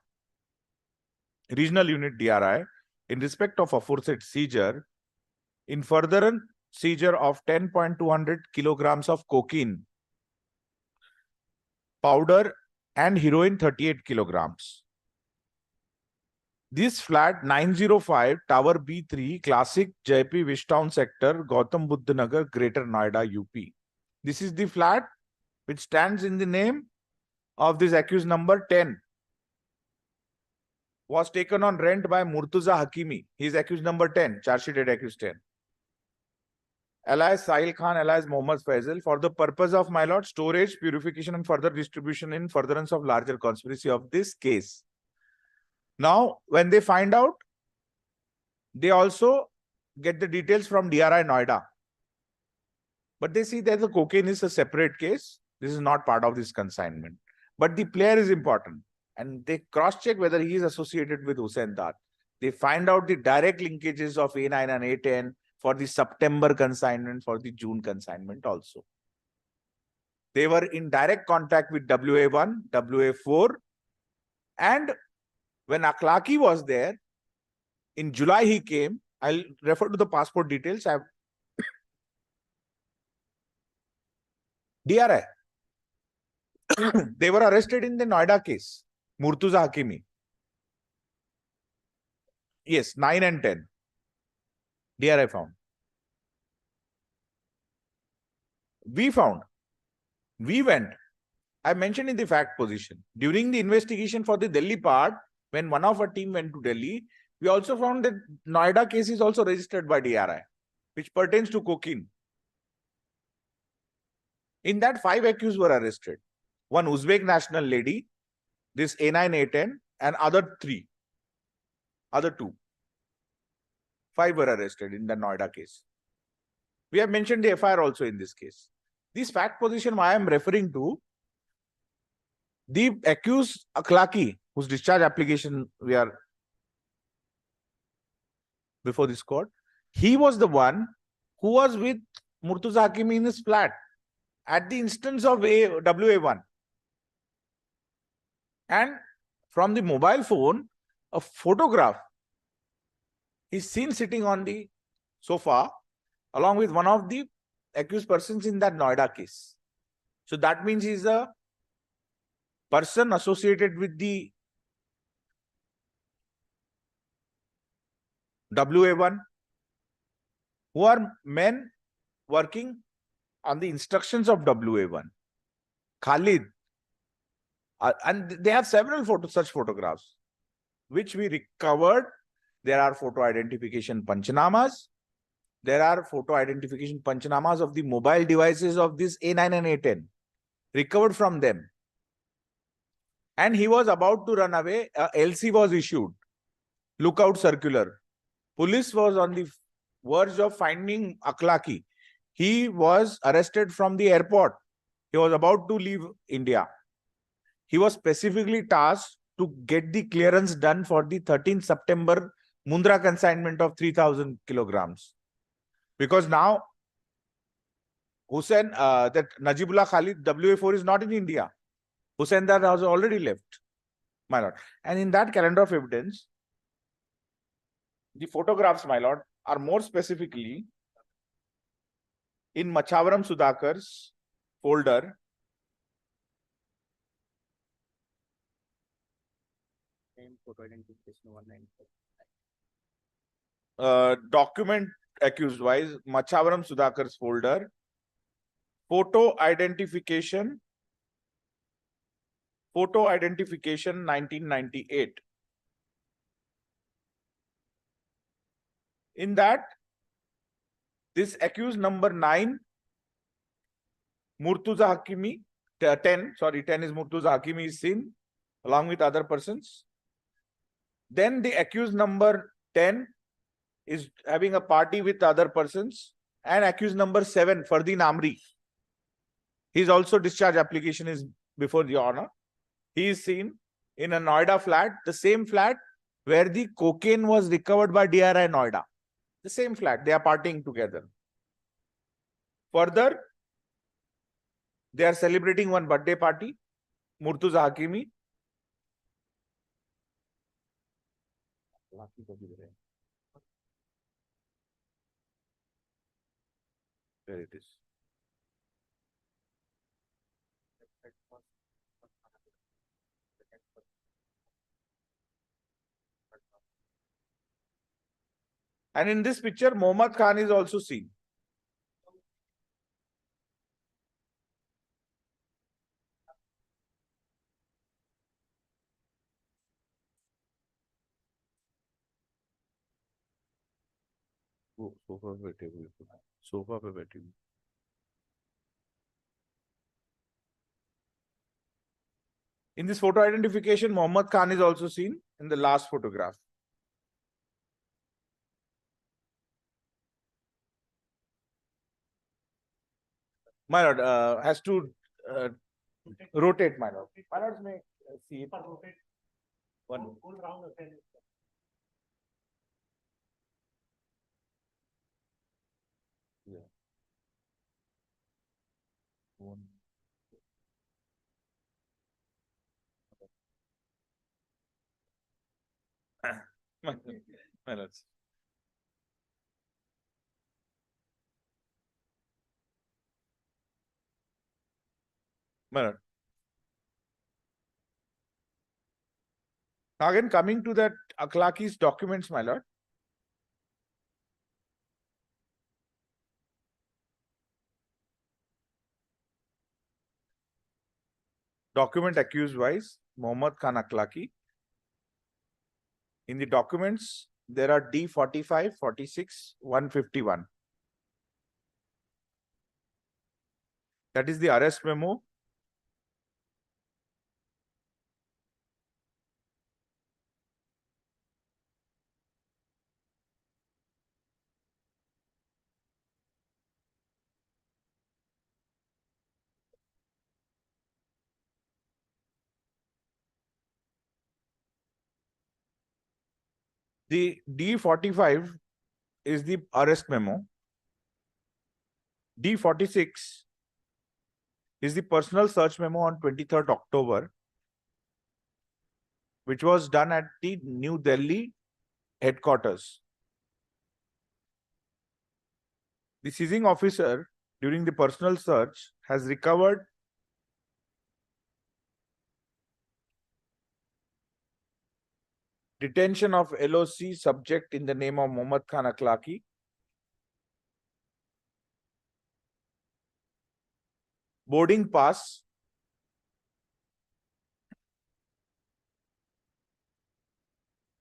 Regional Unit DRI, in respect of aforesaid seizure, in furtherance seizure of 10.200 kilograms of cocaine, powder and heroin 38 kilograms. This flat 905 Tower B3 Classic JP Wishtown Sector, Gautam Buddha Nagar, Greater Noida, UP. This is the flat which stands in the name of this accused number 10. Was taken on rent by Murtuza Hakimi. He is accused number 10, charge sheeted accused 10. Alias Sahil Khan, alias Mohammad Faisal, for the purpose of, my lord, storage, purification and further distribution in furtherance of larger conspiracy of this case. Now, when they find out, they also get the details from DRI Noida. But they see that the cocaine is a separate case. This is not part of this consignment. But the player is important. And they cross-check whether he is associated with Hussain Dar. They find out the direct linkages of A9 and A10 for the September consignment, for the June consignment also. They were in direct contact with WA1, WA4. And when Akhlaqi was there, in July he came. I'll refer to the passport details. DRI. They were arrested in the Noida case. Murtuza Hakimi. Yes, 9 and 10. DRI found. We found. We went. I mentioned in the fact position. During the investigation for the Delhi part, when one of our team went to Delhi, we also found that Noida case is also registered by DRI, which pertains to cocaine. In that, 5 accused were arrested. One Uzbek national lady, this A9, A10, and other 2. 5 were arrested in the Noida case. We have mentioned the FIR also in this case. This fact position I am referring to, the accused Akhlaqi, whose discharge application we are before this court, he was the one who was with Murtuza Hakimi in his flat at the instance of WA1. And from the mobile phone, a photograph is seen sitting on the sofa along with one of the accused persons in that Noida case. So that means he is a person associated with the WA1, who are men working on the instructions of WA1. Khalid. And they have several such photographs, which we recovered. There are photo identification panchanamas. There are photo identification panchanamas of the mobile devices of this A9 and A10, recovered from them. And he was about to run away. LC was issued. Lookout circular. Police was on the verge of finding Akhlaqi. He was arrested from the airport. He was about to leave India. He was specifically tasked to get the clearance done for the 13th September Mundra consignment of 3,000 kilograms. Because now, Hussain, that Najibullah Khalid WA4 is not in India. Husaindar has already left, my lord. And in that calendar of evidence, the photographs, my lord, are more specifically in Machavaram Sudhakar's folder. Document accused wise, Machavaram Sudhakar's folder, photo identification 1998. In that, this accused number 9, Murtuza Hakimi, 10 is Murtuza Hakimi is seen along with other persons. Then the accused number 10 is having a party with other persons, and accused number 7, Fardeen Amri. His also discharge application is before the honor. He is seen in a Noida flat, the same flat where the cocaine was recovered by DRI Noida. The same flat, they are partying together. Further, they are celebrating one birthday party, Murtuza Hakimi. There it is. And in this picture, Mohammad Khan is also seen. Sofa पे बैठी हूँ. In this photo identification, Mohammad Khan is also seen in the last photograph. My lord, has to rotate, my lord. My lord may see it. One. Yeah. One. My lords. My lord. Again, coming to that Akhlaqi's documents, my lord. Document accused wise, Mohammad Khan Akhlaqi. In the documents, there are D45, 46, 151. That is the arrest memo. The D45 is the arrest memo. D46 is the personal search memo on 23rd October, which was done at the New Delhi headquarters. The seizing officer during the personal search has recovered detention of LOC subject in the name of Mohammad Khan Akhlaqi, boarding pass,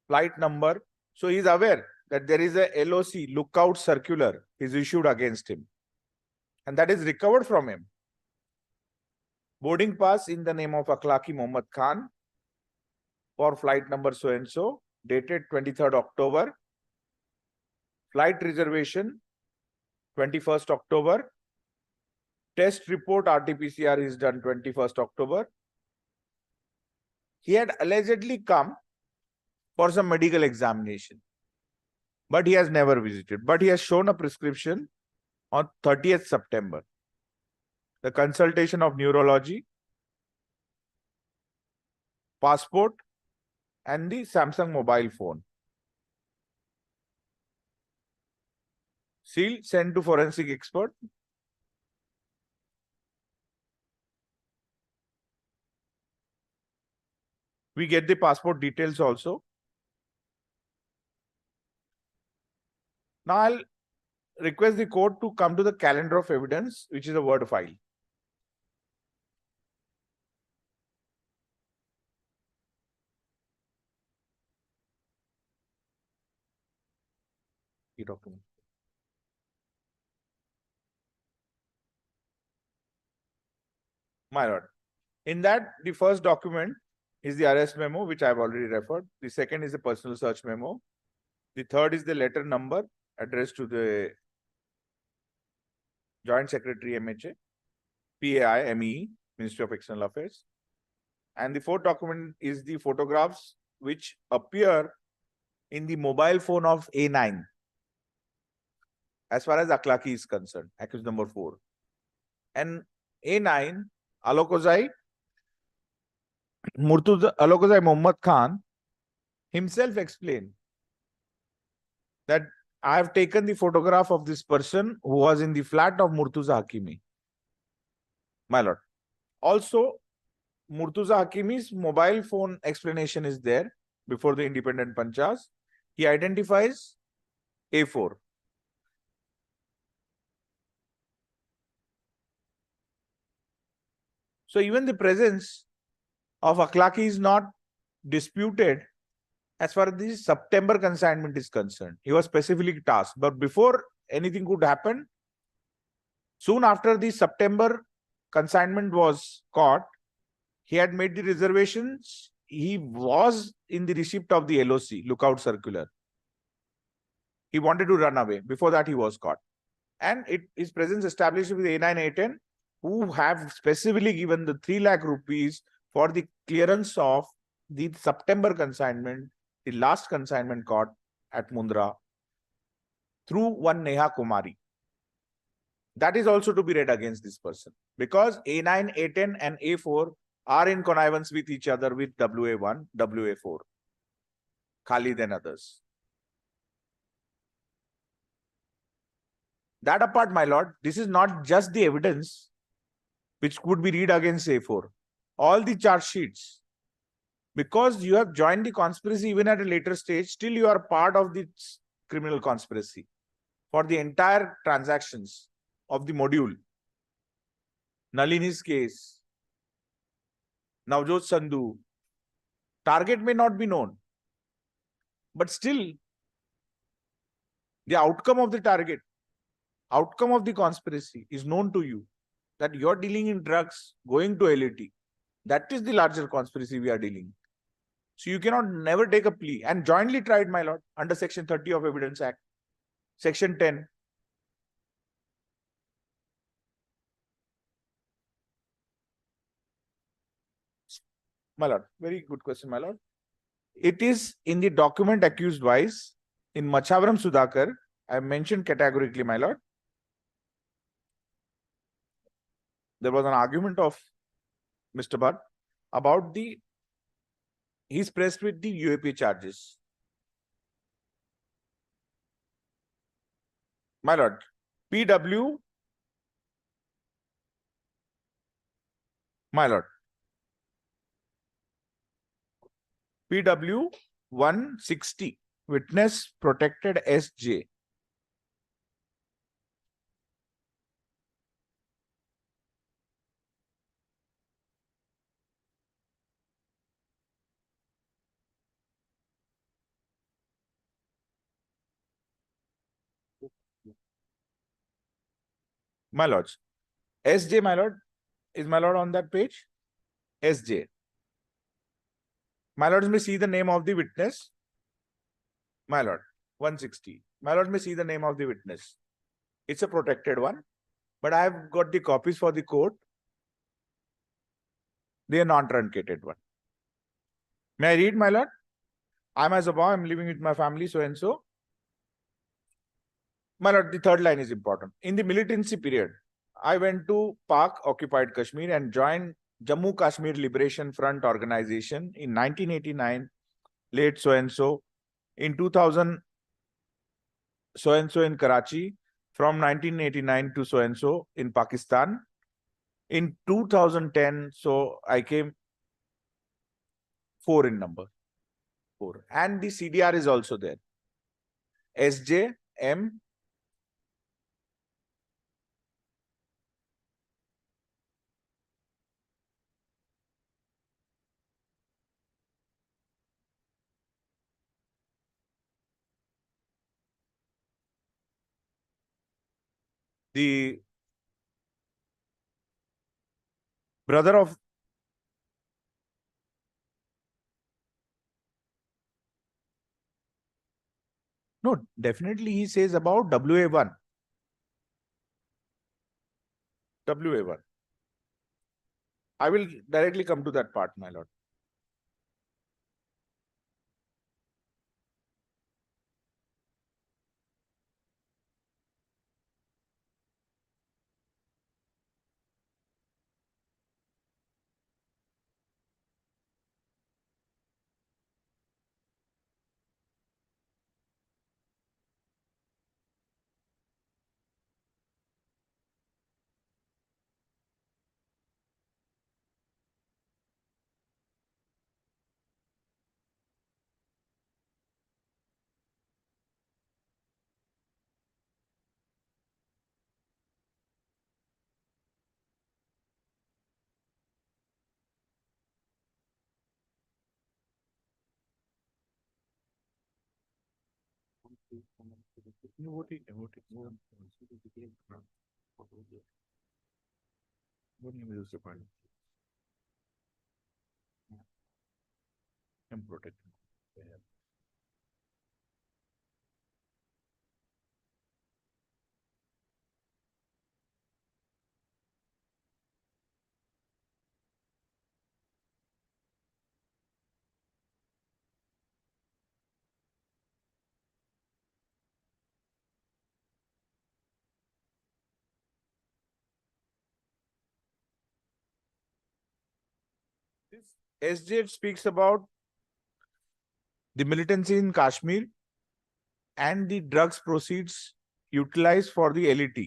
flight number. So he is aware that there is a LOC lookout circular is issued against him, and that is recovered from him. Boarding pass in the name of Akhlaqi Mohammad Khan for flight number so and so, dated 23rd October. Flight reservation 21st October. Test report RT-PCR is done 21st October. He had allegedly come for some medical examination, but he has never visited. But he has shown a prescription on 30th September. The consultation of neurology, passport, and the Samsung mobile phone. Seal, send to forensic expert. We get the passport details also. Now I'll request the court to come to the calendar of evidence, which is a Word file. The document. My lord. In that, the first document is the arrest memo, which I've already referred. The second is the personal search memo. The third is the letter number addressed to the Joint Secretary MHA, PAI, ME, Ministry of External Affairs. And the fourth document is the photographs which appear in the mobile phone of A9. As far as Akhlaqi is concerned, accused number 4. And A9, Alokozai Muhammad Khan himself explained that I have taken the photograph of this person who was in the flat of Murtuza Hakimi. My lord. Also, Murtuza Hakimi's mobile phone explanation is there before the independent panchas. He identifies A4. So even the presence of Akhlaqi is not disputed as far as the September consignment is concerned. He was specifically tasked. But before anything could happen, soon after the September consignment was caught, he had made the reservations. He was in the receipt of the LOC, lookout circular. He wanted to run away. Before that, he was caught. And his presence established with A9, A10, who have specifically given the 3 lakh rupees for the clearance of the September consignment, the last consignment caught at Mundra, through one Neha Kumari. That is also to be read against this person, because A9, A10 and A4 are in connivance with each other with WA1, WA4, Khalid and others. That apart, my lord, this is not just the evidence which could be read against A4. All the charge sheets, because you have joined the conspiracy even at a later stage, still you are part of the criminal conspiracy for the entire transactions of the module. Nalini's case, Navjot Sandhu, target may not be known, but still the outcome of the target, outcome of the conspiracy is known to you, that you're dealing in drugs going to LAT. That is the larger conspiracy we are dealing. So you cannot never take a plea and jointly tried, my lord, under Section 30 of Evidence Act, Section 10. My lord, very good question, my lord. It is in the document accused wise, in Machavaram Sudhakar, I have mentioned categorically, my lord. There was an argument of Mr. Bhatt about he's pressed with the UAP charges. My lord, PW, my lord, PW 160, witness protected SJ. My lords, SJ, my lord, is my lord on that page? SJ. My lords may see the name of the witness. My lord, 160. My lord may see the name of the witness. It's a protected one, but I have got the copies for the court. They are non-truncated one. May I read, my lord? I'm as a boy, I'm living with my family, so and so. My lord, the third line is important. In the militancy period, I went to Pak, occupied Kashmir, and joined Jammu Kashmir Liberation Front organization. In 1989, late so and so. In 2000, so and so in Karachi. From 1989 to so and so in Pakistan. In 2010, so I came 4 in number. 4. And the CDR is also there. SJ, M, the brother of no, definitely he says about WA1. WA1. I will directly come to that part, my lord. SJ speaks about the militancy in Kashmir and the drugs proceeds utilized for the LET.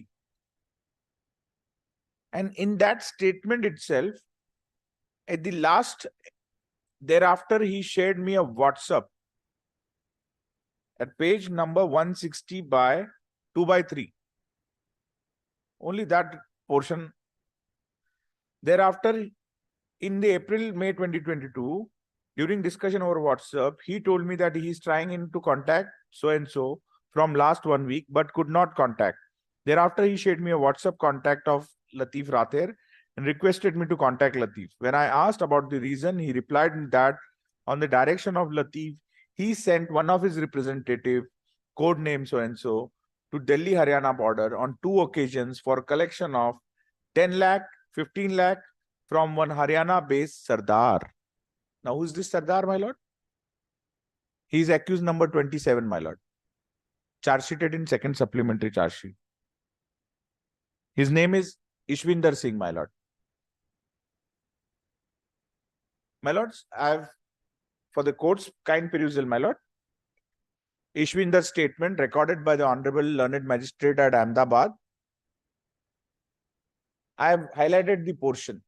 And in that statement itself, at the last, thereafter, he shared me a WhatsApp at page number 160 by 2/3. Only that portion. Thereafter, in the April-May 2022, during discussion over WhatsApp, he told me that he is trying to contact so-and-so from last 1 week, but could not contact. Thereafter, he shared me a WhatsApp contact of Latif Rater and requested me to contact Latif. When I asked about the reason, he replied that on the direction of Latif, he sent one of his representative, code name so-and-so, to Delhi-Haryana border on 2 occasions for collection of 10 lakh, 15 lakh from one Haryana-based Sardar. Now, who is this Sardar, my lord? He is accused number 27, my lord. Charge sheeted in second supplementary charge sheet. His name is Ishwinder Singh, my lord. My lords, I have, for the court's kind perusal, my lord, Ishwinder's statement recorded by the Honorable Learned Magistrate at Ahmedabad. I have highlighted the portion.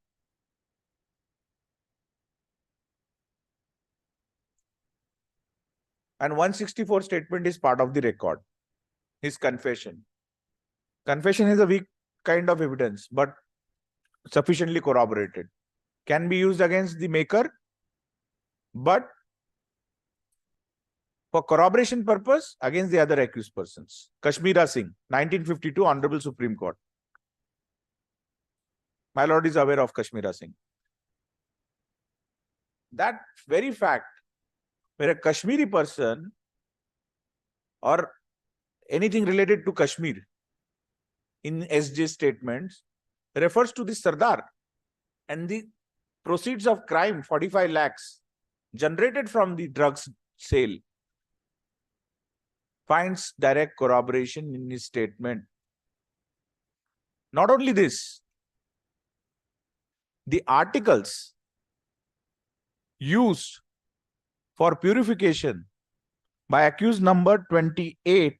And 164 statement is part of the record. His confession. Confession is a weak kind of evidence, but sufficiently corroborated. Can be used against the maker, but for corroboration purpose against the other accused persons. Kashmira Singh, 1952, Honorable Supreme Court. My lord is aware of Kashmira Singh. That very fact, where a Kashmiri person or anything related to Kashmir in SJ statements refers to the Sardar, and the proceeds of crime, 45 lakhs, generated from the drugs sale, finds direct corroboration in his statement. Not only this, the articles used for purification by accused number 28,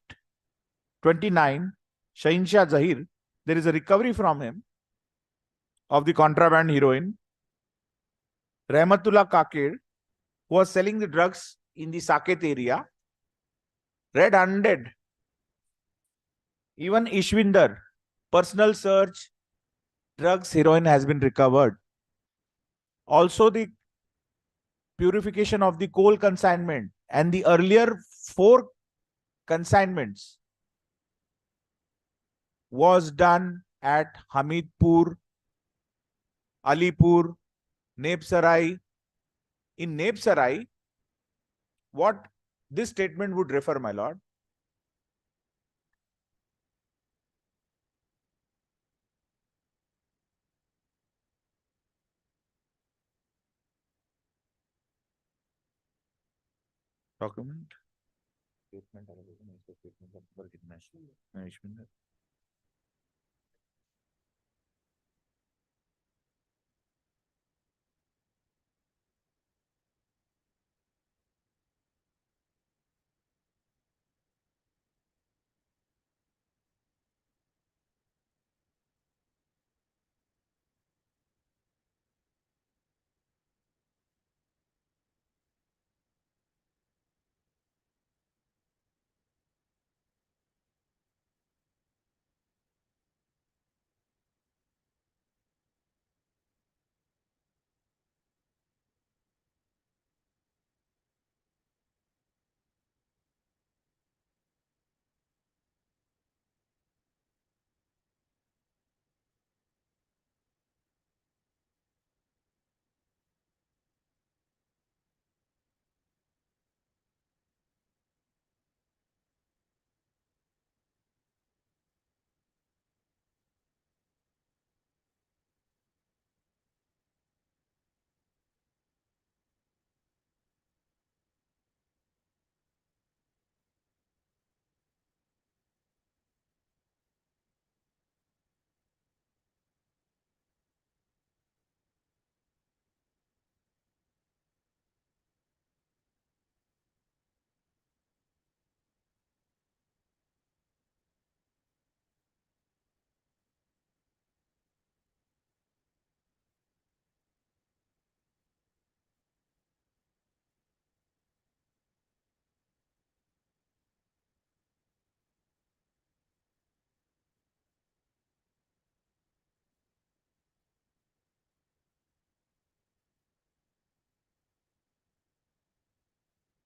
29, Shahin Shah Zahir, there is a recovery from him of the contraband heroin. Rahmatullah Kakir was selling the drugs in the Saket area, red-handed. Even Ishwinder, personal search, drugs, heroin has been recovered. Also the purification of the coal consignment and the earlier 4 consignments was done at Hamidpur, Alipur, Nepsarai. In Nepsarai, what this statement would refer, my lord? Document. Statement. Management.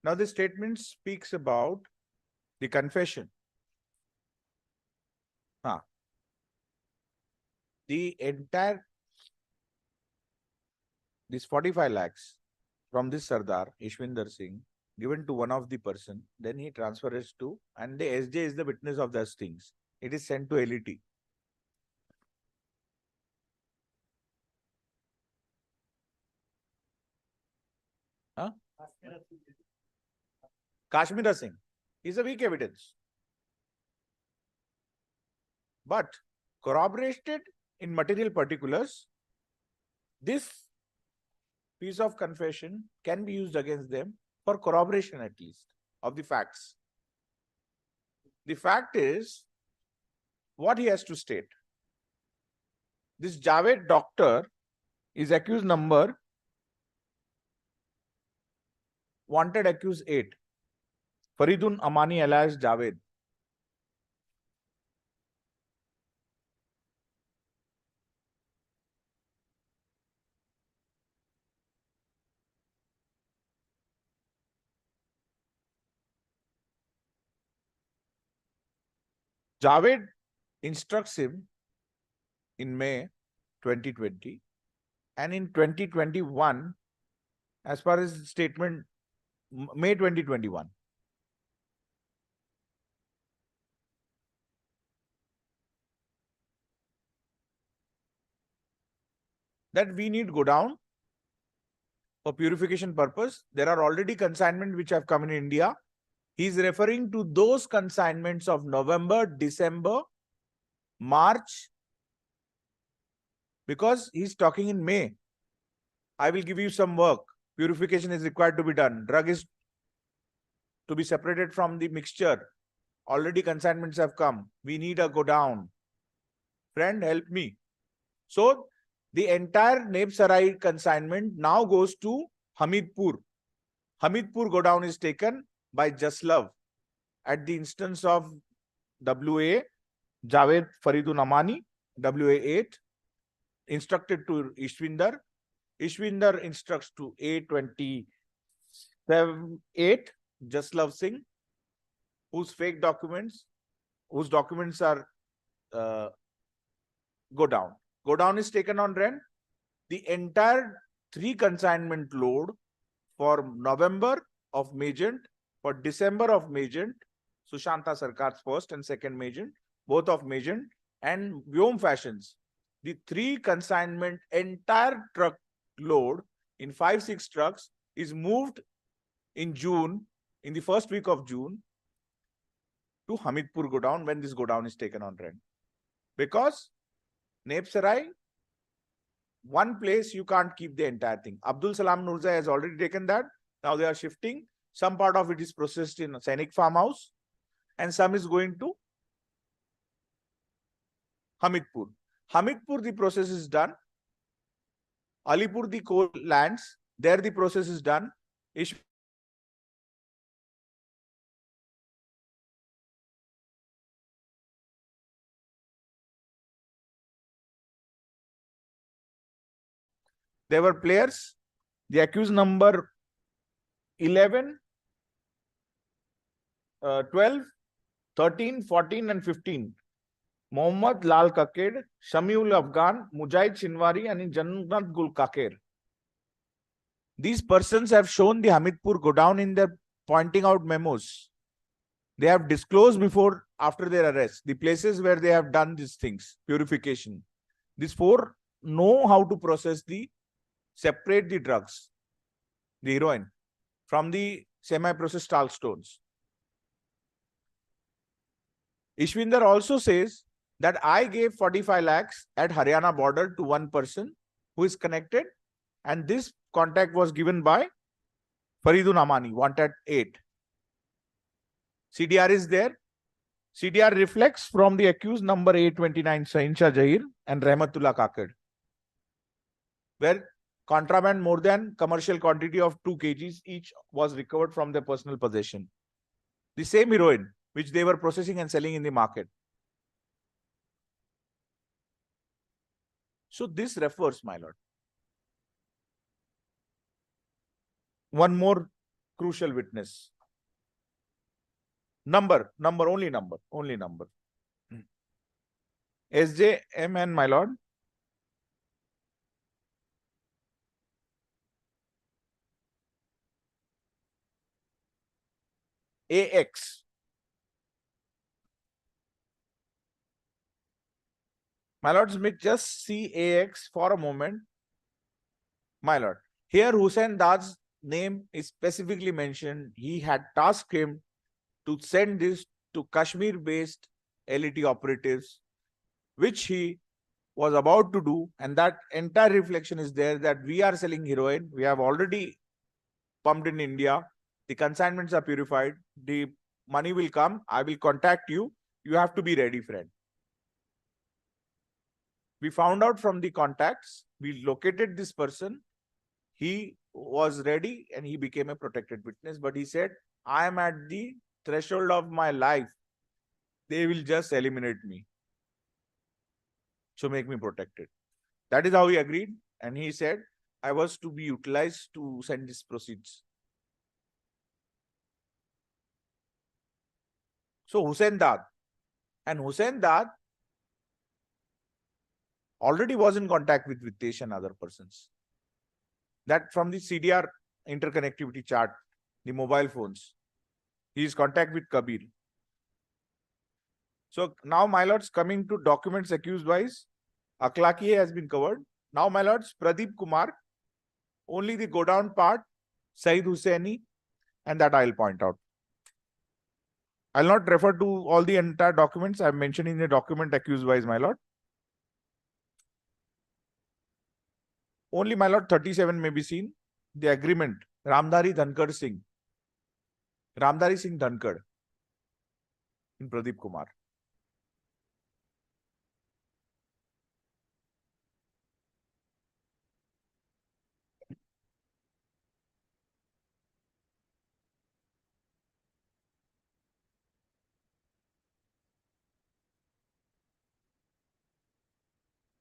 Now, this statement speaks about the confession. The entire, this 45 lakhs from this Sardar, Ishwinder Singh, given to one of the person, then he transfers to, and the SJ is the witness of those things. It is sent to LET. Kashmir Singh is a weak evidence, but corroborated in material particulars, this piece of confession can be used against them for corroboration at least of the facts. The fact is what he has to state. This Javed doctor is accused number wanted accused 8. Faridun Amani alias Javed. Javed instructs him in May 2020 and in 2021, as far as the statement, May 2021. That we need go down for purification purpose. There are already consignments which have come in India. He is referring to those consignments of November, December, March, because he's talking in May. I will give you some work. Purification is required to be done. Drug is to be separated from the mixture. Already consignments have come. We need a go down. Friend, help me. So the entire Nebsarai consignment now goes to Hamidpur. Hamidpur go down is taken by Jaslav at the instance of WA Javed Faridun Amani, WA8, instructed to Ishwinder. Ishwinder instructs to A27-8, Jaslav Singh, whose documents are go down. Go down is taken on rent. The entire 3 consignment load for November of Magent, for December of Magent, Sushanta Sarkar's first and second Magent, both of Magent, and Vyom Fashions. The 3 consignment entire truck load in 5-6 trucks is moved in June, in the first week of June, to Hamidpur Godown when this godown is taken on rent. Because Nebsarai, one place you can't keep the entire thing. Abdul Salam Nurza has already taken that. Now they are shifting. Some part of it is processed in a Sainik farmhouse and some is going to Hamidpur. Hamidpur, the process is done. Alipur, the coal lands, there the process is done. There were players. The accused number 11, 12, 13, 14 and 15. Mohammad Lal Kaked, Shamiul Afghan, Mujahid Shinwari and Jannat Gul Kaker. These persons have shown the Hamidpur godown in their pointing out memos. They have disclosed before, after their arrest, the places where they have done these things, purification. These 4 know how to separate the drugs, the heroin, from the semi-processed tall stones. Ishwinder also says that I gave 45 lakhs at Haryana border to one person who is connected, and this contact was given by Faridun Amani, wanted 8. CDR is there. CDR reflects from the accused number 829 Sahin Shah Jahir and Rahmatullah Kakad, where contraband more than commercial quantity of 2 kgs each was recovered from their personal possession. The same heroin which they were processing and selling in the market. So this refers, my lord. One more crucial witness. Only number. SJMN, my lord. AX. My lords, may just see AX for a moment. My lord, here Hussain Dad's name is specifically mentioned. He had tasked him to send this to Kashmir-based LET operatives, which he was about to do, and that entire reflection is there that we are selling heroin. We have already pumped in India. The consignments are purified. The money will come. I will contact you. You have to be ready, friend. We found out from the contacts. We located this person. He was ready and he became a protected witness. But he said, I am at the threshold of my life. They will just eliminate me. So make me protected. That is how he agreed. And he said, I was to be utilized to send these proceeds. So Hussain Dad. And Hussain Dad already was in contact with Vitesh and other persons. That from the CDR interconnectivity chart, the mobile phones, he is in contact with Kabir. So now, my lords, coming to documents accused wise, Aklaki has been covered. Now, my lords, Pradeep Kumar, only the go down part, Saeed Hussaini, and that I'll point out. I'll not refer to all the entire documents. I'm mentioning the document accused wise, my lord. Only, my lord, 37 may be seen. The agreement, Ramdhari Dhankar Singh. Ramdhari Singh Dhankar in Pradeep Kumar.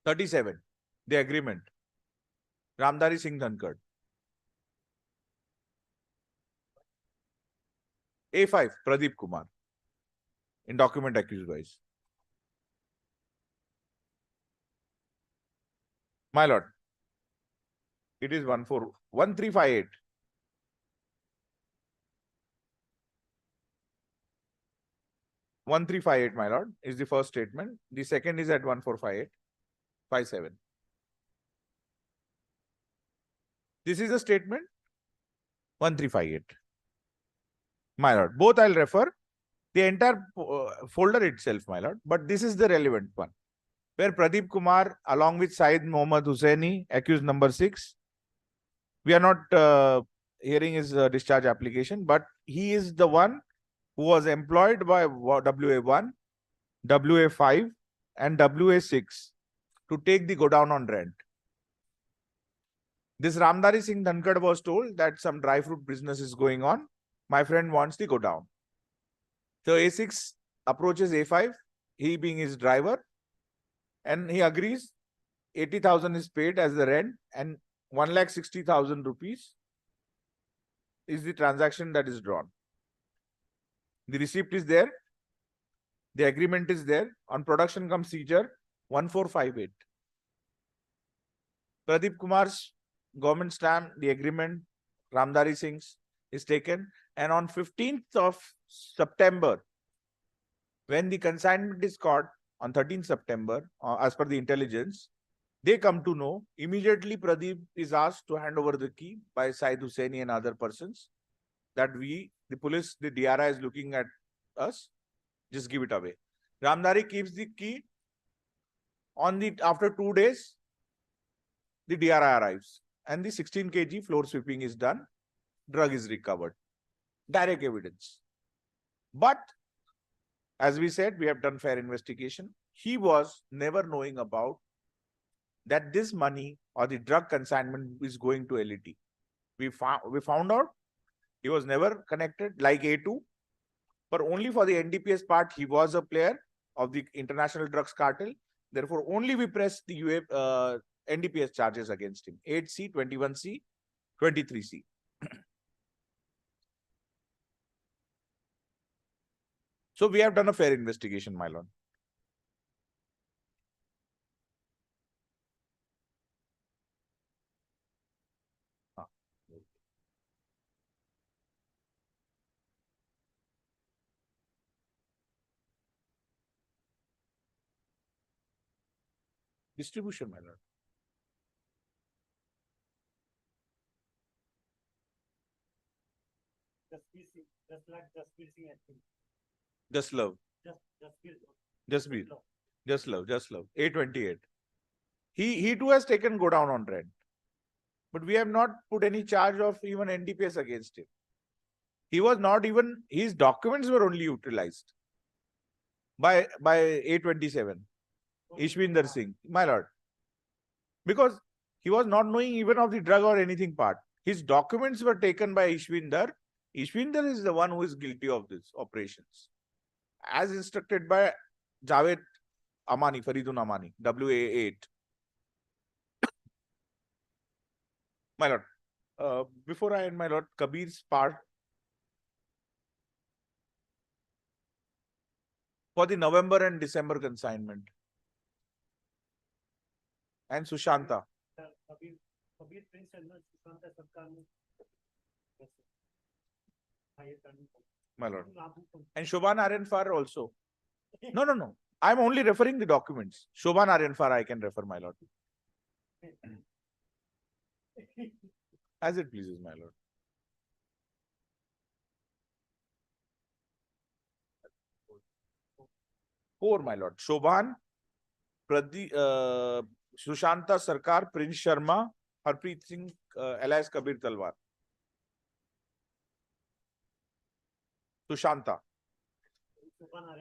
"37. The agreement, Ramdhari Singh Dhankar. A5, Pradeep Kumar in document accused wise. My lord, it is 1358. My lord, is the first statement. The second is at 1458.57. This is a statement 1358. My lord, both I'll refer the entire folder itself, my lord, but this is the relevant one, where Pradeep Kumar along with Syed Mohammad Hussaini, accused number 6. We are not hearing his discharge application, but he is the one who was employed by WA1, WA5 and WA6 to take the godown on rent. This Ramdhari Singh Dhankar was told that some dry fruit business is going on. My friend wants the godown. So A6 approaches A5, he being his driver, and he agrees 80,000 is paid as the rent and 1,60,000 rupees is the transaction that is drawn. The receipt is there. The agreement is there. On production comes seizure 1458. Pradeep Kumar's government stamp, the agreement, Ramdhari Singh's is taken. And on 15th of September, when the consignment is caught on 13th September, as per the intelligence, they come to know. Immediately Pradeep is asked to hand over the key by Syed Hussaini and other persons that the police, the DRI is looking at us, just give it away. Ramdhari keeps the key. After 2 days, the DRI arrives and the 16 kg floor sweeping is done. Drug is recovered. Direct evidence. But as we said, we have done fair investigation. He was never knowing about that this money or the drug consignment is going to LET. We found out he was never connected like A2, but only for the NDPS part, he was a player of the international drugs cartel. Therefore, only we pressed the NDPS charges against him. 8C, 21C, 23C. So we have done a fair investigation, my lord. Distribution, my lord. Just love. Just love. 828. He too has taken go down on rent. But we have not put any charge of even NDPS against him. He was not even, his documents were only utilized by 827. Ishwinder Singh, my lord. Because he was not knowing even of the drug or anything part. His documents were taken by Ishwinder. Ishwinder is the one who is guilty of these operations. As instructed by Javed Amani, Faridun Amani, WA8. My lord, before I end, my lord, Kabir's part for the November and December consignment. And Sushanta. My lord. And Shobhan Aryanfar also. No. I'm only referring the documents. Shobhan Aryanfar I can refer, my lord. As it pleases, my lord. Four, my lord. Shobhan, Sushanta Sarkar, Prince Sharma, Harpreet Singh, alias Kabir Talwar. Sushanta.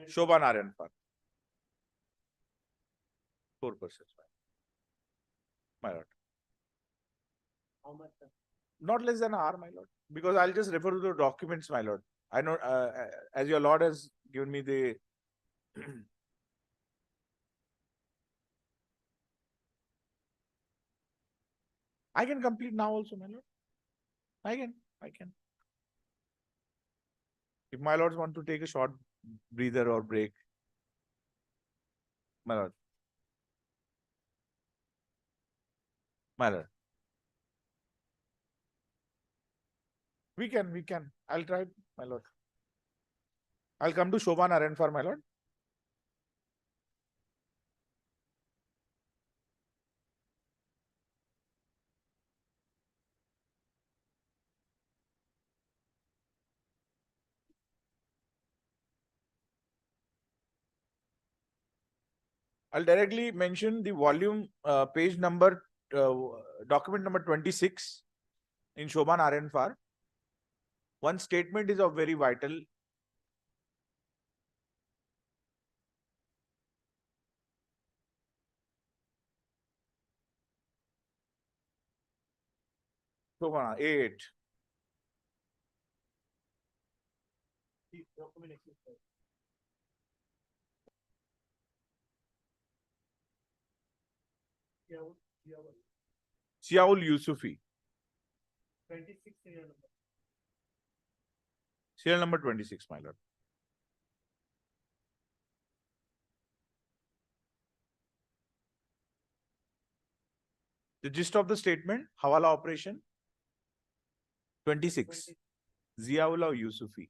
Shobha Narayan Far. 4%. My lord. How much? Not less than an hour, my lord. Because I'll just refer to the documents, my lord. I know, as your lord has given me the I can complete now also, my lord. I can. If my lords want to take a short breather or break, my lord. My lord. We can. I'll try, my lord. I'll come to Shobha Narayan for my lord. I'll directly mention the volume, page number, document number 26 in Shobha Narayan Far. One statement is of very vital. Shobha, A8. Siaul Yusufi. 26 serial number. Serial number 26, my lord. The gist of the statement, Hawala operation 26, Ziaullah Yusufi.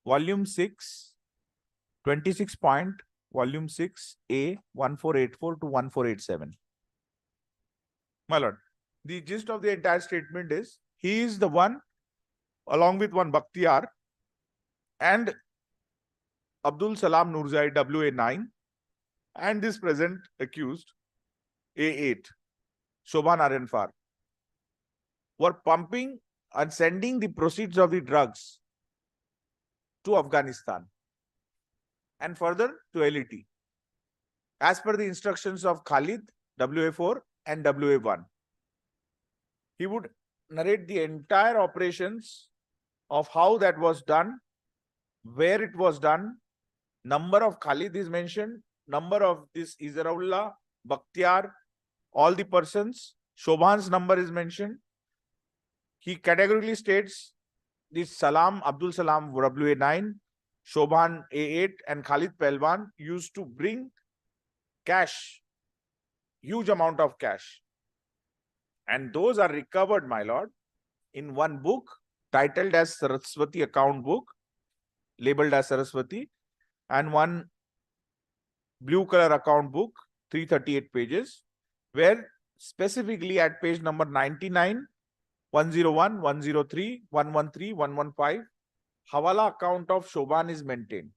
Volume 6, 26 point, volume 6, A 1484 to 1487. My lord, the gist of the entire statement is, he is the one, along with one Bakhtiar and Abdul Salam Nurzai WA9 and this present accused A8, Shobha Narayan Far, were pumping and sending the proceeds of the drugs to Afghanistan and further to LET as per the instructions of Khalid, WA4 and WA1. He would narrate the entire operations of how that was done, where it was done, number of Khalid is mentioned, number of this Izarullah, Bakhtiar, all the persons, Shobhan's number is mentioned. He categorically states this Salam, Abdul Salam WA9, Shobhan A8 and Khalid Pelwan used to bring cash, huge amount of cash. And those are recovered, my lord, in one book titled as Saraswati account book, labeled as Saraswati, and one blue color account book, 338 pages, where specifically at page number 99, 101, 103, 113, 115, Hawala account of Shobhan is maintained.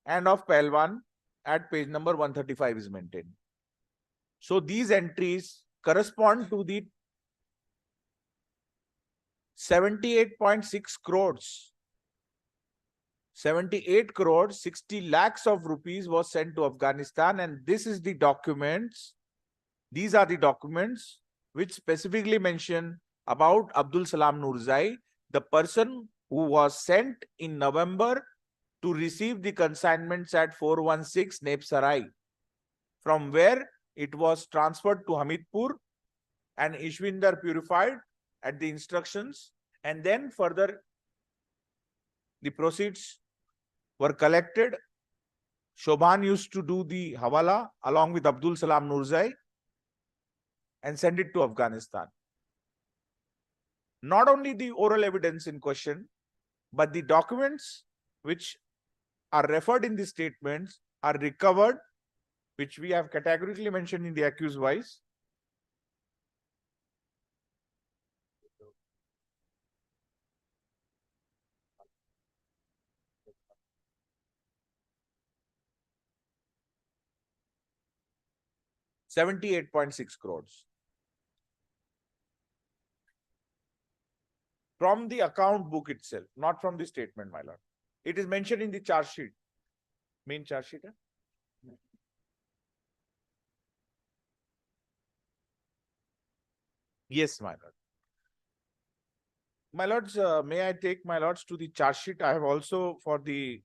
And of Pelwan at page number 135 is maintained. So these entries correspond to the 78.6 crores. 78 crores, 60 lakhs of rupees was sent to Afghanistan, and this is the documents. These are the documents which specifically mention about Abdul Salam Nurzai, the person who was sent in November to receive the consignments at 416 Neb Sarai, from where it was transferred to Hamidpur and Ishwinder purified at the instructions, and then further the proceeds were collected. Shobhan used to do the Hawala along with Abdul Salam Nurzai and send it to Afghanistan. Not only the oral evidence in question, but the documents which are referred in the statements are recovered, which we have categorically mentioned in the accused wise. $78.6 crores. from the account book itself, not from the statement, my lord. It is mentioned in the charge sheet. Main charge sheet. Yes, my lord. My lords, may I take my lords to the charge sheet? I have also, for the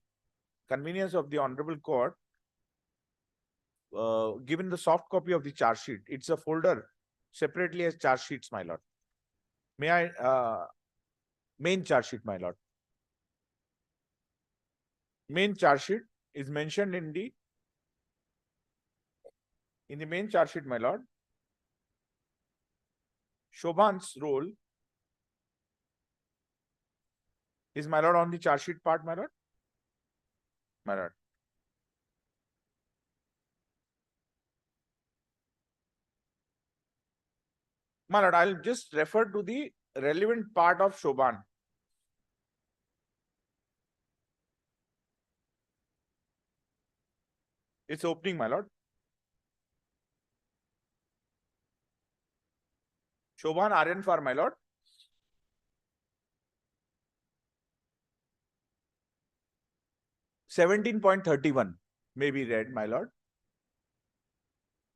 convenience of the honorable court, given the soft copy of the charge sheet. It's a folder separately as charge sheets, my lord. May I, main charge sheet, my lord. Main charge sheet is mentioned in the main charge sheet, my lord. Shobhan's role is, my lord, on the charge sheet part, my lord. My lord. My lord, I'll just refer to the relevant part of Shobhan. It's opening, my lord. Shobhan Aryan for, my lord. $17.31 may be read, my lord.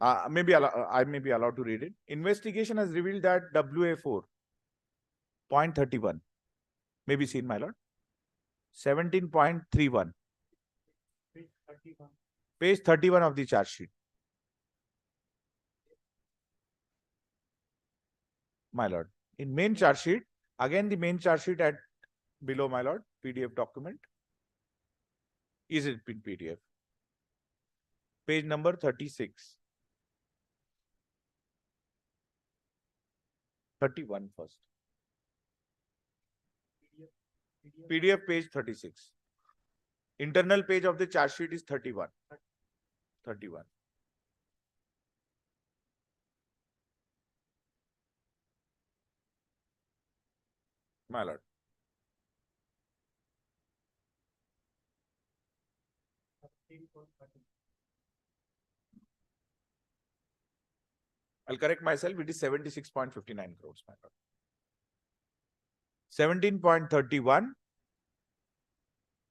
I may be allowed to read it. Investigation has revealed that WA4 0.31 may be seen, my lord. 17.31. Page 31 of the charge sheet. My lord. In main charge sheet, again the main charge sheet at below, my lord, PDF document. Is it in PDF? Page number 36. 31 first. PDF page 36. Internal page of the charge sheet is 31. 31. My lord. I'll correct myself. It is 76.59 crores, my lord. 17.31.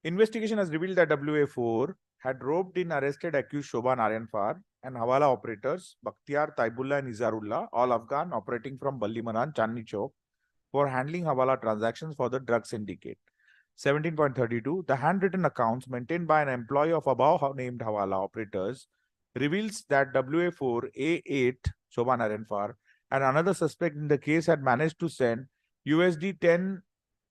Investigation has revealed that WA4 had roped in arrested accused Shobhan Aryanfar and Hawala operators Bakhtiar, Taibullah and Izarullah, all Afghan, operating from Ballimaran, Chandni Chowk, for handling Hawala transactions for the drug syndicate. 17.32. The handwritten accounts maintained by an employee of above named Hawala operators reveals that WA4 A8 Shobhan Aryanfar and another suspect in the case had managed to send USD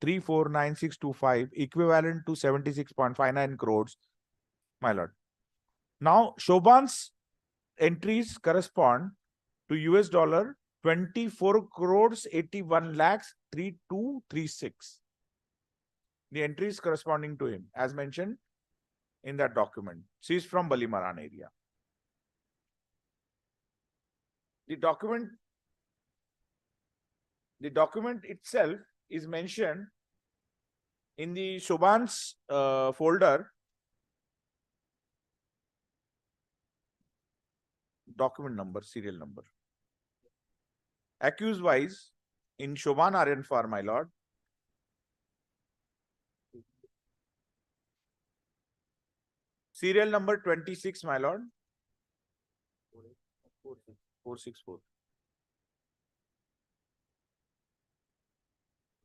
10,349625 equivalent to 76.59 crores, my lord. Now, Shobhan's entries correspond to US dollar 24 crores 81 lakhs 3236. The entries corresponding to him, as mentioned in that document, seized from Ballimaran area. The document itself is mentioned in the Shobhan's folder. Document number, serial number. Accused wise in Shobhan Aryanfar, my lord. Serial number 26, my lord. 464.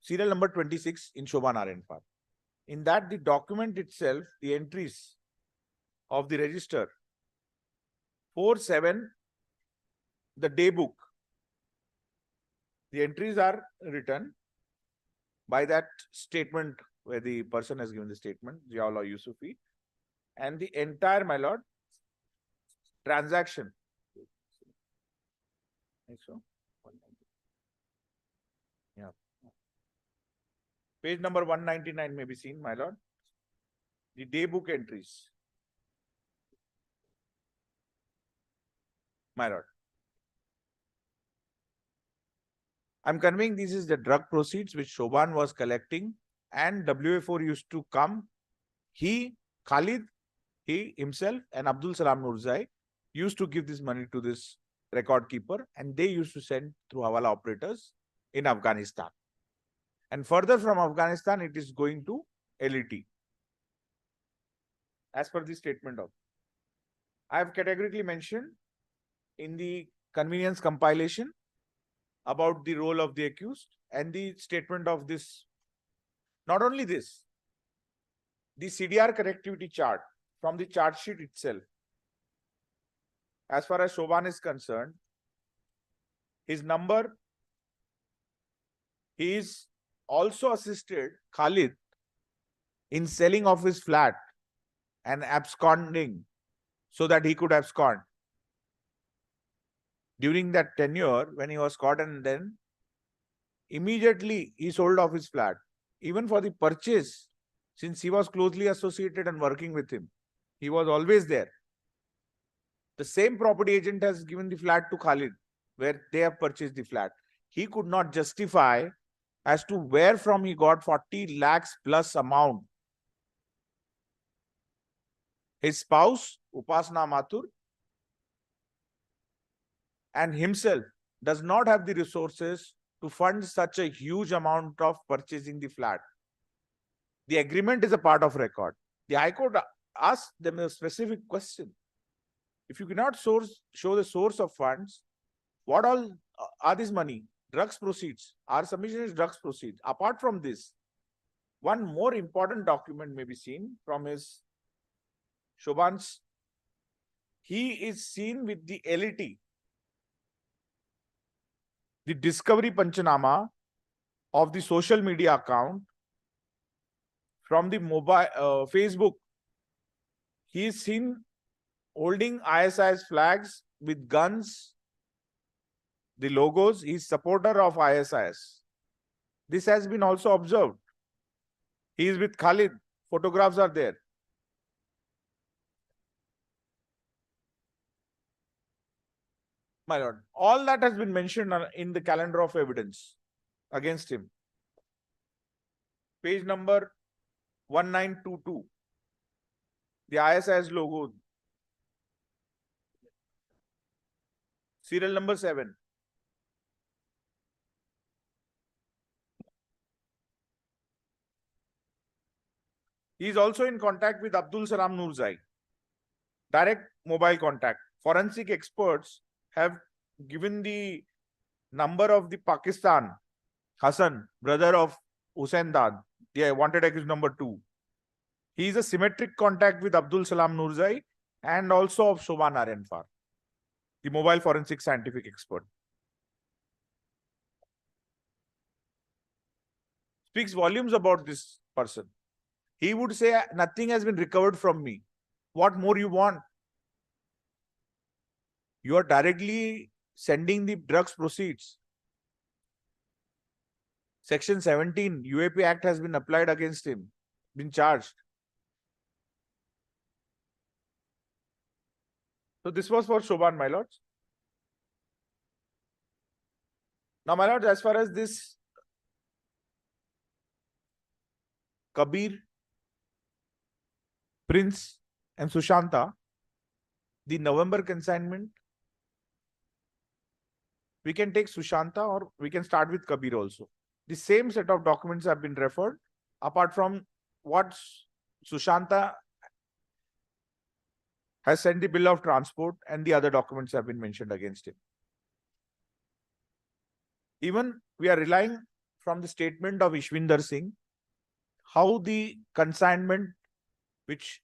Serial number 26 in Shobhan Aryanfar. In that, the document itself, the entries of the register 47, the day book. The entries are written by that statement where the person has given the statement, Ziaullah Yusufi, and the entire, my lord, transaction. So, yeah. Page number 199 may be seen, my lord. The day book entries. My lord. I'm conveying this is the drug proceeds which Shobhan was collecting, and WA4 used to come. He, Khalid, he himself and Abdul Salam Nurzai used to give this money to this record keeper, and they used to send through Hawala operators in Afghanistan. And further from Afghanistan, it is going to LET. As per the statement of. I have categorically mentioned in the convenience compilation about the role of the accused and the statement of this. Not only this, the CDR connectivity chart from the chart sheet itself. As far as Shoban is concerned, his number, he is also assisted Khalid in selling off his flat and absconding so that he could abscond. During that tenure, when he was caught, and then immediately he sold off his flat. Even for the purchase, since he was closely associated and working with him, he was always there. The same property agent has given the flat to Khalid, where they have purchased the flat. He could not justify as to where from he got 40 lakhs plus amount. His spouse, Upasna Mathur, and himself does not have the resources to fund such a huge amount of purchasing the flat. The agreement is a part of record. The High Court asked them a specific question. If you cannot show the source of funds, what all are this money? Drugs proceeds. Our submission is drugs proceeds. Apart from this, one more important document may be seen from his Shoban's. He is seen with the LET, the discovery Panchanama of the social media account from the mobile Facebook. He is seen holding ISIS flags with guns, the logos. He is supporter of ISIS. This has been also observed. He is with Khalid. Photographs are there. My lord, all that has been mentioned in the calendar of evidence against him. Page number 1922. The ISIS logo. Serial number 7. He is also in contact with Abdul Salam Nurzai. Direct mobile contact. Forensic experts have given the number of the Pakistan, Hassan, brother of Hussein Dad, the wanted accused number 2. He is a symmetric contact with Abdul Salam Nurzai and also of Shoban Aryanfar, the mobile forensic scientific expert. Speaks volumes about this person. He would say, nothing has been recovered from me. What more you want? You are directly sending the drugs proceeds. Section 17 UAP Act has been applied against him, been charged. So this was for Shoban, my lords. Now, my lords, as far as this Kabir, Prince and Sushanta, the November consignment, we can take Sushanta or we can start with Kabir also. The same set of documents have been referred, apart from what Sushanta has sent the bill of transport and the other documents have been mentioned against him. Even we are relying from the statement of Ishwinder Singh, how the consignment, which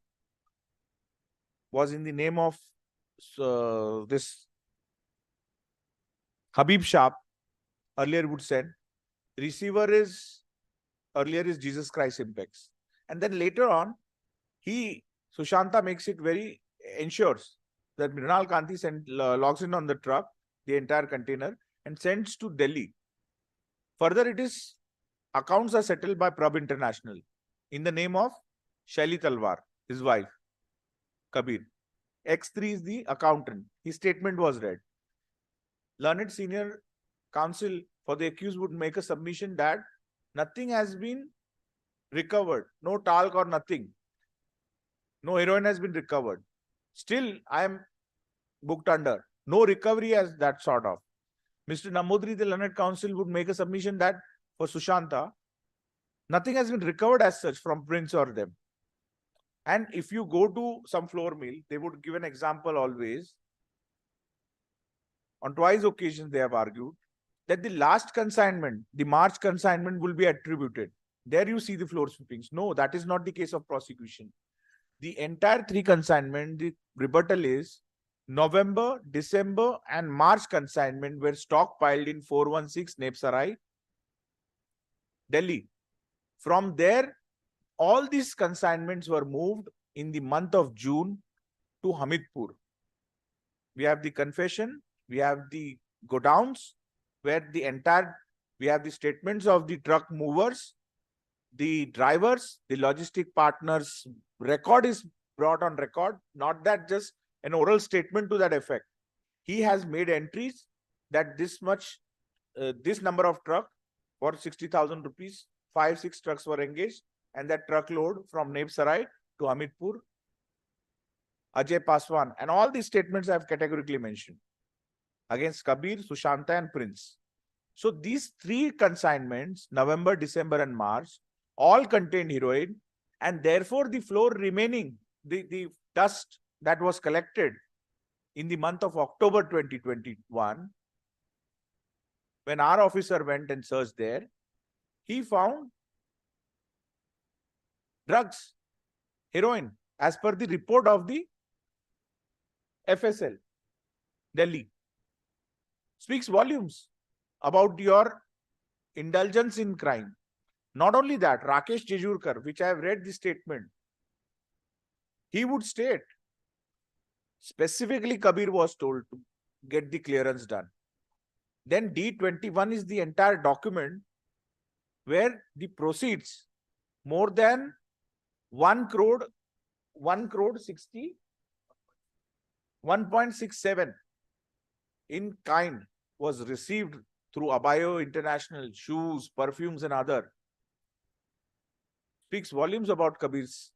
was in the name of this Habib Shah, earlier would send, receiver is, earlier is Jesus Christ Impex. And then later on, Sushanta makes it very, ensures that Mrinal Kanti logs in on the truck, the entire container, and sends to Delhi. Further, it is, accounts are settled by Prab International in the name of Shaili Talwar, his wife, Kabir. X3 is the accountant. His statement was read. Learned senior counsel for the accused would make a submission that nothing has been recovered, no talc or nothing. No heroin has been recovered. Still, I am booked under. No recovery as that sort of. Mr. Namodri, the learned counsel, would make a submission that for Sushanta, Nothing has been recovered as such from Prince or them. And if you go to some floor mill, they would give an example always. On twice occasions, they have argued that the last consignment, the March consignment, will be attributed. There you see the floor sweepings. No, that is not the case of prosecution. The entire 3 consignment, the rebuttal is November, December, and March consignment were stockpiled in 416 Nepsarai, Delhi. From there, all these consignments were moved in the month of June to Hamidpur. We have the confession, we have the godowns, where we have the statements of the truck movers, the drivers, the logistic partners. Record is brought on record, not that just an oral statement to that effect. He has made entries that this number of truck for 60,000 rupees, 5-6 trucks were engaged, and that truckload from Nepsarai to Hamidpur, Ajay Paswan, and all these statements I have categorically mentioned against Kabir, Sushanta, and Prince. So these 3 consignments, November, December, and March, all contained heroin, and therefore the floor remaining, the dust that was collected in the month of October 2021, when our officer went and searched there, he found drugs, heroin, as per the report of the FSL, Delhi. Speaks volumes about your indulgence in crime. Not only that, Rakesh Jejurkar, which I have read the statement, he would state, specifically Kabir was told to get the clearance done. Then D21 is the entire document where the proceeds more than 1.67 in kind was received through Abayo International, shoes, perfumes, and other. Speaks volumes about Kabir's.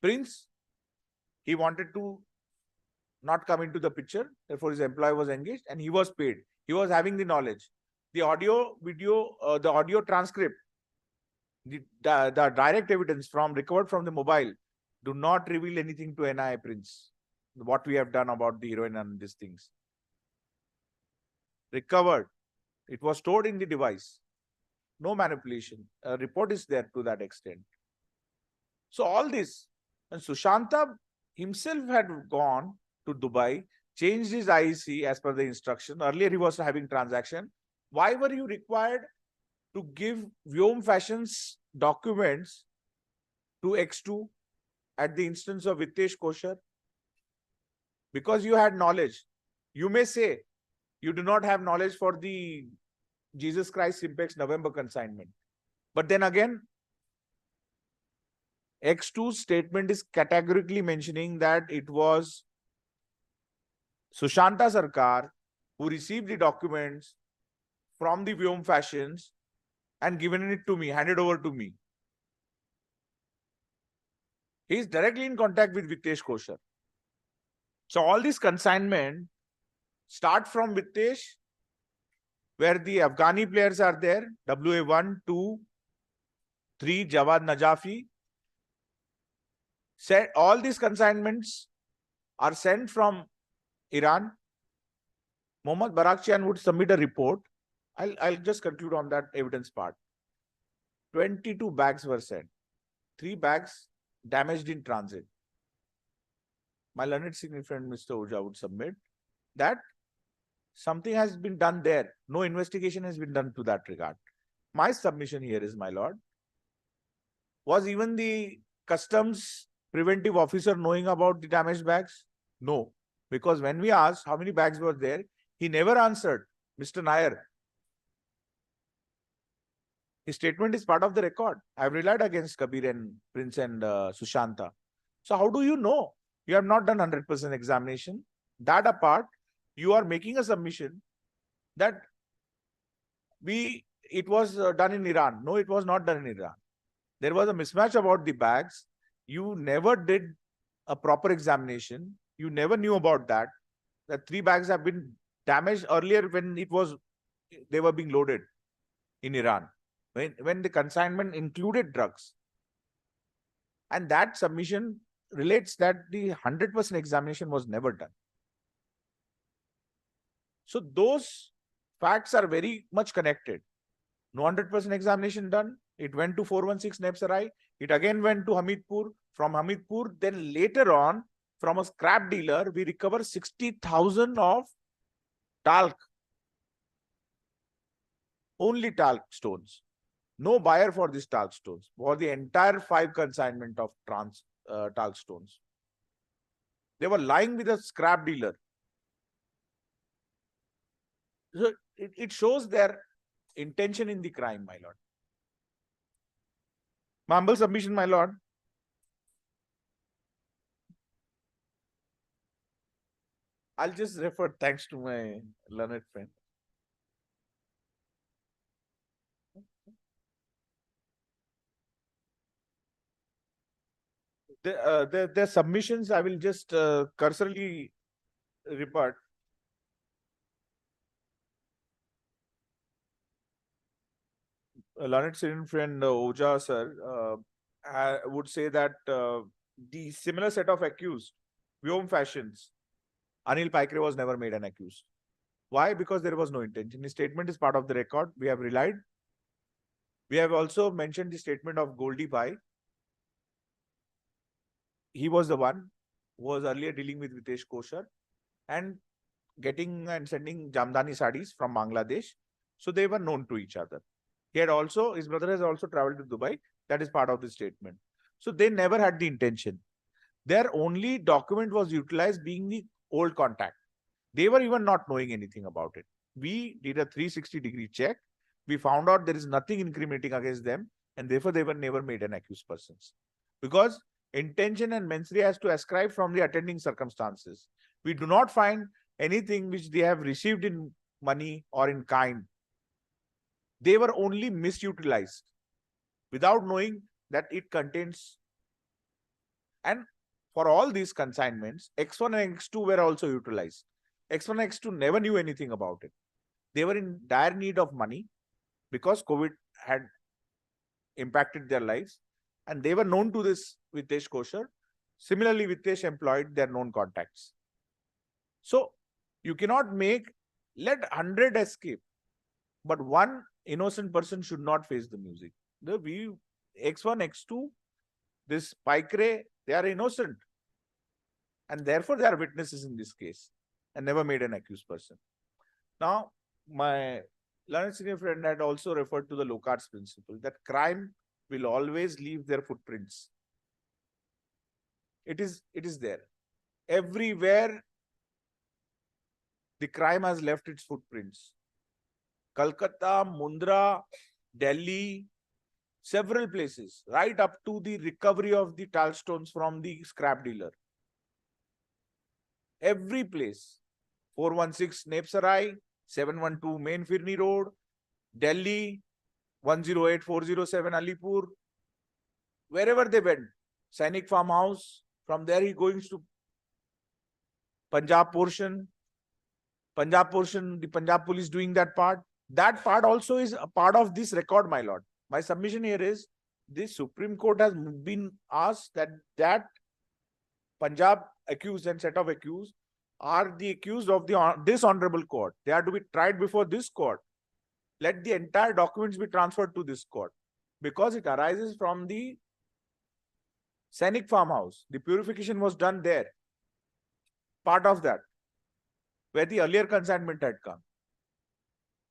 Prince, he wanted to not come into the picture, therefore his employee was engaged and he was paid. He was having the knowledge. The audio, video, the audio transcript, the direct evidence recovered from the mobile do not reveal anything to NIA Prince. What we have done about the heroin and these things. Recovered. It was stored in the device. No manipulation. A report is there to that extent. So all this, and Sushanta himself had gone to Dubai, changed his IEC as per the instruction. Earlier he was having transaction. Why were you required to give Vyom Fashions documents to X2 at the instance of Vitesh Koshar? Because you had knowledge. You may say you do not have knowledge for the Jesus Christ Simpex November consignment. But then again, X2's statement is categorically mentioning that it was Sushanta Sarkar who received the documents from the Vyom Fashions and given it to me, handed over to me. He is directly in contact with Vitesh Koshar. So all this consignment start from Vitesh, where the Afghani players are there, WA1, 2, 3, Jawad Najafi. All these consignments are sent from Iran. Mohammad Barakchian would submit a report. I'll just conclude on that evidence part. 22 bags were sent. 3 bags damaged in transit. My learned senior friend Mr. Oja would submit that something has been done there. No investigation has been done to that regard. My submission here is, my lord, was even the customs preventive officer knowing about the damaged bags? No. Because when we asked how many bags were there, he never answered. Mr. Nair. His statement is part of the record. I have relied against Kabir and Prince and Sushanta. So how do you know? You have not done 100% examination. That apart, you are making a submission that it was done in Iran. No, it was not done in Iran. There was a mismatch about the bags. You never did a proper examination. You never knew about that. That 3 bags have been damaged earlier when they were being loaded in Iran. when the consignment included drugs. And that submission relates that the 100% examination was never done. So those facts are very much connected. No 100% examination done. It went to 416 Nepsarai. It again went to Hamidpur. From Hamidpur, then later on, from a scrap dealer, we recover 60,000 of talc. Only talc stones. No buyer for these talc stones. For the entire 5 consignment of talc stones. They were lying with a scrap dealer. So it shows their intention in the crime, my lord. My humble submission, my lord. I'll just refer thanks to my learned friend. The submissions, I will just cursorily report. Learned student friend Oja sir would say that the similar set of accused, Vyom Fashions, Anil Paikre was never made an accused. Why? Because there was no intention. His statement is part of the record. We have relied. We have also mentioned the statement of Goldie Pai. He was the one who was earlier dealing with Vitesh Koshar and getting and sending Jamdani sarees from Bangladesh. So they were known to each other. His brother has also traveled to Dubai. That is part of the statement. So they never had the intention. Their only document was utilized being the old contact. They were even not knowing anything about it. We did a 360-degree check. We found out there is nothing incriminating against them, and therefore they were never made an accused persons. Because intention and mens rea has to ascribe from the attending circumstances. We do not find anything which they have received in money or in kind. They were only misutilized without knowing that it contains. And for all these consignments, X1 and X2 were also utilized. X1 and X2 never knew anything about it. They were in dire need of money because COVID had impacted their lives. And they were known to this Vitesh Koshar. Similarly, Vitesh employed their known contacts. So you cannot let 100 escape, but one innocent person should not face the music. The X1, X2, this Paikre, they are innocent. And therefore they are witnesses in this case and never made an accused person. Now, my learned senior friend had also referred to the Locard's principle that crime will always leave their footprints. It is there. Everywhere the crime has left its footprints. Calcutta, Mundra, Delhi, several places, right up to the recovery of the talc stones from the scrap dealer. Every place, 416 Nepsarai, 712 Main Firni Road, Delhi, 108407 Alipur, wherever they went, Sainik Farmhouse, from there he goes to Punjab portion, the Punjab police doing that part. That part also is a part of this record, my lord. My submission here is the Supreme Court has been asked that Punjab accused and set of accused are the accused of this honorable court. They are to be tried before this court. Let the entire documents be transferred to this court because it arises from the Sainik Farmhouse. The purification was done there. Part of that, where the earlier consignment had come.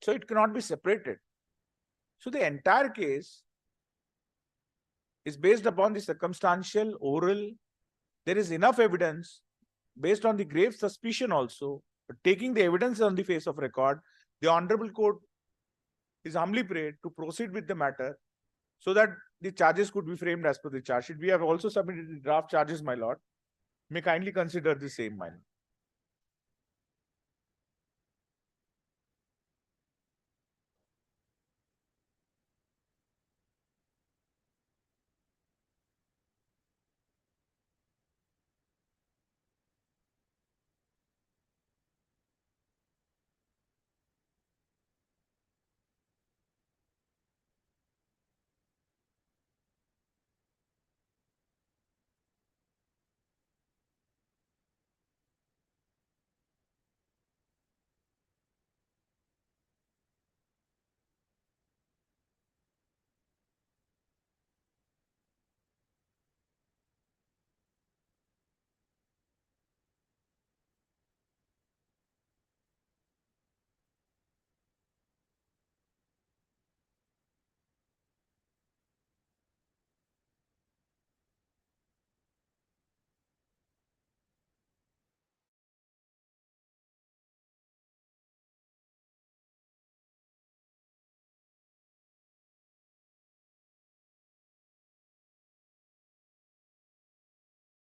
So it cannot be separated. So the entire case is based upon the circumstantial, oral. There is enough evidence based on the grave suspicion also. But taking the evidence on the face of record, the Honorable Court is humbly prayed to proceed with the matter so that the charges could be framed as per the charge sheet. We have also submitted the draft charges, my lord. May kindly consider the same, my lord.